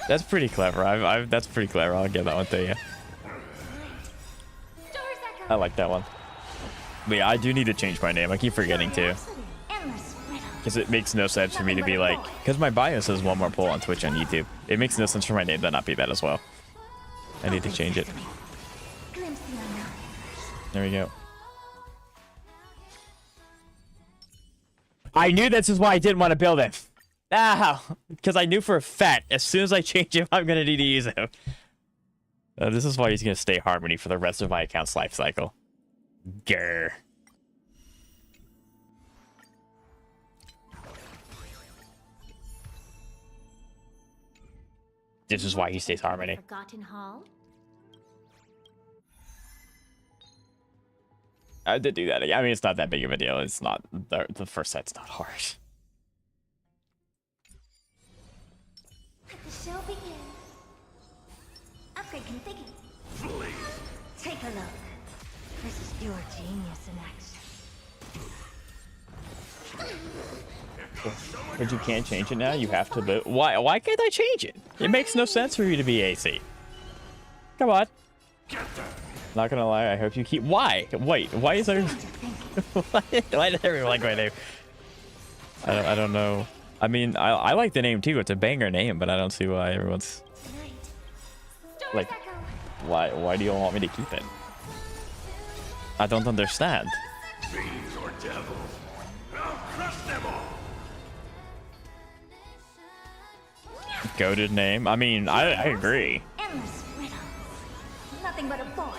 [SPEAKER 1] That's pretty clever. That's pretty clever. I'll give that one to you. I like that one. But yeah, I do need to change my name. I keep forgetting to. Because it makes no sense for me to be like... Because my bio says one more pull on Twitch and YouTube. It makes no sense for my name to not be that as well. I need to change it. There we go. I knew this is why I didn't want to build it. Because I knew for a fact, as soon as I change him, I'm going to need to use him. This is why he's going to stay Harmony for the rest of my account's life cycle. Grr. This is why he stays Harmony.
[SPEAKER 2] Forgotten Hall?
[SPEAKER 1] I did do that. I mean, it's not that big of a deal. It's not... The first set's not hard.
[SPEAKER 2] Let the show begin. Upgrade configured. Take a look. This is your genius in action.
[SPEAKER 1] But you can't change it now. You have to build. Why can't I change it? It makes no sense for you to be AC. Come on. Not gonna lie. I hope you keep. Why? Wait. Why is there? Why did everyone like my name? I don't know. I mean, I like the name too. It's a banger name, but I don't see why everyone's like. Why do you want me to keep it? I don't understand.
[SPEAKER 6] Fiends or devils, I'll crush them all.
[SPEAKER 1] Goated name. I mean, I agree.
[SPEAKER 2] Endless riddle. Nothing but a void.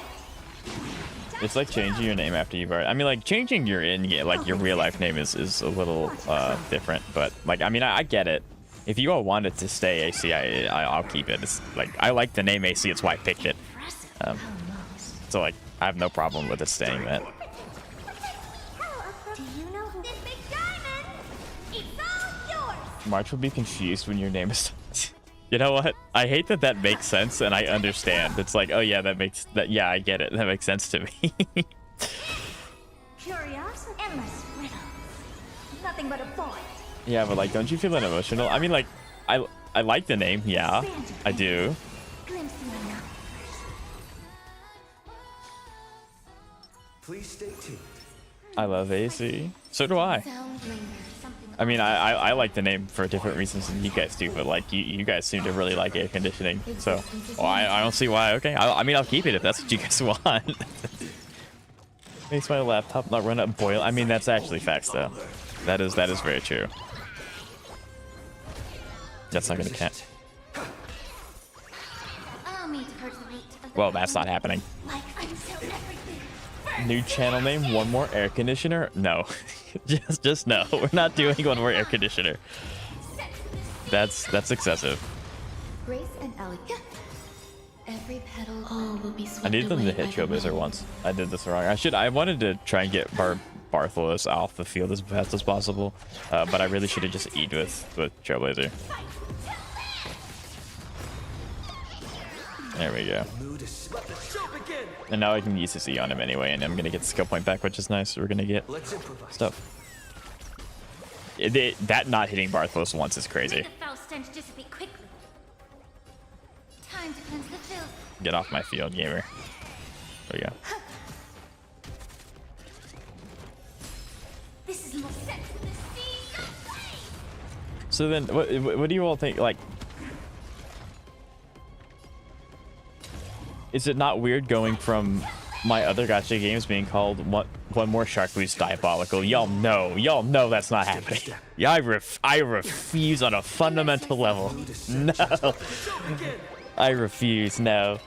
[SPEAKER 1] It's like changing your name after you've already. I mean, like changing your like your real life name is a little different, but like I mean, I get it. If you all want it to stay AC, I'll keep it. It's like I like the name AC. It's why I picked it. So like I have no problem with it staying that.
[SPEAKER 2] Do you know who this big diamond? It's all yours.
[SPEAKER 1] March will be confused when your name is. You know what? I hate that that makes sense, and I understand. It's like, oh yeah, that makes that. Yeah, I get it. That makes sense to me.
[SPEAKER 2] Curiosity, endless riddles. Nothing but a void.
[SPEAKER 1] Yeah, but like, don't you feel emotional? I mean, like, I like the name. Yeah, I do.
[SPEAKER 2] Glimpsing my knowledge.
[SPEAKER 4] Please stay tuned.
[SPEAKER 1] I love AC. So do I.
[SPEAKER 2] Sound lingers. Something
[SPEAKER 1] I mean, I like the name for different reasons than you guys do, but like, you guys seem to really like air conditioning. So, well, I don't see why. Okay, I mean, I'll keep it if that's what you guys want. Makes my laptop not run up boil. I mean, that's actually facts though. That is very true. That's not gonna count.
[SPEAKER 2] Allow me to purge the weight of the
[SPEAKER 1] Well, that's not happening.
[SPEAKER 2] like until everything.
[SPEAKER 1] New channel name, one more air conditioner? No. just no. We're not doing one more air conditioner. That's excessive.
[SPEAKER 7] Grace and elegance. Every petal all will be swept
[SPEAKER 1] I needed them to
[SPEAKER 7] away
[SPEAKER 1] hit
[SPEAKER 7] by the
[SPEAKER 1] Trailblazer
[SPEAKER 7] wind.
[SPEAKER 1] once. I did this wrong. I wanted to try and get Bartholos off the field as fast as possible, but I really should have just eat with Trailblazer. There we go.
[SPEAKER 4] Mood is let the show begin.
[SPEAKER 1] And now I can use this E on him anyway, and I'm gonna get the skill point back, which is nice. We're gonna get
[SPEAKER 4] Let's improvise.
[SPEAKER 1] stuff. That not hitting Bartholos once is crazy.
[SPEAKER 2] Make the foul stench dissipate quickly. Time to cleanse the filth.
[SPEAKER 1] Get off my field, gamer. There we go.
[SPEAKER 2] This is more set to the seas of flame.
[SPEAKER 1] So then, what do you all think? Like, is it not weird going from my other gacha games being called one more shark boost diabolical? Y'all know that's not happening. Yeah, I refuse on a fundamental level. No, I refuse. No.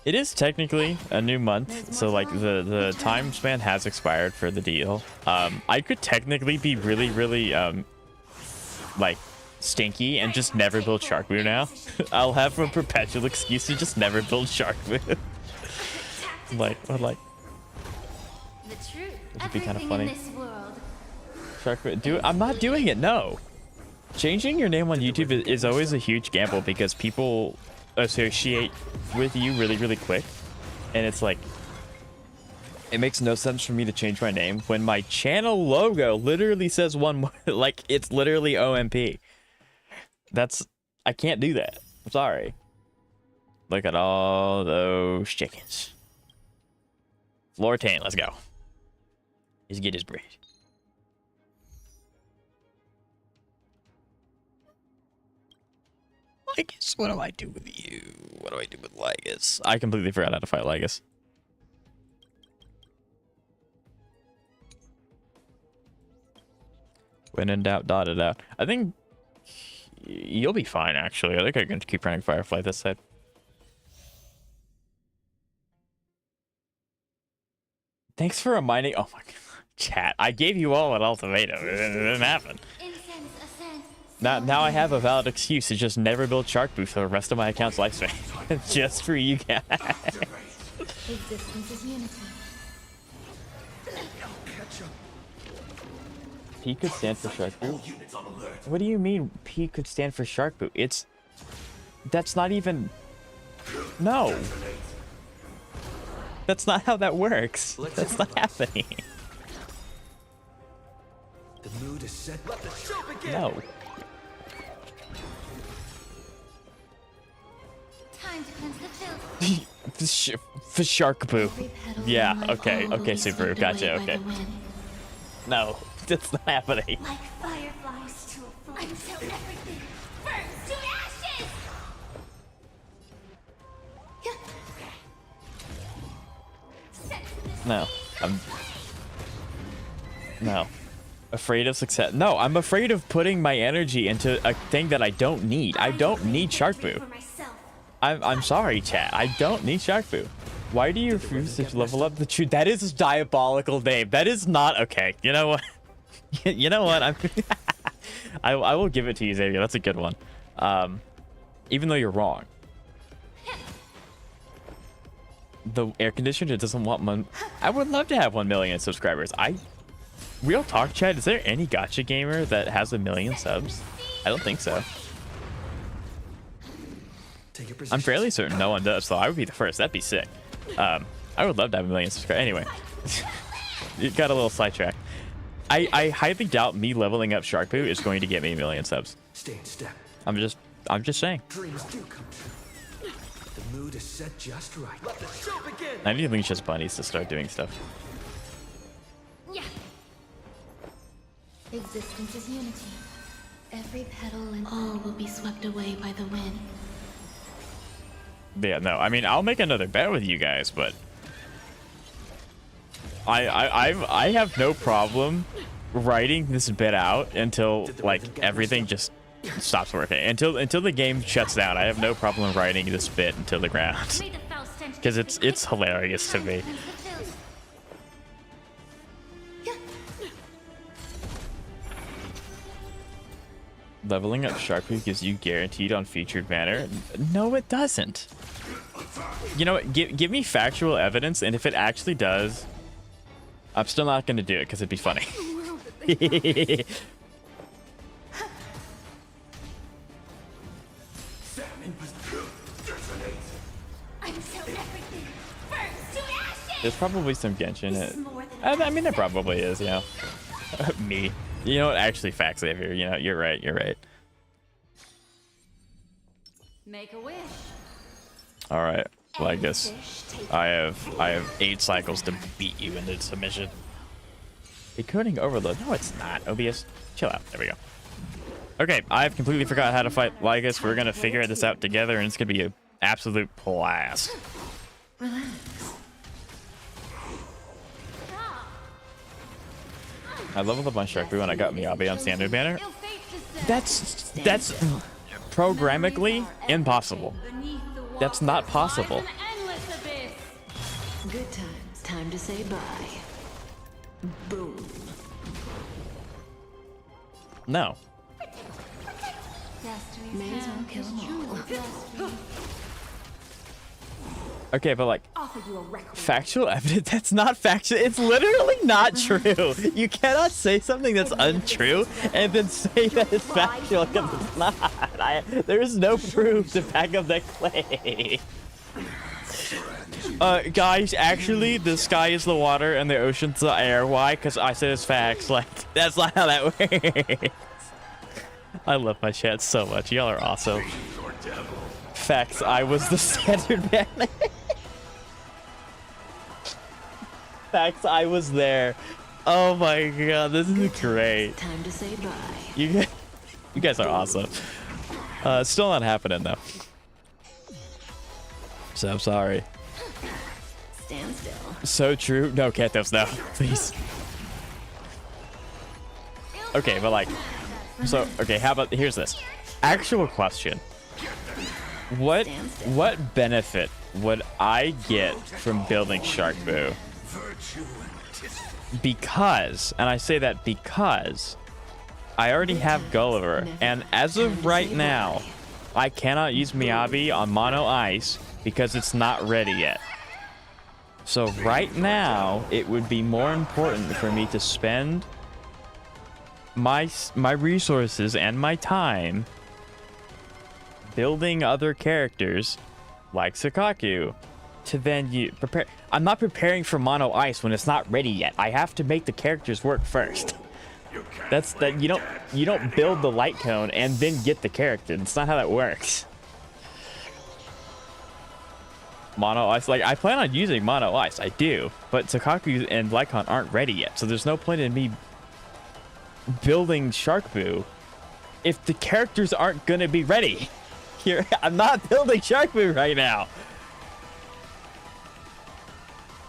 [SPEAKER 1] It is technically a new month, so like the time span has expired for the deal. I could technically be really like stinky and just never build Shark Boo now. I'll have a perpetual excuse to just never build Shark Boo. like
[SPEAKER 2] The truth.
[SPEAKER 1] would be kinda
[SPEAKER 2] Everything
[SPEAKER 1] funny.
[SPEAKER 2] in this world.
[SPEAKER 1] Shark Boo, I'm not doing it. No, changing your name on YouTube is always a huge gamble because people associate with you really quick, and it's like it makes no sense for me to change my name when my channel logo literally says one more. Like, it's literally OMP. I can't do that. I'm sorry. Look at all those chickens. Flortane, let's go. Let's get his bread. Lygus, what do I do with you? What do I do with Lygus? I completely forgot how to fight Lygus. When in doubt, dot it out. I think you'll be fine, actually. I think I can keep running Firefly this side. Thanks for reminding. Oh my god. Chat, I gave you all an ultimatum. It didn't happen.
[SPEAKER 2] Incense ascends.
[SPEAKER 1] Now I have a valid excuse to just never build Shark Booth for the rest of my account's lifespan. Just for you guys.
[SPEAKER 7] Existence is unity.
[SPEAKER 1] P could stand for Shark Boo. What do you mean P could stand for Shark Boo? That's not even. No. That's not how that works. That's not happening.
[SPEAKER 4] The mood is set. Let the show begin.
[SPEAKER 1] No.
[SPEAKER 2] Time to cleanse the filth.
[SPEAKER 1] For Shark Boo.
[SPEAKER 7] Every petal
[SPEAKER 1] Yeah,
[SPEAKER 7] in my
[SPEAKER 1] okay,
[SPEAKER 7] all will
[SPEAKER 1] okay,
[SPEAKER 7] be
[SPEAKER 1] Super,
[SPEAKER 7] swept
[SPEAKER 1] gotcha,
[SPEAKER 7] away by
[SPEAKER 1] okay.
[SPEAKER 7] the wind.
[SPEAKER 1] No, that's not happening.
[SPEAKER 2] Like fireflies to a flame. Until everything burns to ashes. Set to the
[SPEAKER 1] No,
[SPEAKER 2] seas of
[SPEAKER 1] no. Afraid of success. No, I'm afraid of putting my energy into a thing that I don't need. I don't need Shark Boo.
[SPEAKER 2] for myself.
[SPEAKER 1] I'm sorry, chat. I don't need Shark Boo. Why do you refuse to level up the truth? That is a diabolical name. That is not okay. You know what? You know what? I will give it to you, Xavier. That's a good one. Even though you're wrong. The air conditioner doesn't want one. I would love to have 1 million subscribers. Real talk, Chad. Is there any gacha gamer that has 1 million subs? I don't think so. I'm fairly certain no one does, so I would be the first. That'd be sick. I would love to have 1 million subscribers. Anyway, you got a little sidetracked. I highly doubt me leveling up Shark Poo is going to get me 1 million subs.
[SPEAKER 4] Stay in step.
[SPEAKER 1] I'm just saying.
[SPEAKER 4] Dreams do come true. The mood is set just right. Let the show begin.
[SPEAKER 1] I need Lucius bunnies to start doing stuff.
[SPEAKER 2] Yeah.
[SPEAKER 7] Existence is unity. Every petal and all will be swept away by the wind.
[SPEAKER 1] Yeah, no. I mean, I'll make another bet with you guys, but I have no problem writing this bit out until like everything just stops working. Until the game shuts down. I have no problem writing this bit until the ground. Because it's hilarious to me. Leveling up Shark Poo gives you guaranteed on featured banner. No, it doesn't. You know what? Give me factual evidence, and if it actually does, I'm still not going to do it because it'd be funny. There's probably some Genshin in it. I mean, there probably is, you know. Me. You know what? Actually, facts, Xavier. You know, you're right. You're right.
[SPEAKER 5] Make a wish.
[SPEAKER 1] All right. Well, I guess I have 8 cycles to beat you into submission. Decoding overload. No, it's not. OBS, chill out. There we go. Okay, I've completely forgot how to fight Lygus. We're gonna figure this out together, and it's gonna be an absolute blast.
[SPEAKER 7] Relax.
[SPEAKER 1] I leveled up on Shark Poo and I got Miyabi on standard banner. That's programmatically impossible. That's not possible.
[SPEAKER 7] Good times. Time to say bye. Boom.
[SPEAKER 1] No.
[SPEAKER 7] May as well kill them all.
[SPEAKER 1] Okay, but like, factual evidence, that's not factual. It's literally not true. You cannot say something that's untrue and then say that it's factual because it's not. There is no proof to back up that claim. Guys, actually, the sky is the water and the ocean's the air. Why? Because I said it's facts. Like, that's not how that works. I love my chat so much. Y'all are awesome. Facts, I was the standard banner. Facts, I was there. Oh my god, this is great.
[SPEAKER 7] Time to say bye.
[SPEAKER 1] You guys are awesome. Still not happening though. So I'm sorry.
[SPEAKER 7] Stand still.
[SPEAKER 1] So true. No, Katos, no, please. Okay, but like, so okay, how about here's this. Actual question. What benefit would I get from building Shark Poo? Because, and I say that because I already have Gulliver, and as of right now, I cannot use Miyabi on Mono Ice because it's not ready yet. So right now, it would be more important for me to spend my resources and my time building other characters like Sakaku to then prepare. I'm not preparing for Mono Ice when it's not ready yet. I have to make the characters work first. That's that. You don't build the light cone and then get the character. That's not how that works. Mono Ice, like I plan on using Mono Ice, I do, but Sakaku and Lycon aren't ready yet, so there's no point in me building Shark Poo if the characters aren't gonna be ready. Here, I'm not building Shark Poo right now.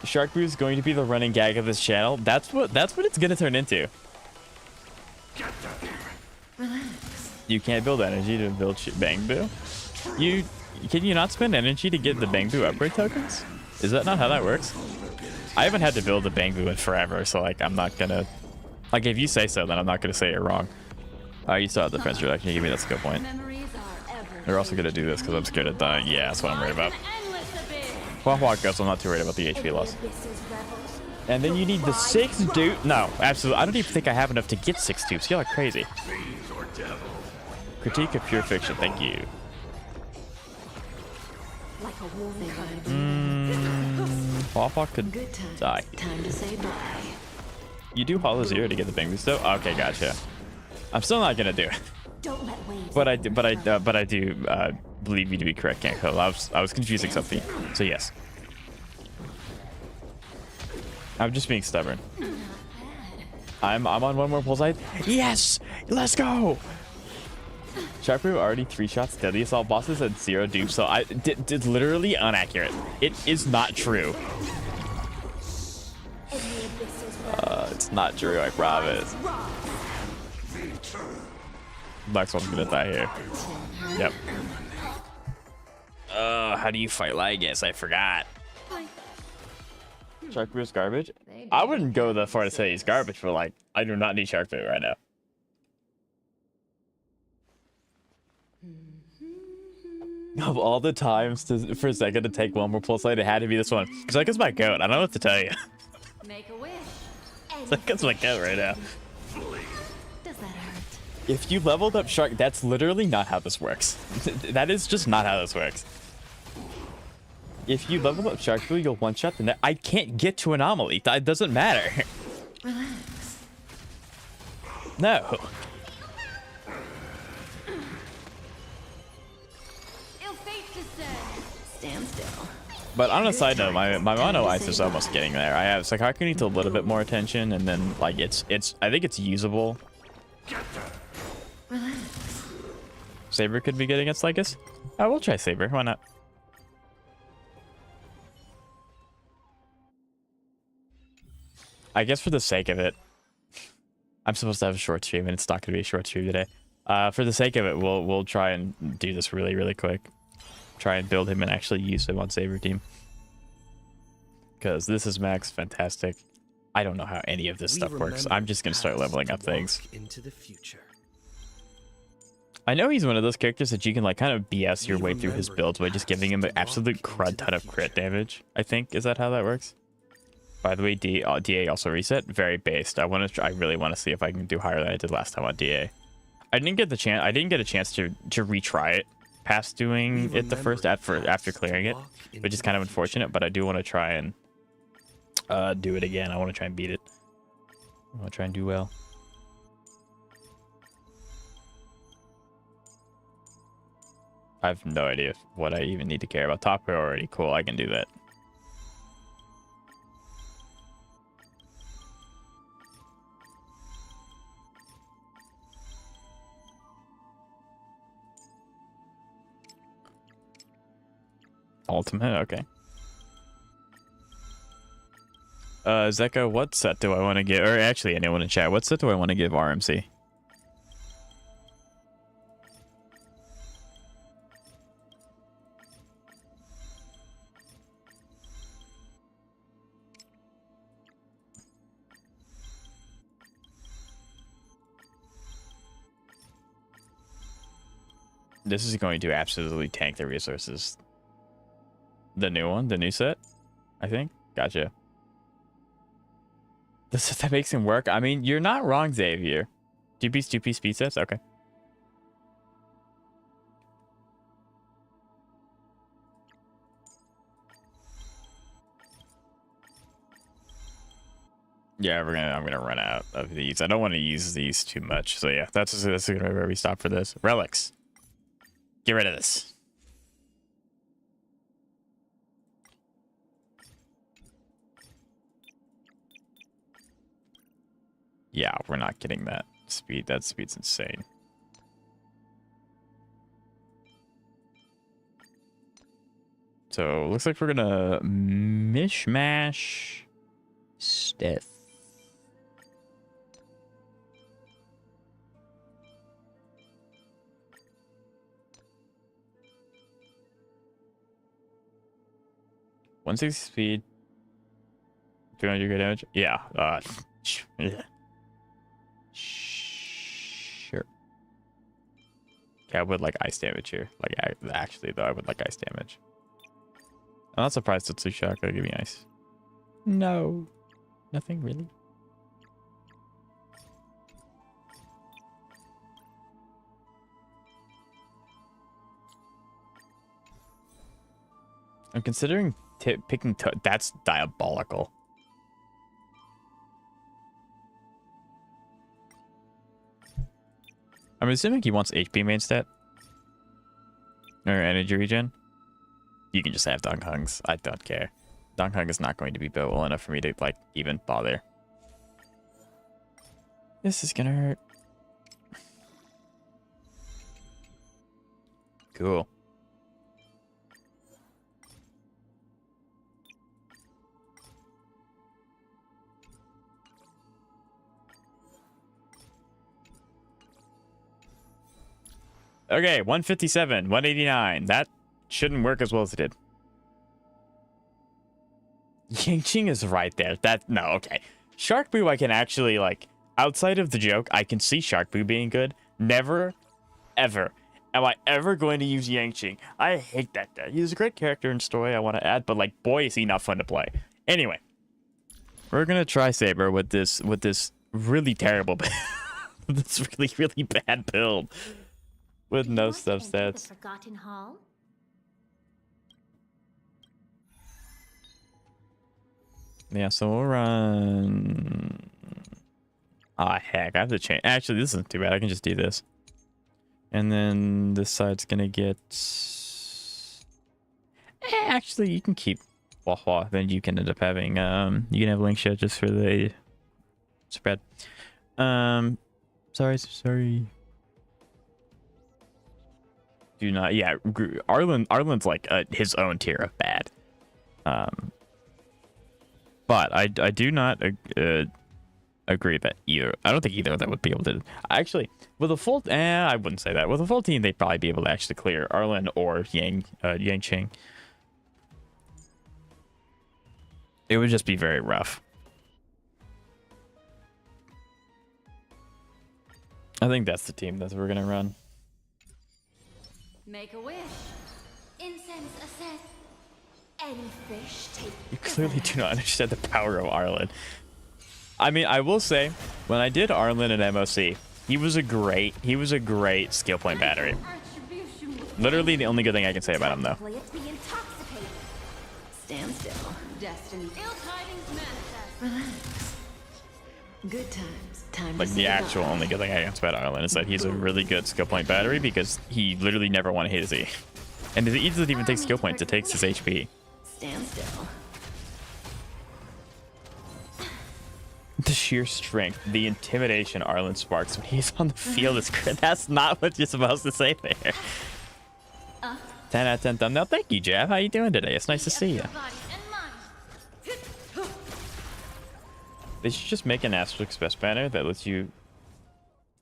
[SPEAKER 1] Shark Poo is going to be the running gag of this channel. That's what it's gonna turn into.
[SPEAKER 7] Relax.
[SPEAKER 1] You can't build energy to build Bangbu. Can you not spend energy to get the Bangbu upgrade tokens? Is that not how that works? I haven't had to build a Bangbu in forever, so like I'm not gonna Like, if you say so, then I'm not going to say you're wrong. You still have the defense reduction you give me. That's a good point.
[SPEAKER 7] Memories are ever.
[SPEAKER 1] We're also going to do this because I'm scared of dying. Yeah, that's what I'm worried about. Well, walk goes, I'm not too worried about the HP loss. And then you need the 6 dupe. No, absolutely. I don't even think I have enough to get 6 dupes. You're like crazy.
[SPEAKER 6] Fiends or devils.
[SPEAKER 1] Critique of pure fiction. Thank you.
[SPEAKER 7] Like a wolf.
[SPEAKER 1] Waffle could
[SPEAKER 7] Good time.
[SPEAKER 1] die.
[SPEAKER 7] Time to say bye.
[SPEAKER 1] You do Hollow Zero to get the bang boost though? Okay, gotcha. I'm still not gonna do it.
[SPEAKER 7] Don't let waves.
[SPEAKER 1] But I do believe you to be correct, Kanko. I was confusing something. So yes. I'm just being stubborn. I'm on one more bullseye. Yes! Let's go! Shark Brew already 3 shots, deadly assault bosses and 0 dupes, so I did literally inaccurate. It is not true. It's not true, I promise. Black one's gonna die here. Yep. How do you fight Lygus? I forgot. Shark Brew is garbage? I wouldn't go that far to say he's garbage, but like, I do not need Shark Brew right now. Of all the times for Zeka to take one more pulse light, it had to be this one. Zeka's my goat. I don't know what to tell you.
[SPEAKER 7] Make a wish.
[SPEAKER 1] Zeka's my goat right now.
[SPEAKER 7] Does that hurt?
[SPEAKER 1] If you leveled up Shark, that's literally not how this works. That is just not how this works. If you level up Shark Brew, you'll one-shot the net. I can't get to Anomaly. That doesn't matter.
[SPEAKER 7] Relax.
[SPEAKER 1] No.
[SPEAKER 7] Stand still.
[SPEAKER 1] But on a side note, my mono ice is almost getting there. I have Sakaku needs a little bit more attention, and then like it's I think it's usable.
[SPEAKER 7] Relax.
[SPEAKER 1] Saber could be good against Lycus. Oh, we'll try Saber. Why not? I guess for the sake of it, I'm supposed to have a short stream, and it's not going to be a short stream today. For the sake of it, we'll try and do this really quick. Try and build him and actually use him on Saber team. Because this is Max fantastic. I don't know how any of this stuff works. I'm just going to start leveling up things.
[SPEAKER 4] Into the future.
[SPEAKER 1] I know he's one of those characters that you can like kind of BS your way through his builds by just giving him an absolute crud ton of crit damage. I think, is that how that works? By the way, DA also reset. Very based. I really want to see if I can do higher than I did last time on DA. I didn't get a chance to retry it past doing it the first after clearing it, which is kind of unfortunate. But I do want to try and do it again. I want to try and beat it. I want to try and do well. I have no idea what I even need to care about. Top priority, cool. I can do that. Ultimate, okay. Zeka, what set do I want to give? Or actually, anyone in chat, what set do I want to give RMC? This is going to absolutely tank the resources. The new one, the new set, I think. Gotcha. The set that makes him work. I mean, you're not wrong, Xavier. 2-piece speed sets? Okay. Yeah, I'm gonna run out of these. I don't want to use these too much. So yeah, that's gonna be where we stop for this. Relics. Get rid of this. Yeah, we're not getting that speed. That speed's insane. So looks like we're gonna mishmash Steph. .160 speed, 200 good damage. Yeah. Yeah. Yeah, I would like ice damage here. Like, actually, though, I would like ice damage. I'm not surprised it's 2 shock. Give me ice. No. Nothing, really? I'm considering picking... That's diabolical. I'm assuming he wants HP main stat. Or energy regen. You can just have Dong Hungs. I don't care. Dong Hung is not going to be built well enough for me to, like, even bother. This is gonna hurt. Cool. Okay, 157, 189. That shouldn't work as well as it did. Yangqing is right there. No, okay. Shark Boo I can actually, like, outside of the joke, I can see Shark Boo being good. Never, ever am I ever going to use Yangqing. I hate that guy. He's a great character in story, I want to add, but, like, boy, is he not fun to play. Anyway, we're going to try Saber with this really terrible build. This really bad build. With no stuff stats.
[SPEAKER 2] The Forgotten Hall?
[SPEAKER 1] Yeah, so we'll run... Ah, heck, I have to change. Actually, this isn't too bad. I can just do this. And then this side's gonna get... actually, you can keep Hua Hua. Then you can end up having... you can have Link Shot just for the spread. Sorry. Do not, yeah, Arlen's like his own tier of bad. But I do not agree that either. I don't think either of them would be able to. Actually, with a full, I wouldn't say that. With a full team, they'd probably be able to actually clear Arlen or Yangqing. It would just be very rough. I think that's the team that we're gonna run.
[SPEAKER 7] Make a wish. Incense ascend. Any fish take.
[SPEAKER 1] You clearly do not understand the power of Arlen. I mean, I will say, when I did Arlen and MOC, he was a great skill point battery. Literally the only good thing I can say about him, though.
[SPEAKER 7] Stand still. Destiny. Ill tidings manifest. Relax. Good times. Time
[SPEAKER 1] Like, the actual only good thing I can say about Arlen is that he's a really good skill point battery because he literally never want to hit his E. And his E doesn't even take skill points, it takes his HP.
[SPEAKER 7] Stand still.
[SPEAKER 1] The sheer strength, the intimidation Arlen sparks when he's on the field is great. That's not what you're supposed to say there. 10 out of 10 thumbnail. Thank you, Jeff. How you doing today? It's nice to see you. They should just make an Astrite Best banner that lets you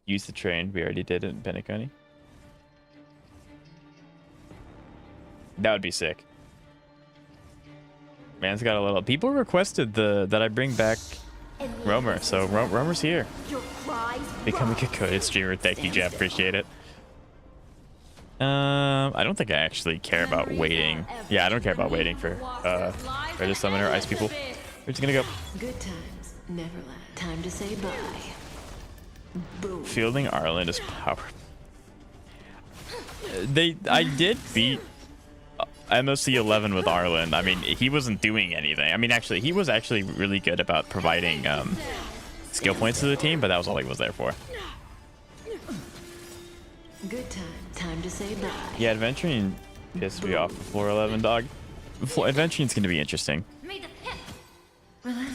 [SPEAKER 1] use the train. We already did it in Penacony. That would be sick. Man's got a little... People requested that I bring back Roamer, so Roamer's here. Becoming a good streamer. Thank you, Jeff. Appreciate it. I don't think I actually care about waiting. Yeah, I don't care about waiting for the summoner ice people. We're just gonna go.
[SPEAKER 7] Good times never last. Time to say bye. Boom.
[SPEAKER 1] Fielding Arlen is power. I did beat MOC 11 with Arlen. I mean, he wasn't doing anything. I mean, actually, he was actually really good about providing skill points to the team, but that was all he was there for.
[SPEAKER 7] Good time. Time to say bye.
[SPEAKER 1] Yeah, Adventuring pissed me off before 11, dog. Adventuring's gonna be interesting.
[SPEAKER 7] Relax.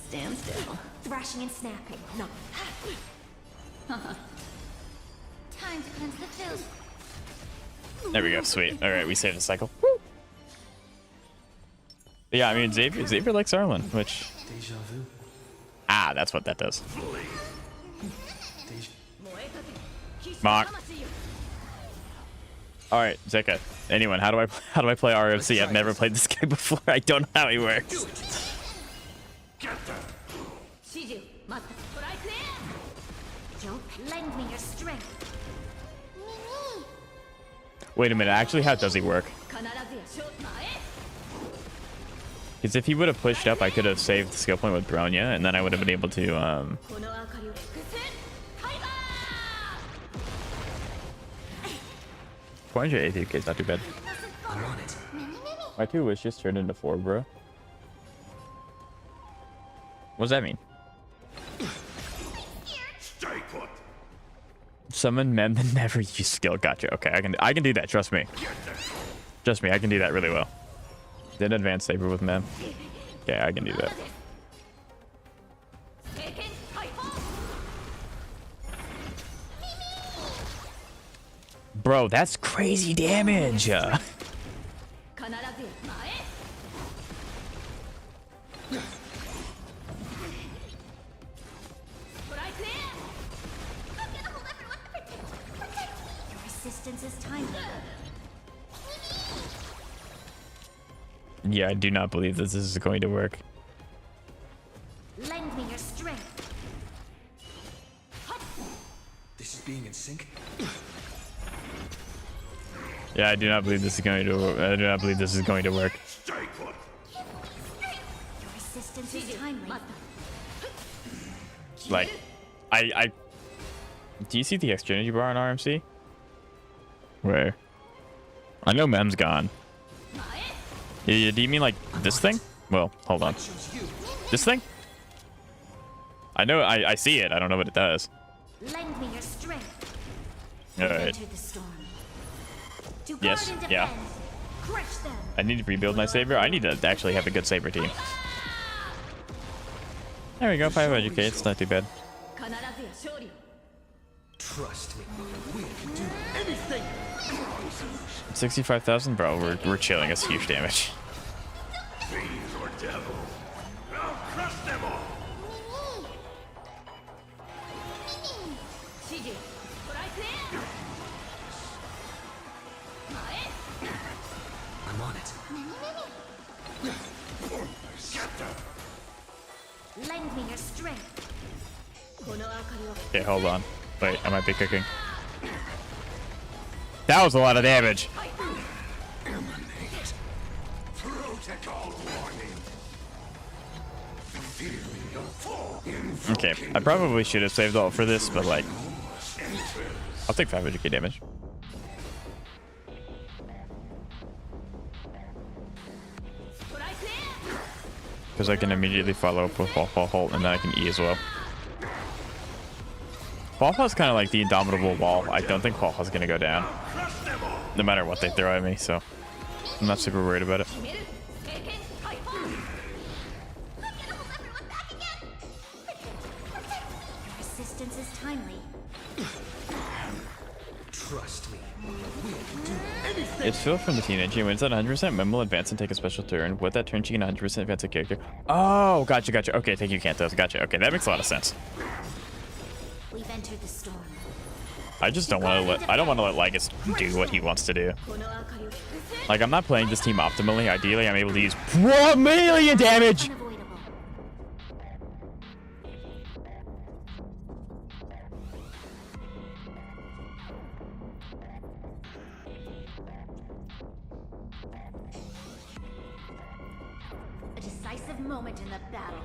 [SPEAKER 7] Stand still.
[SPEAKER 2] Thrashing and snapping. No. Time to cleanse the filth.
[SPEAKER 1] There we go. Sweet. All right, we saved a cycle. Woo! But yeah, I mean, Xavier likes Arlen, which... Ah, that's what that does. Mock. All right, Zeka. Anyone, how do I play RFC? I've never played this game before. I don't know how he works.
[SPEAKER 2] Lend me your strength.
[SPEAKER 1] Wait a minute. Actually, how does he work? Because if he would have pushed up, I could have saved the skill point with Bronya, and then I would have been able to 480k is not too bad.
[SPEAKER 4] I'm on it.
[SPEAKER 1] My 2 wish just turned into 4, bro. What does that mean?
[SPEAKER 6] Stay put.
[SPEAKER 1] Summon men that never use skill. Gotcha. Okay, I can do that. Trust me. Trust me, I can do that really well. Did advanced saber with men. Okay, I can do that. Bro, that's crazy damage.
[SPEAKER 2] Your assistance is timely.
[SPEAKER 1] Yeah, I do not believe that this is going to work.
[SPEAKER 2] Lend me your strength.
[SPEAKER 4] This is being in sync.
[SPEAKER 1] Yeah, I do not believe this is going to. I do not believe this is going to work.
[SPEAKER 6] Stay put.
[SPEAKER 2] Your assistance is timely.
[SPEAKER 1] Like, I. Do you see the extra energy bar on RMC? Where? I know Mem's gone. Yeah, do you mean like this thing? Well, hold on. This thing? I know. I see it. I don't know what it does.
[SPEAKER 2] Lend me your strength.
[SPEAKER 1] All right.
[SPEAKER 2] Enter the storm. To guard
[SPEAKER 1] Yes.
[SPEAKER 2] and
[SPEAKER 1] Yeah.
[SPEAKER 2] defend. Crush them.
[SPEAKER 1] I need to rebuild my saber. I need to actually have a good saber team. There we go. 5 educate. It's not too bad.
[SPEAKER 4] Trust me. We can do anything.
[SPEAKER 1] 65,000, bro. We're chilling. It's huge damage.
[SPEAKER 6] Fiends or devils. I'll crush them all.
[SPEAKER 4] I'm on it.
[SPEAKER 2] Lend me your strength.
[SPEAKER 1] Okay, hold on. Wait, I might be cooking. That was a lot of damage.
[SPEAKER 6] Emanate. Protocol warning. Feel your fall.
[SPEAKER 1] Okay, I probably should have saved all for this, but like, I'll take 500k damage. Because I can immediately follow up with Fall Halt, and then I can E as well. Fall is kind of like the indomitable wall. I don't think Fall is going to go down, no matter what they throw at me, so I'm not super worried about it.
[SPEAKER 2] Your assistance is timely.
[SPEAKER 4] Trust me. We can do anything.
[SPEAKER 1] It's Phil from the teenage. When it's at 100%, Mem will advance and take a special turn. With that turn, she can 100% advance a character. Oh, gotcha. Okay, thank you, Kantos. Gotcha. Okay, that makes a lot of sense.
[SPEAKER 2] We've entered the storm.
[SPEAKER 1] I just don't want to let. I don't want to let Lygus do what he wants to do. Like, I'm not playing this team optimally. Ideally, I'm able to use 4 million damage.
[SPEAKER 2] Unavoidable. A decisive moment in the battle.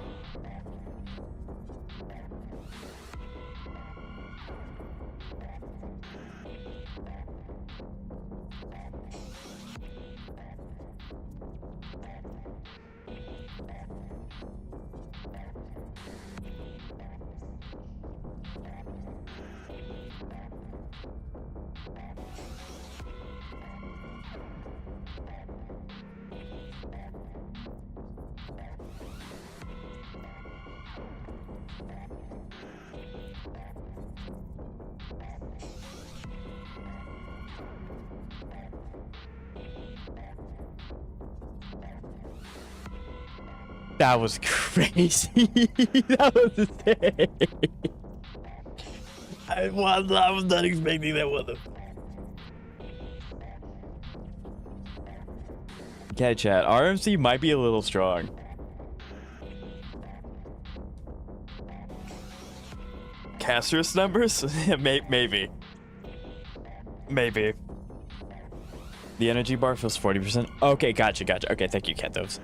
[SPEAKER 1] That was crazy. That was insane. I was not expecting that one. Okay, chat. RMC might be a little strong. Caster's numbers? Maybe. Maybe. The energy bar feels 40%. Okay, gotcha. Okay, thank you, Kentos.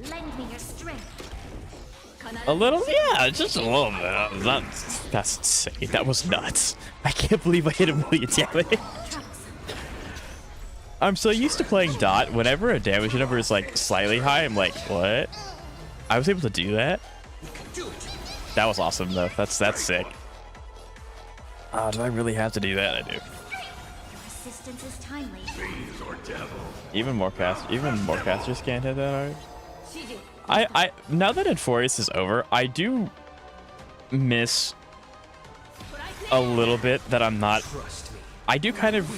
[SPEAKER 2] Lend me your strength.
[SPEAKER 1] A little? Yeah, just a little bit. That's insane. That was nuts. I can't believe I hit a million damage. I'm so used to playing Dot. Whenever a damage number is like slightly high, I'm like, what? I was able to do that? That was awesome though. That's sick. Do I really have to do that? I do.
[SPEAKER 2] Your assistance is timely.
[SPEAKER 6] Fiends or devils.
[SPEAKER 1] Even more casters can't hit that hard. I now that Enforius is over, I do miss a little bit that I'm not. I do kind of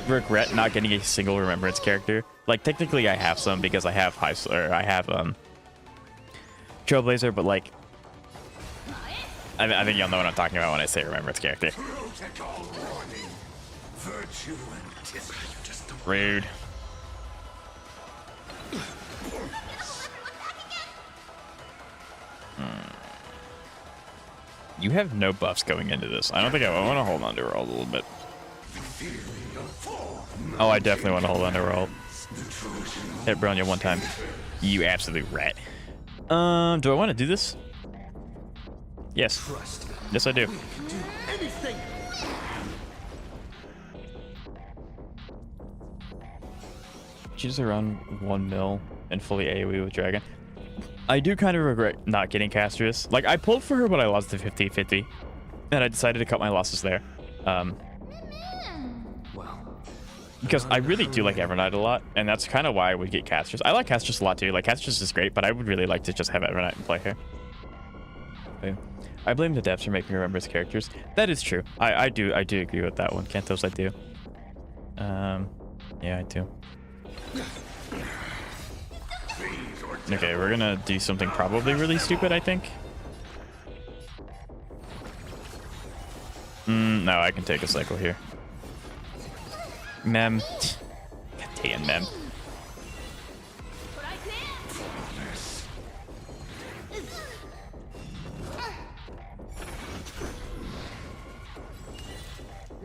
[SPEAKER 1] regret not getting a single remembrance character. Like technically I have some because I have Trailblazer, but like I think y'all know what I'm talking about when I say remembrance character. Rude. You have no buffs going into this. I don't think I want to hold on to roll a little bit. Oh, I definitely want to hold on to roll. Hit Bronya one time. You absolute rat. Do I want to do this? Yes. Yes, I do. She's around 1 mil and fully AoE with Dragon. I do kind of regret not getting Castrus. Like, I pulled for her, but I lost to 50-50. And I decided to cut my losses there. Because I really do like Evernight a lot, and that's kind of why I would get Castrus. I like Castrus a lot too. Like, Castrus is great, but I would really like to just have Evernight and play her. Okay. I blame the devs for making me remember his characters. That is true. I do agree with that one. Kentos, I do. Yeah, I do. Okay, we're gonna do something probably really stupid, I think. No, I can take a cycle here. Mem. God dang, Mem.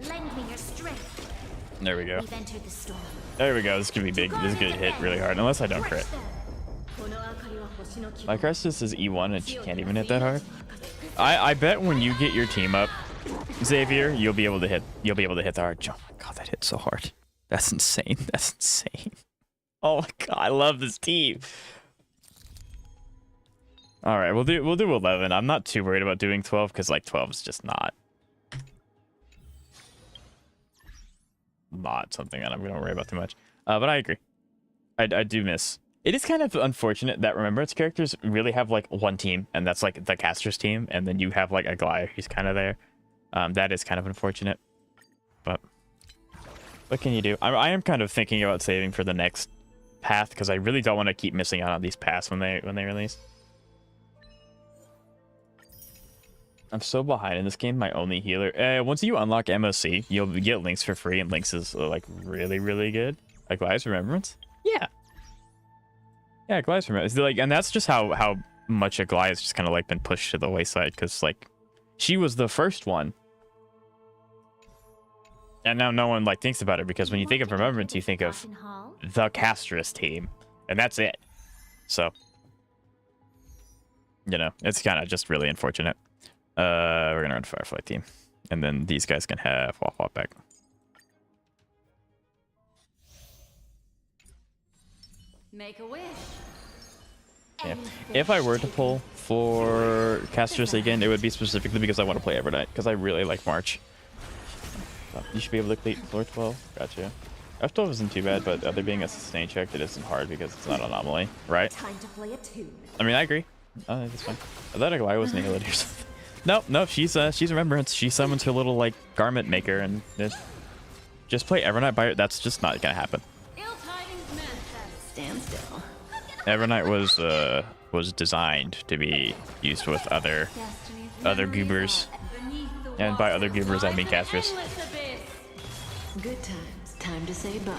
[SPEAKER 2] Lend me your strength.
[SPEAKER 1] There we go.
[SPEAKER 2] We've entered the storm.
[SPEAKER 1] There we go. This is gonna be big. This is gonna hit really hard, unless I don't crit. My Crestus is E1 and she can't even hit that hard. I bet when you get your team up, Xavier, you'll be able to hit the hard. Oh my god, that hit so hard. That's insane. That's insane. Oh my god, I love this team. All right, we'll do 11. I'm not too worried about doing 12 because like 12 is just not something that I'm gonna worry about too much. But I agree. I do miss. It is kind of unfortunate that Remembrance characters really have like one team, and that's like the caster's team, and then you have like a Goliath who's kind of there. That is kind of unfortunate, but what can you do? I am kind of thinking about saving for the next path because I really don't want to keep missing out on these paths when they release. I'm so behind in this game. My only healer. Once you unlock MOC, you'll get Lynx for free, and Lynx is like really good. Like Goliath's Remembrance. Yeah. Yeah, Goliath's Remembrance. Like, and that's just how much a Goliath's just kind of like been pushed to the wayside because like she was the first one. And now no one like thinks about it because when you think of Remembrance, you think of the Castrus team, and that's it. So, you know, it's kind of just really unfortunate. We're gonna run Firefly team, and then these guys can have Wop back.
[SPEAKER 7] Make a wish.
[SPEAKER 1] Yeah. If I were to pull for Castrus again, it would be specifically because I want to play Evernight, because I really like March. You should be able to complete floor 12. Gotcha. F12 isn't too bad, but there being a sustain check, it isn't hard because it's not anomaly, right?
[SPEAKER 7] Time to play a tune.
[SPEAKER 1] I mean, I agree. That's fine. I thought Aglai was Nailed or something. No, she's Remembrance. She summons her little like garment maker, and just play Evernight by her. That's just not gonna happen.
[SPEAKER 7] Ill tidings manifest. Stand still.
[SPEAKER 1] Evernight was designed to be used with other goobers, and by other goobers I mean Castrus.
[SPEAKER 7] Good times. Time to say bye.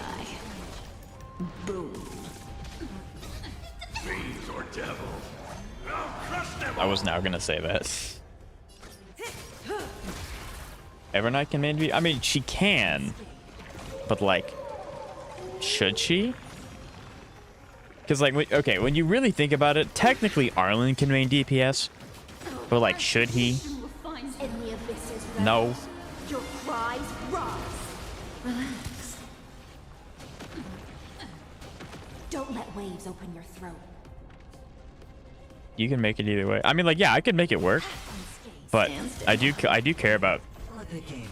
[SPEAKER 7] Boom.
[SPEAKER 6] Fiends or devils. I'll crush them
[SPEAKER 1] I
[SPEAKER 6] all.
[SPEAKER 1] was now gonna say that. Evernight can maybe. I mean, she can, but like, should she? Because like, okay, when you really think about it, technically Arlen can main DPS, but like, should he?
[SPEAKER 2] In the abysses,
[SPEAKER 1] No.
[SPEAKER 2] rebels, your cries rise.
[SPEAKER 7] Relax.
[SPEAKER 2] Don't let waves open your throat.
[SPEAKER 1] You can make it either way. I mean, like, yeah, I could make it work, but I do care about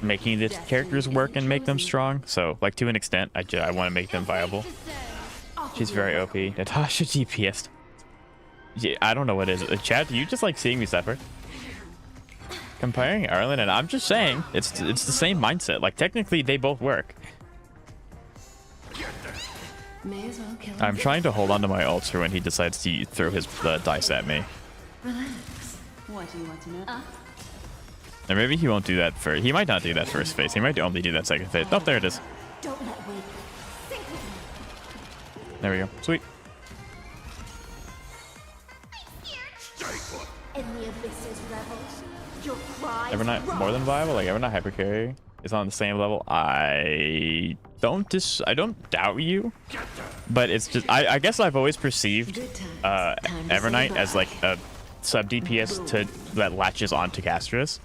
[SPEAKER 1] making the characters work and make them strong. So, like, to an extent, I want to make them viable. She's very OP. Natasha DPS. Yeah, I don't know what it is. Chad, do you just like seeing me suffer? Comparing Arlen and I'm just saying, it's the same mindset. Like, technically, they both work.
[SPEAKER 7] May as well kill him.
[SPEAKER 1] I'm trying to hold on to my ults for when he decides to throw his dice at me.
[SPEAKER 7] Relax. What do you want to know?
[SPEAKER 1] Or maybe he won't do that for. He might not do that first phase. He might only do that second phase. Oh, there it is.
[SPEAKER 2] Don't let waves sink with me.
[SPEAKER 1] There we go. Sweet.
[SPEAKER 2] In the abysses, rebels, your cries
[SPEAKER 1] Evernight
[SPEAKER 2] rise.
[SPEAKER 1] more than viable. Like Evernight hyper carry is on the same level. I don't doubt you, but it's just I guess I've always perceived Evernight as like a sub DPS that latches onto Castris.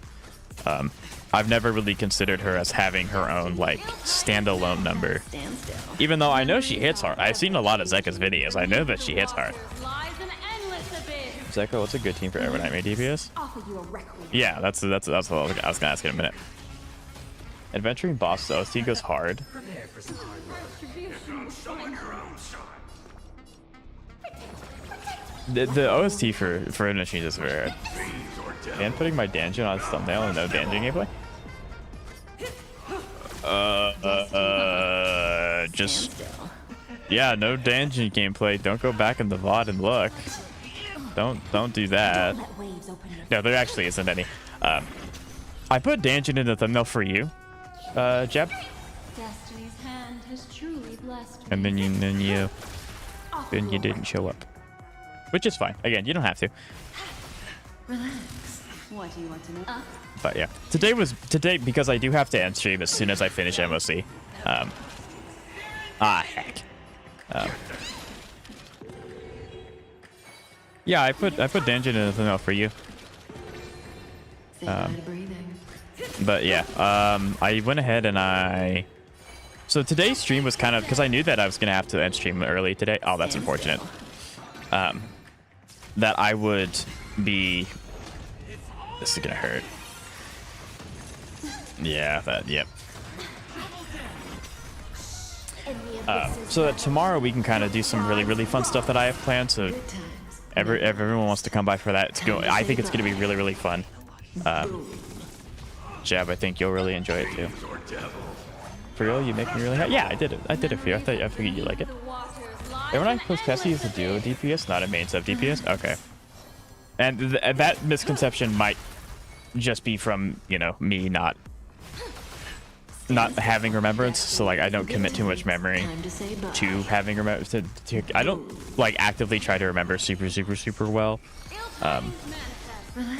[SPEAKER 1] I've never really considered her as having her own like standalone number.
[SPEAKER 7] Stand still.
[SPEAKER 1] Even though I know she hits hard. I've seen a lot of Zeka's videos. I know that she hits hard.
[SPEAKER 5] Lies an endless abyss.
[SPEAKER 1] Zeka, what's a good team for Evernight main DPS?
[SPEAKER 2] Offer you a requiem.
[SPEAKER 1] Yeah, that's what I was gonna ask in a minute. Adventuring boss OST goes hard. The OST for Rinacita is very hard. And putting my dungeon on its thumbnail and no dungeon gameplay. Just yeah, no dungeon gameplay. Don't go back in the VOD and look. Don't do that.
[SPEAKER 2] Don't let waves open your
[SPEAKER 1] No, there actually isn't any. I put dungeon in the thumbnail for you, Jeb,
[SPEAKER 7] Destiny's hand has truly blessed me.
[SPEAKER 1] and then you didn't show up, which is fine. Again, you don't have to.
[SPEAKER 7] Relax. What do you want to know?
[SPEAKER 1] But yeah, today because I do have to end stream as soon as I finish MOC. Heck. Yeah, I put dungeon in the thumbnail for you.
[SPEAKER 7] Say bye to breathing.
[SPEAKER 1] But yeah, I went ahead and so today's stream was kind of because I knew that I was gonna have to end stream early today. Oh, that's unfortunate. That I would be. This is gonna hurt. Yeah, yep.
[SPEAKER 2] in the abysses.
[SPEAKER 1] So that tomorrow we can kind of do some really fun stuff that I have planned. So
[SPEAKER 7] Good times.
[SPEAKER 1] everyone wants to come by for that. I think it's gonna be really fun. Jab, I think you'll really enjoy it too. For real, you make me really happy. Yeah, I did it for you. I figured you'd like it. Evernight plus Cassie is a duo DPS, not a main sub DPS. Okay. And that misconception might just be from me not having remembrance. So like I don't commit too much memory
[SPEAKER 7] Time to say bye.
[SPEAKER 1] to having remembrance. I don't like actively try to remember super well.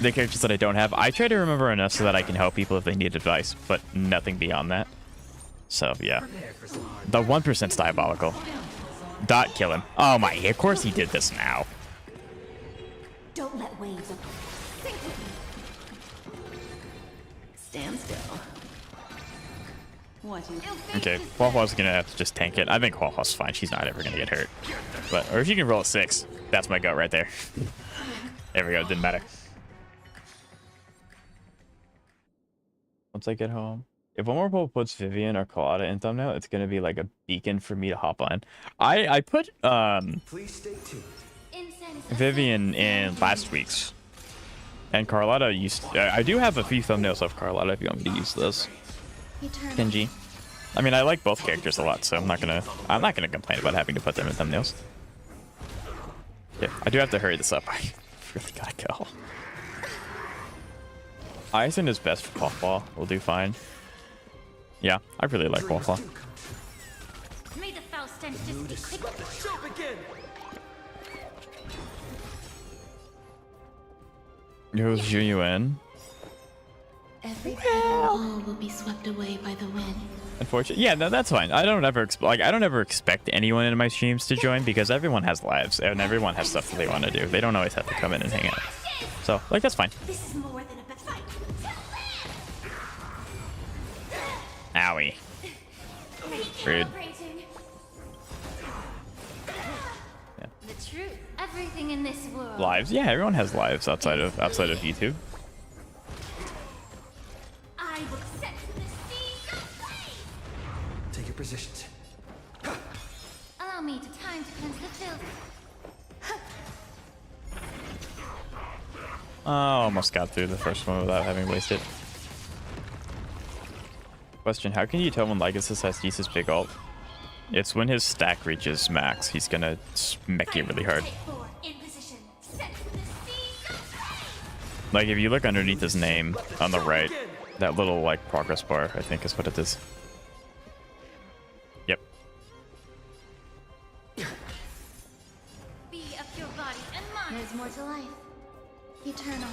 [SPEAKER 1] The characters that I don't have, I try to remember enough so that I can help people if they need advice, but nothing beyond that. So yeah, the 1%'s diabolical. Dot kill him. Oh my! Of course he did this now.
[SPEAKER 2] Don't let waves open. Sink with me.
[SPEAKER 7] Stand still. What do you
[SPEAKER 1] Okay, Huahua's gonna have to just tank it. I think Huahua's fine. She's not ever gonna get hurt. Or if you can roll a 6, that's my go right there. There we go. Didn't matter. Once I get home, if one more poll puts Vivian or Colada in thumbnail, it's gonna be like a beacon for me to hop on. I put
[SPEAKER 4] Please stay tuned.
[SPEAKER 1] Vivian in last week's, and Carlotta used. I do have a few thumbnails of Carlotta if you want me to use those. Kenji. I mean, I like both characters a lot, so I'm not gonna complain about having to put them in thumbnails. Yeah, I do have to hurry this up. I really gotta go. Aizen is best for Huahua. We'll do fine. Yeah, I really like Huahua.
[SPEAKER 2] May the foul stay Sometimes just be quick.
[SPEAKER 4] Let the show begin!
[SPEAKER 1] Who's Yun?
[SPEAKER 7] Every petal will be swept away by the wind.
[SPEAKER 1] Unfortunately, yeah, no, that's fine. I don't ever expect anyone in my streams to join because everyone has lives and everyone has stuff that they want to do. They don't always have to come in and hang out. So, like, that's fine.
[SPEAKER 2] This is more than a bad fight.
[SPEAKER 1] Owie. Rude.
[SPEAKER 2] Yeah. The truth. Everything in this world.
[SPEAKER 1] Lives? Yeah, everyone has lives outside of YouTube.
[SPEAKER 2] I will set the seas ablaze.
[SPEAKER 4] Take your positions.
[SPEAKER 2] Allow me time to cleanse the filth.
[SPEAKER 1] Oh, almost got through the first one without having wasted. Question, how can you tell when Legacy has Thesis big ult? It's when his stack reaches max. He's gonna smack you really hard.
[SPEAKER 2] In position. Set the seas ablaze.
[SPEAKER 1] Like, if you look underneath his name on the right, that little, like, progress bar, I think is what it is. Yep.
[SPEAKER 2] Be of your body and mind. There's more to life. Eternal.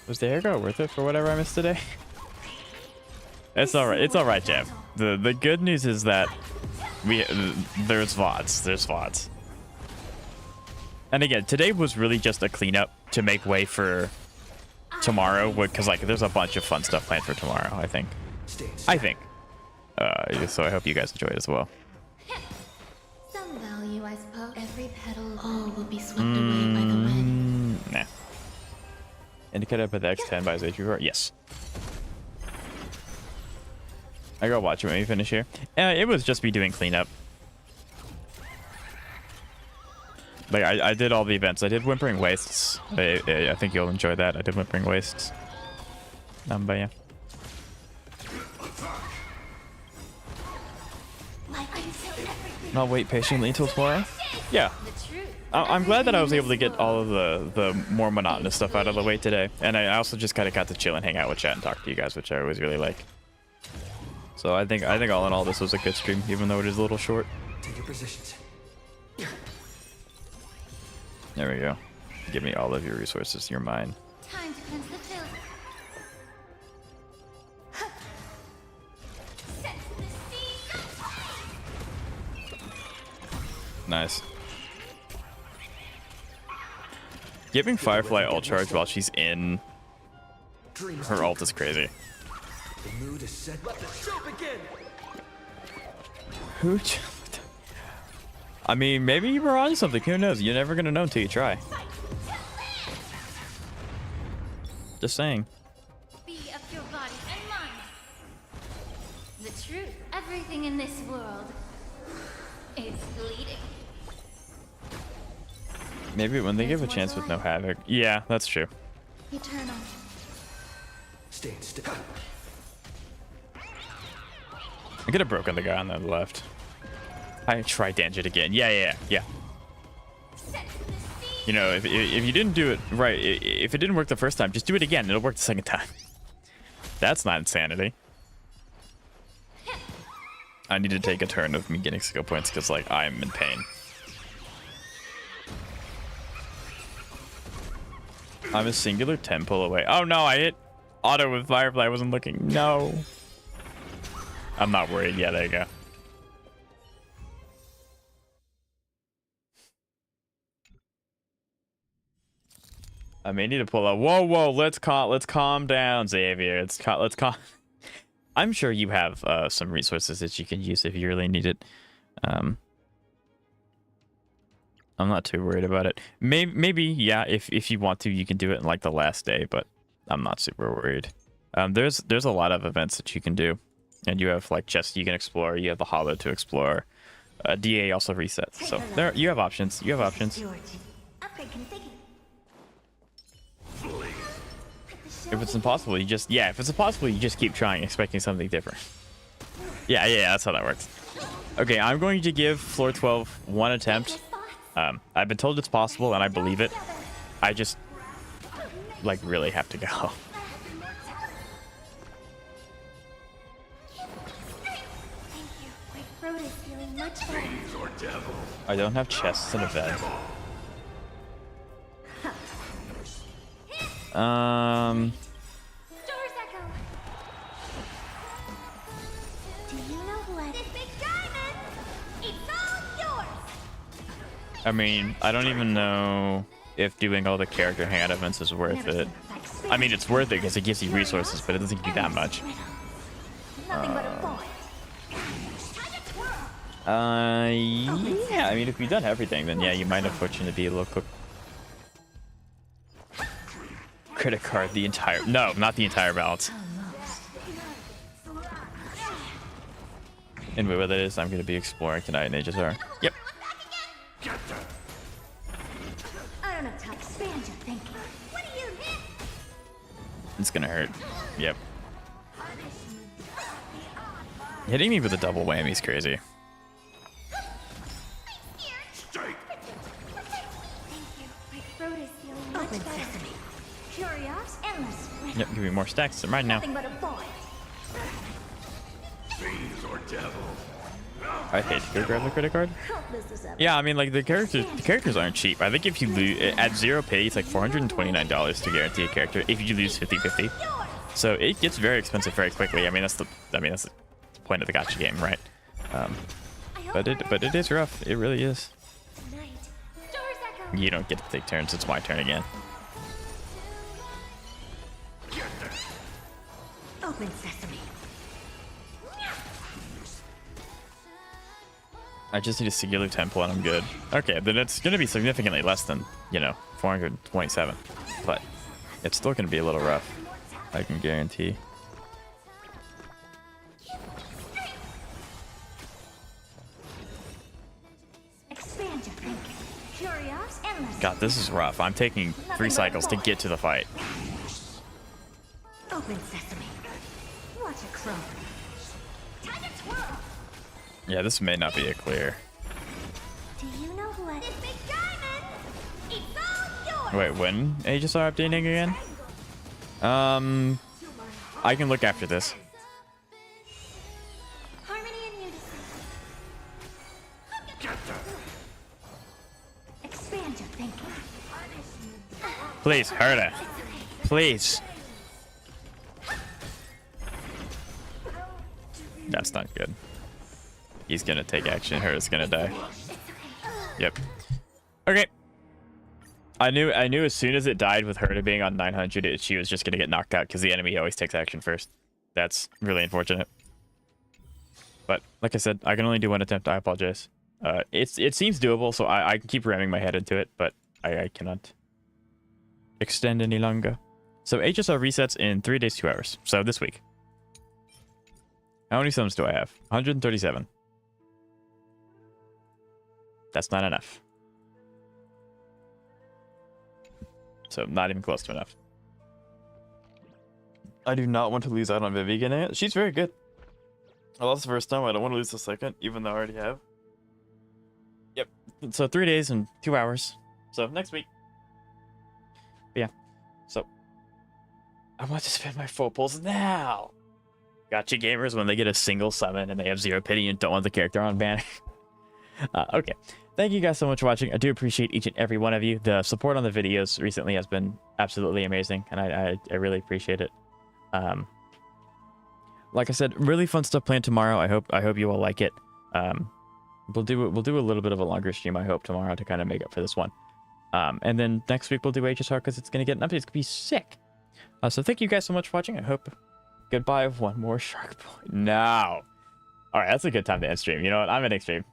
[SPEAKER 1] Was the haircut worth it for whatever I missed today? It's alright. It's alright, Jam. The good news is that there's VODs. And again, today was really just a cleanup to make way for tomorrow, because like there's a bunch of fun stuff planned for tomorrow. I think. So I hope you guys enjoy it as well.
[SPEAKER 2] Some value, I suppose.
[SPEAKER 7] Every petal all will be swept away by the wind.
[SPEAKER 1] Nah. Indicated by the X10 by his HP. Yes. I gotta watch it when we finish here. It was just me doing cleanup. Like I did all the events. I did Wimpering Wastes. I think you'll enjoy that. I did Wimpering Wastes. But yeah. I'll wait patiently until tomorrow. Yeah. I'm glad that I was able to get all of the more monotonous stuff out of the way today. And I also just kind of got to chill and hang out with chat and talk to you guys, which I always really like. So I think all in all this was a good stream, even though it is a little short.
[SPEAKER 4] Take your positions.
[SPEAKER 1] There we go. Give me all of your resources. You're mine.
[SPEAKER 2] Time to cleanse the filth. Set the seas ablaze.
[SPEAKER 1] Nice. Giving Firefly ult charge while she's in her ult is crazy.
[SPEAKER 4] The mood is set. Let the show begin.
[SPEAKER 1] Hooch. I mean, maybe you were on something. Who knows? You're never gonna know until you try. Just saying.
[SPEAKER 2] Be of your body and mind. The truth. Everything in this world is bleeding.
[SPEAKER 1] Maybe when they give a chance with no havoc. Yeah, that's true.
[SPEAKER 2] Eternal.
[SPEAKER 4] Stand still.
[SPEAKER 1] I could have broken the guy on the left. I try Danjit again. Yeah. You know, if you didn't do it right, if it didn't work the first time, just do it again. It'll work the second time. That's not insanity. I need to take a turn of me getting skill points because, like, I'm in pain. I'm a singular 10 pull away. Oh no, I hit auto with Firefly. I wasn't looking. No. I'm not worried. Yeah, there you go. I may need to pull out. Whoa, let's calm down, Xavier. Let's calm. I'm sure you have some resources that you can use if you really need it. I'm not too worried about it. Maybe yeah, if you want to, you can do it in like the last day, but I'm not super worried. There's a lot of events that you can do, and you have like chests you can explore. You have the hollow to explore. DA also resets, so there you have options. You have options. If it's impossible, you just if it's impossible, you just keep trying, expecting something different. Yeah, that's how that works. Okay, I'm going to give floor 12 one attempt. I've been told it's possible, and I believe it. I just like really have to go.
[SPEAKER 2] Thank you. My throat is feeling much
[SPEAKER 6] Fiends or devil.
[SPEAKER 1] I don't have chests in event.
[SPEAKER 2] Stars echo. Do you know what? This big diamond. It's all yours.
[SPEAKER 1] I mean, I don't even know if doing all the character hangout events is worth it. I mean, it's worth it because it gives you resources, but it doesn't give you that much.
[SPEAKER 2] Nothing but a void.
[SPEAKER 1] Yeah, I mean, if you've done everything, then yeah, you might unfortunately be a little credit card the entire, no, not the entire balance. Anyway, what that is, I'm going to be exploring tonight in Aegis R. Yep.
[SPEAKER 2] I don't have to expand your thinking. What do you hit?
[SPEAKER 1] It's going to hurt. Yep. Hitting me with a double whammy is crazy.
[SPEAKER 6] Strike.
[SPEAKER 2] My throat is feeling much better. Curious, endless.
[SPEAKER 1] Yep, give me more stacks right now.
[SPEAKER 2] Nothing but a void.
[SPEAKER 6] Fiends or devil.
[SPEAKER 1] I'd hate to go grab the credit card.
[SPEAKER 2] This is
[SPEAKER 1] Yeah, I mean, like, the characters aren't cheap. I think if you lose, at 0 pay, it's like $429 to guarantee a character if you lose 50-50. So it gets very expensive very quickly. I mean, that's the point of the gacha game, right? But it is rough. It really is.
[SPEAKER 2] Tonight. Stars echo.
[SPEAKER 1] You don't get to take turns. It's my turn again.
[SPEAKER 2] Open sesame.
[SPEAKER 1] I just need a singular temple and I'm good. Okay, then it's going to be significantly less than, 427. But it's still going to be a little rough. I can guarantee.
[SPEAKER 2] Expand your thinking. Curious, endless.
[SPEAKER 1] God, this is rough. I'm taking 3 cycles to get to the fight.
[SPEAKER 2] Open sesame. Watch it crow. Time to twirl.
[SPEAKER 1] Yeah, this may not be a clear.
[SPEAKER 2] Do you know what? This big diamond. It's all yours.
[SPEAKER 1] Wait, when Aegis are updating again? I can look after this.
[SPEAKER 2] Harmony and unison. Expand your thinking.
[SPEAKER 1] Please, hurt her. Please. That's not good. He's gonna take action. Her is gonna die. Yep. Okay. I knew as soon as it died with her being on 900, she was just gonna get knocked out because the enemy always takes action first. That's really unfortunate. But like I said, I can only do one attempt. I apologize. It seems doable, so I can keep ramming my head into it, but I cannot extend any longer. So HSR resets in 3 days, 2 hours. So this week. How many summons do I have? 137. That's not enough. So not even close to enough. I do not want to lose out on Vivi getting it. She's very good. I lost the first time. I don't want to lose the second, even though I already have. Yep. So 3 days and 2 hours. So next week. But yeah. So I want to spend my full pulls now. Gotcha gamers, when they get a single summon and they have 0 pity and don't want the character on ban. Okay. Thank you guys so much for watching. I do appreciate each and every one of you. The support on the videos recently has been absolutely amazing, and I really appreciate it. Like I said, really fun stuff planned tomorrow. I hope you all like it. We'll do a little bit of a longer stream, I hope, tomorrow to kind of make up for this one. And then next week we'll do HSR because it's gonna get an update. It's gonna be sick. So thank you guys so much for watching. I hope. Goodbye. One more shark boy. No. All right, that's a good time to end stream. You know what? I'm ending stream.